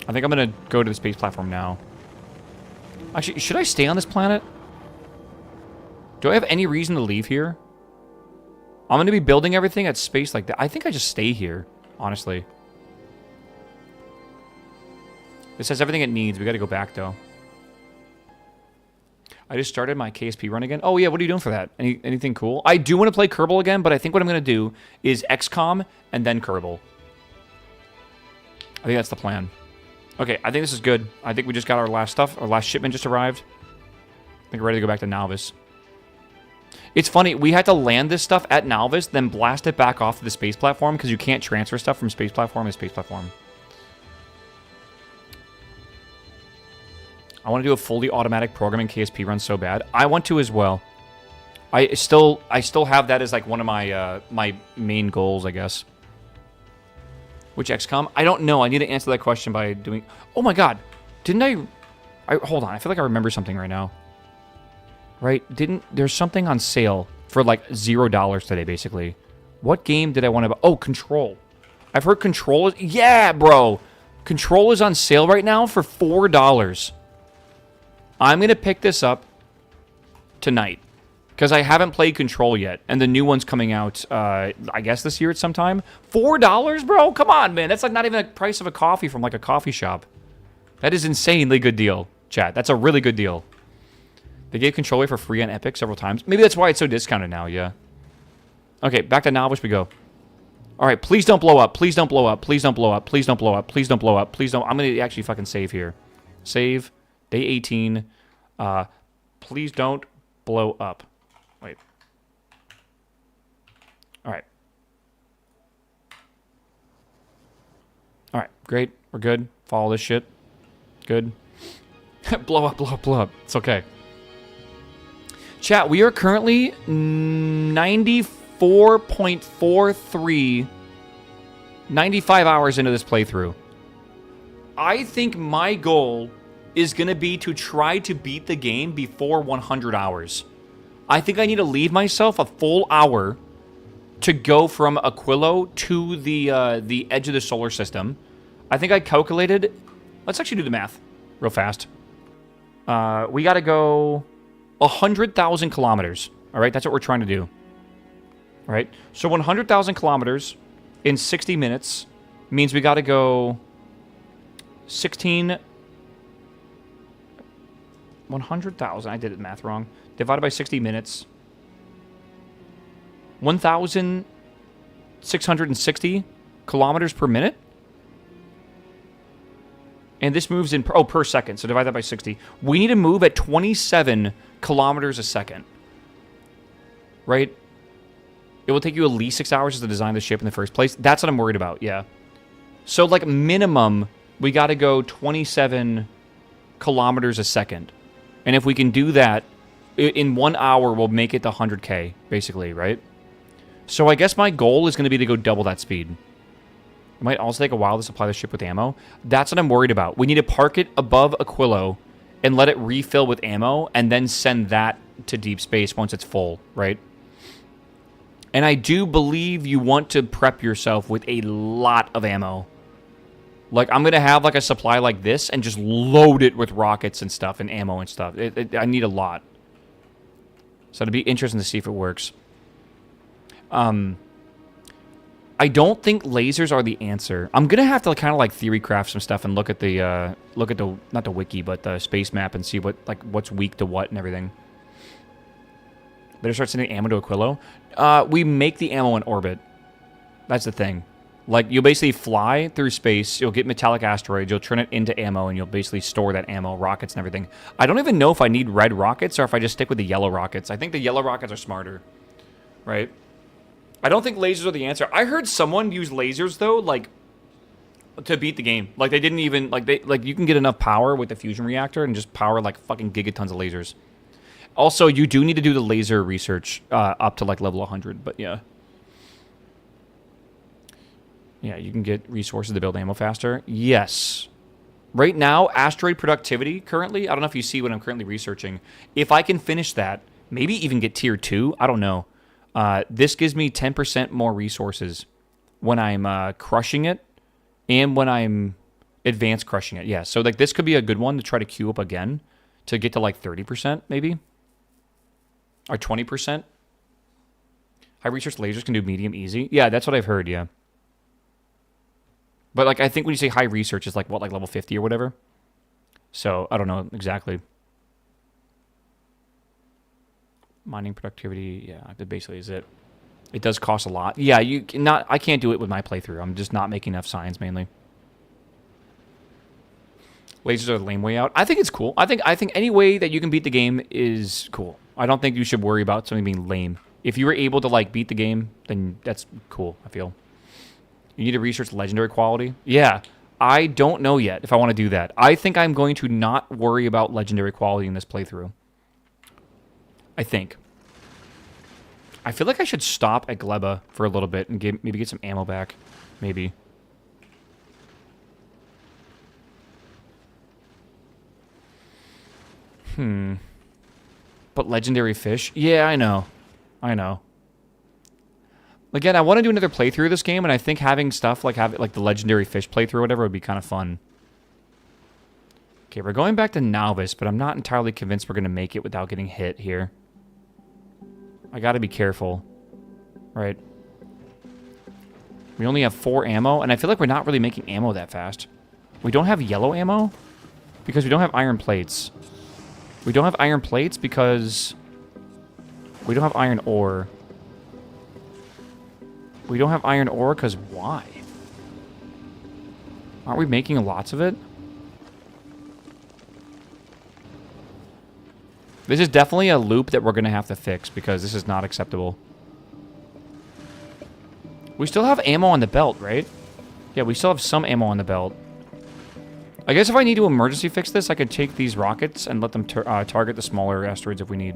Speaker 1: I think I'm going to go to the space platform now. Actually, should I stay on this planet? Do I have any reason to leave here? I'm going to be building everything at space like that. I think I just stay here, honestly. This has everything it needs. We got to go back, though. I just started my KSP run again. Oh, yeah, what are you doing for that? Anything cool? I do want to play Kerbal again, but I think what I'm going to do is XCOM and then Kerbal. I think that's the plan. Okay, I think this is good. I think we just got our last stuff. Our last shipment just arrived. I think we're ready to go back to Nauvis. It's funny, we had to land this stuff at Nauvis, then blast it back off to the space platform, because you can't transfer stuff from space platform to space platform. I want to do a fully automatic programming KSP run so bad. I want to as well. I still have that as like one of my my main goals, I guess. Which XCOM? I don't know. I need to answer that question by doing... Oh my god. Didn't I... Hold on. I feel like I remember something right now. Right? There's something on sale for like $0 today, basically. What game did I want to... Oh, Control. I've heard Control is... Yeah, bro. Control is on sale right now for $4. I'm going to pick this up tonight. Because I haven't played Control yet. And the new one's coming out, I guess this year at some time. $4, bro? Come on, man. That's like not even the price of a coffee from like a coffee shop. That is insanely good deal, chat. That's a really good deal. They gave Control away for free on Epic several times. Maybe that's why it's so discounted now, yeah. Okay, back to Novice we go. All right, please don't blow up. Please don't blow up. Please don't blow up. Please don't blow up. Please don't blow up. Please don't. I'm going to actually fucking save here. Save. Day 18. Please don't blow up. Wait. All right. All right, great. We're good. Follow this shit. Good. Blow up, blow up, blow up. It's okay. Chat, we are currently 94.43, 95 hours into this playthrough. I think my goal is going to be to try to beat the game before 100 hours. I think I need to leave myself a full hour to go from Aquilo to the edge of the solar system. I think I calculated... Let's actually do the math real fast. We got to go 100,000 kilometers. All right, that's what we're trying to do. All right, so 100,000 kilometers in 60 minutes means we got to go 100,000, I did the math wrong. Divided by 60 minutes. 1,660 kilometers per minute? And this moves in, per second, so divide that by 60. We need to move at 27 kilometers a second. Right? It will take you at least 6 hours to design the ship in the first place. That's what I'm worried about, yeah. So, like, minimum, we got to go 27 kilometers a second. And if we can do that, in 1 hour, we'll make it to 100K, basically, right? So I guess my goal is going to be to go double that speed. It might also take a while to supply the ship with ammo. That's what I'm worried about. We need to park it above Aquilo and let it refill with ammo and then send that to deep space once it's full, right? And I do believe you want to prep yourself with a lot of ammo. Like, I'm going to have, like, a supply like this and just load it with rockets and stuff and ammo and stuff. I need a lot. So it'll be interesting to see if it works. I don't think lasers are the answer. I'm going to have to kind of, like, theory craft some stuff and look at the, not the wiki, but the space map and see what's weak to what and everything. Better start sending ammo to Aquilo. We make the ammo in orbit. That's the thing. Like, you'll basically fly through space, you'll get metallic asteroids, you'll turn it into ammo, and you'll basically store that ammo, rockets and everything. I don't even know if I need red rockets or if I just stick with the yellow rockets. I think the yellow rockets are smarter, right? I don't think lasers are the answer. I heard someone use lasers, though, like, to beat the game. Like, they didn't even, like, you can get enough power with the fusion reactor and just power, like, fucking gigatons of lasers. Also, you do need to do the laser research up to, like, level 100, but yeah. Yeah, you can get resources to build ammo faster. Yes. Right now, asteroid productivity currently, I don't know if you see what I'm currently researching. If I can finish that, maybe even get tier 2, I don't know. This gives me 10% more resources when I'm crushing it and when I'm advanced crushing it. Yeah, so like this could be a good one to try to queue up again to get to like 30% maybe. Or 20%. High research lasers can do medium easy. Yeah, that's what I've heard, yeah. But, like, I think when you say high research, it's like, what, like level 50 or whatever? So, I don't know exactly. Mining productivity, yeah, that basically is it. It does cost a lot. Yeah, I can't do it with my playthrough. I'm just not making enough signs, mainly. Lasers are the lame way out. I think it's cool. I think any way that you can beat the game is cool. I don't think you should worry about something being lame. If you were able to, like, beat the game, then that's cool, I feel. You need to research legendary quality? Yeah, I don't know yet if I want to do that. I think I'm going to not worry about legendary quality in this playthrough. I think. I feel like I should stop at Gleba for a little bit and maybe get some ammo back. Maybe. But legendary fish? Yeah, I know. I know. Again, I want to do another playthrough of this game, and I think having stuff like the legendary fish playthrough or whatever would be kind of fun. Okay, we're going back to Novice, but I'm not entirely convinced we're going to make it without getting hit here. I got to be careful. Right. We only have 4 ammo, and I feel like we're not really making ammo that fast. We don't have yellow ammo because we don't have iron plates. We don't have iron plates because we don't have iron ore. We don't have iron ore because why? Aren't we making lots of it? This is definitely a loop that we're going to have to fix because this is not acceptable. We still have ammo on the belt, right? Yeah, we still have some ammo on the belt. I guess if I need to emergency fix this, I could take these rockets and let them target the smaller asteroids if we need.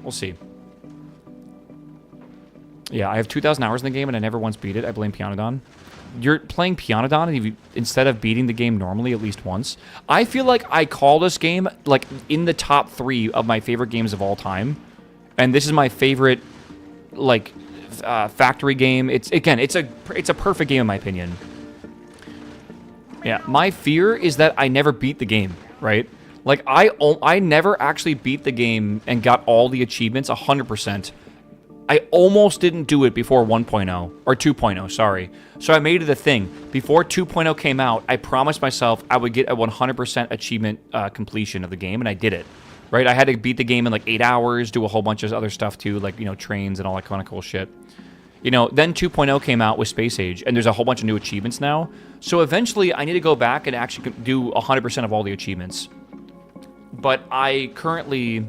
Speaker 1: We'll see. Yeah, I have 2,000 hours in the game and I never once beat it. I blame Pianodon. You're playing Pianodon instead of beating the game normally at least once. I feel like I call this game like in the top 3 of my favorite games of all time. And this is my favorite like factory game. It's a perfect game in my opinion. Yeah, my fear is that I never beat the game, right? Like I never actually beat the game and got all the achievements 100%. I almost didn't do it before 1.0, or 2.0, sorry. So I made it a thing. Before 2.0 came out, I promised myself I would get a 100% achievement completion of the game, and I did it. Right? I had to beat the game in like 8 hours, do a whole bunch of other stuff too, like, you know, trains and all that kind of cool shit. You know, then 2.0 came out with Space Age, and there's a whole bunch of new achievements now. So eventually, I need to go back and actually do 100% of all the achievements. But I currently...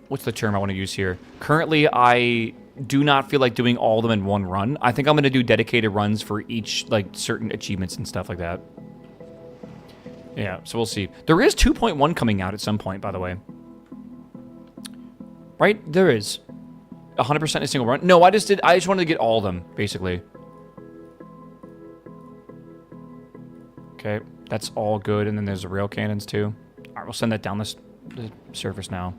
Speaker 1: What's the term I want to use here? Currently, I do not feel like doing all of them in one run. I think I'm going to do dedicated runs for each, like, certain achievements and stuff like that. Yeah, so we'll see. There is 2.1 coming out at some point, by the way. Right? There is. 100% in a single run. No, I just wanted to get all of them, basically. Okay, that's all good, and then there's the rail cannons, too. Alright, we'll send that down the surface now.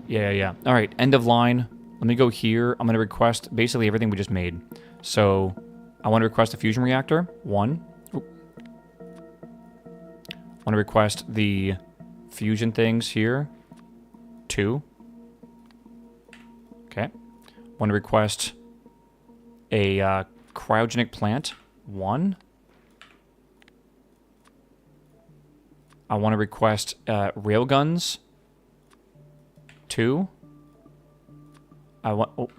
Speaker 1: Yeah. Alright, end of line. Let me go here. I'm going to request basically everything we just made. So, I want to request a fusion reactor. 1. I want to request the fusion things here. 2. Okay. I want to request a cryogenic plant. 1. I want to request railguns. 2. I want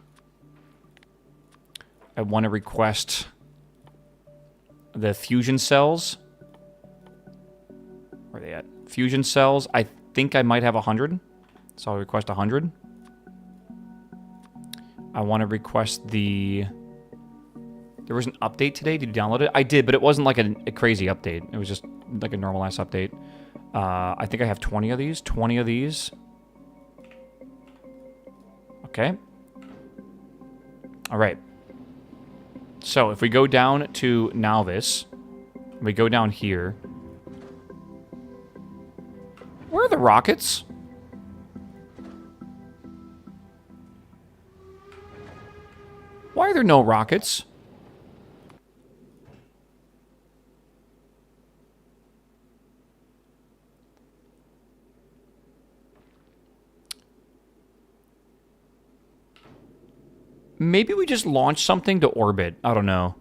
Speaker 1: to request the fusion cells. Where are they at? Fusion cells. I think I might have 100. So I'll request 100. I want to request the... There was an update today. Did you download it? I did, but it wasn't like a crazy update. It was just like a normal-ass update. I think I have 20 of these. 20 of these. Okay. All right. So if we go down to Novice, we go down here. Where are the rockets? Why are there no rockets? Maybe we just launch something to orbit. I don't know.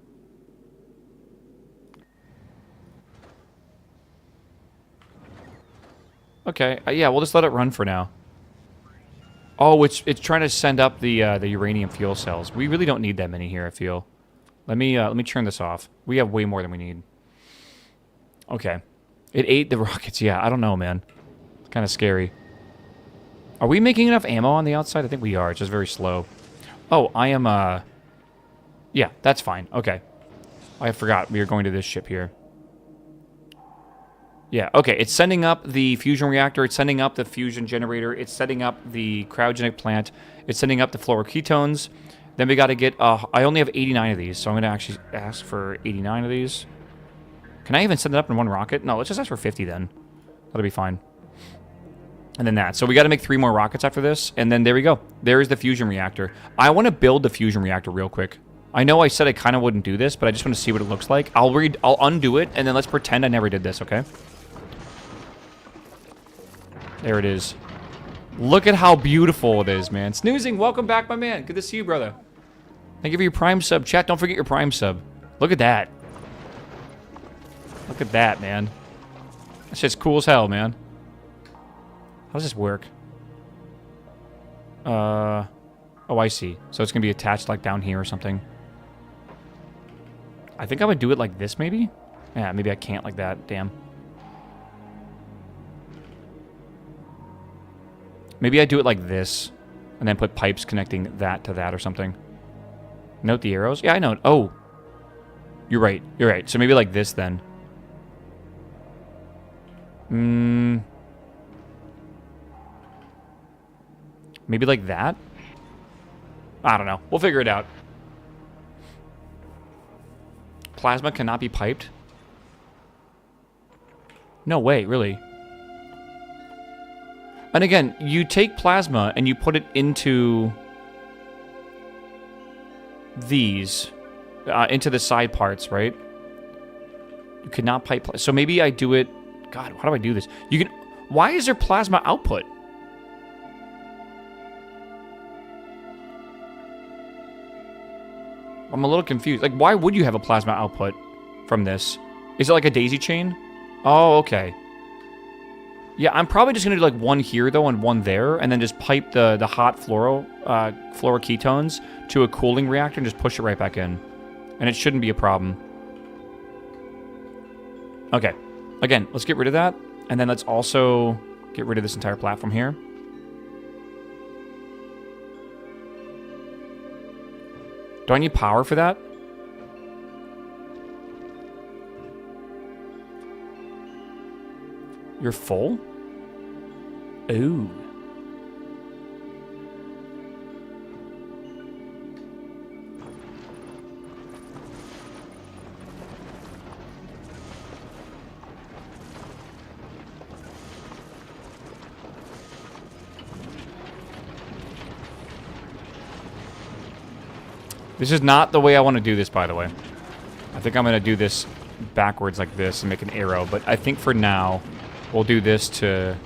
Speaker 1: Okay, yeah, we'll just let it run for now. Oh, it's trying to send up the uranium fuel cells. We really don't need that many here, I feel. Let me turn this off. We have way more than we need. Okay. It ate the rockets. Yeah, I don't know, man. It's kind of scary. Are we making enough ammo on the outside? I think we are. It's just very slow. Oh, I am, yeah, that's fine. Okay. I forgot we are going to this ship here. Yeah, okay. It's sending up the fusion reactor. It's sending up the fusion generator. It's setting up the cryogenic plant. It's sending up the fluoroketones. Then we got to get, I only have 89 of these, so I'm going to actually ask for 89 of these. Can I even send it up in one rocket? No, let's just ask for 50 then. That'll be fine. And then that. So we got to make 3 more rockets after this. And then there we go. There is the fusion reactor. I want to build the fusion reactor real quick. I know I said I kind of wouldn't do this, but I just want to see what it looks like. I'll undo it, and then let's pretend I never did this, okay? There it is. Look at how beautiful it is, man. Snoozing, welcome back, my man. Good to see you, brother. Thank you for your Prime sub. Chat, don't forget your Prime sub. Look at that. Look at that, man. That shit's cool as hell, man. How does this work? Oh, I see. So it's going to be attached, like, down here or something. I think I would do it like this, maybe? Yeah, maybe I can't like that. Damn. Maybe I do it like this, and then put pipes connecting that to that or something. Note the arrows? Yeah, I know. Oh. You're right. You're right. So maybe like this, then. Maybe like that? I don't know. We'll figure it out. Plasma cannot be piped? No way, really. And again, you take plasma and you put it into these, into the side parts, right? You could not pipe. So maybe I do it. God, how do I do this? You can. Why is there plasma output? I'm a little confused. Like, why would you have a plasma output from this? Is it like a daisy chain? Oh, okay. Yeah, I'm probably just going to do like one here, though, and one there, and then just pipe the hot fluoroketones to a cooling reactor and just push it right back in. And it shouldn't be a problem. Okay. Again, let's get rid of that, and then let's also get rid of this entire platform here. Do I need power for that? You're full? Ooh. This is not the way I want to do this, by the way. I think I'm going to do this backwards like this and make an arrow, but I think for now, we'll do this to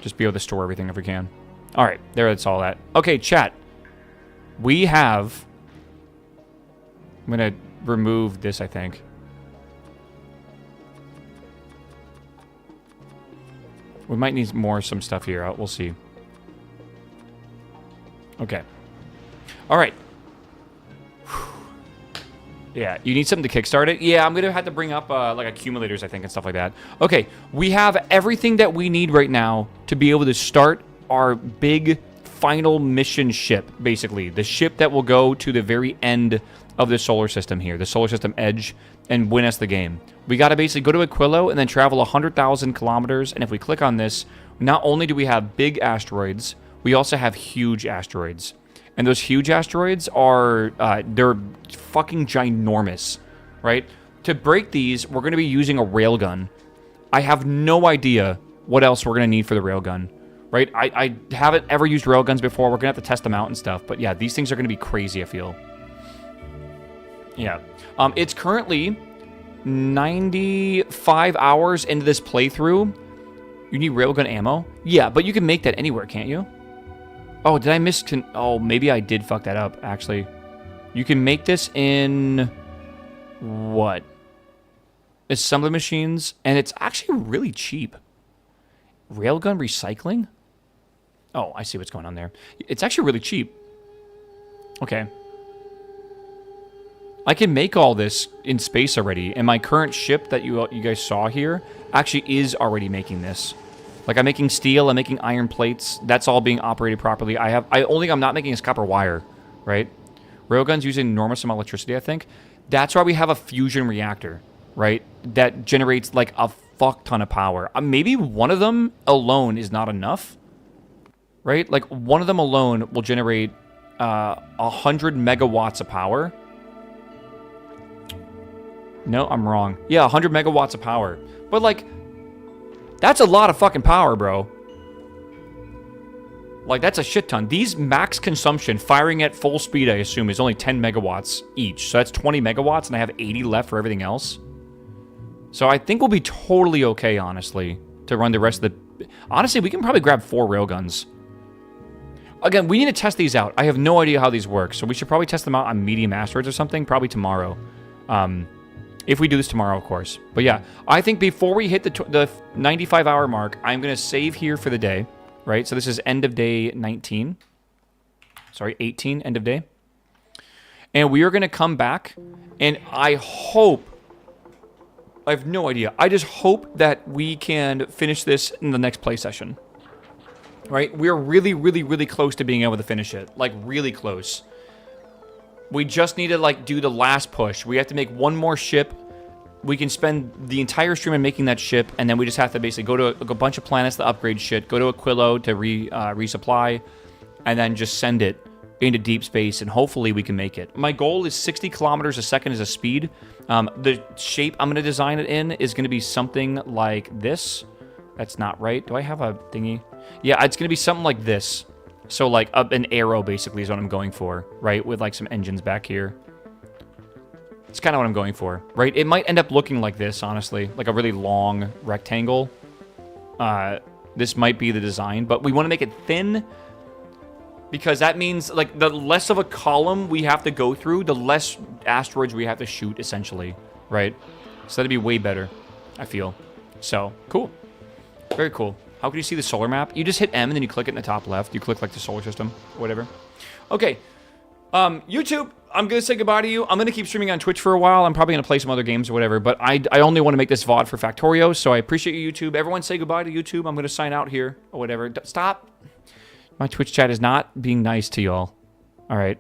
Speaker 1: just be able to store everything if we can. All right, that's all that. Okay, chat. We have... I'm going to remove this, I think. We might need some stuff here. We'll see. Okay. All right. Yeah, you need something to kickstart it? Yeah, I'm going to have to bring up, like, accumulators, I think, and stuff like that. Okay, we have everything that we need right now to be able to start our big final mission ship, basically. The ship that will go to the very end of the solar system here, the solar system edge, and win us the game. We got to basically go to Aquilo and then travel 100,000 kilometers, and if we click on this, not only do we have big asteroids, we also have huge asteroids. And those huge asteroids are, they're fucking ginormous, right? To break these, we're going to be using a railgun. I have no idea what else we're going to need for the railgun, right? I haven't ever used railguns before. We're going to have to test them out and stuff. But yeah, these things are going to be crazy, I feel. Yeah. It's currently 95 hours into this playthrough. You need railgun ammo? Yeah, but you can make that anywhere, can't you? Oh, did I miss... Oh, maybe I did fuck that up, actually. You can make this in... What? Assembly machines, and it's actually really cheap. Railgun recycling? Oh, I see what's going on there. It's actually really cheap. Okay. I can make all this in space already, and my current ship that you guys saw here actually is already making this. Like, I'm making steel, I'm making iron plates. That's all being operated properly. Only I'm not making is copper wire, right? Railguns use an enormous amount of electricity, I think. That's why we have a fusion reactor, right? That generates, like, a fuck ton of power. Maybe one of them alone is not enough, right? Like, one of them alone will generate 100 megawatts of power. No, I'm wrong. Yeah, 100 megawatts of power. But, like, that's a lot of fucking power, bro. Like, that's a shit ton. These max consumption, firing at full speed, I assume, is only 10 megawatts each. So that's 20 megawatts, and I have 80 left for everything else. So I think we'll be totally okay, honestly, to run the rest of the... Honestly, we can probably grab 4 railguns. Again, we need to test these out. I have no idea how these work, so we should probably test them out on medium asteroids or something, probably tomorrow. If we do this tomorrow, of course. But yeah, I think before we hit the 95-hour mark, I'm going to save here for the day. Right, so this is end of day 19. Sorry, 18, end of day. And we are going to come back, and I hope, I have no idea, I just hope that we can finish this in the next play session. Right, we're really, really, really close to being able to finish it. Like, really close. We just need to, like, do the last push. We have to make one more ship. We can spend the entire stream in making that ship, and then we just have to basically go to a bunch of planets to upgrade shit, go to Aquilo to resupply, and then just send it into deep space, and hopefully we can make it. My goal is 60 kilometers a second as a speed. The shape I'm going to design it in is going to be something like this. That's not right. Do I have a thingy? Yeah, it's going to be something like this. So, like, an arrow, basically, is what I'm going for, right? With, like, some engines back here. It's kind of what I'm going for, right? It might end up looking like this, honestly. Like a really long rectangle. This might be the design, but we want to make it thin because that means, like, the less of a column we have to go through, the less asteroids we have to shoot, essentially, right? So that'd be way better, I feel. So, cool. Very cool. How can you see the solar map? You just hit M and then you click it in the top left. You click, like, the solar system, whatever. Okay. YouTube, I'm going to say goodbye to you. I'm going to keep streaming on Twitch for a while. I'm probably going to play some other games or whatever, but I only want to make this VOD for Factorio, so I appreciate you, YouTube. Everyone say goodbye to YouTube. I'm going to sign out here or whatever. Stop. My Twitch chat is not being nice to y'all. All right.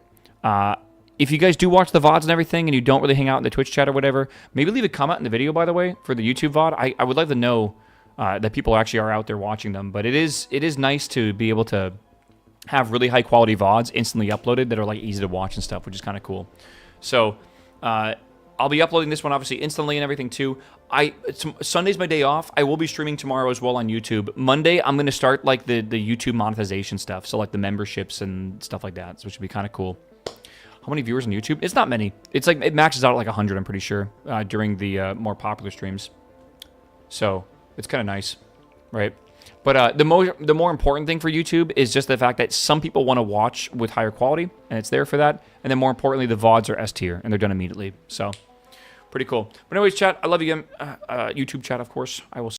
Speaker 1: If you guys do watch the VODs and everything and you don't really hang out in the Twitch chat or whatever, maybe leave a comment in the video, by the way, for the YouTube VOD. I would like to know that people actually are out there watching them, but it is nice to be able to have really high quality VODs instantly uploaded that are like easy to watch and stuff, which is kind of cool. So I'll be uploading this one obviously instantly and everything too. Sunday's my day off. I will be streaming tomorrow as well on YouTube. Monday I'm going to start like the YouTube monetization stuff, so like the memberships and stuff like that, which would be kind of cool. How many viewers on YouTube? It's not many. It's like it maxes out at like 100, I'm pretty sure, during the more popular streams. So it's kind of nice, right? But the more important thing for YouTube is just the fact that some people want to watch with higher quality, and it's there for that. And then more importantly, the VODs are S tier, and they're done immediately. So, pretty cool. But anyways, chat, I love you again. YouTube chat, of course. I will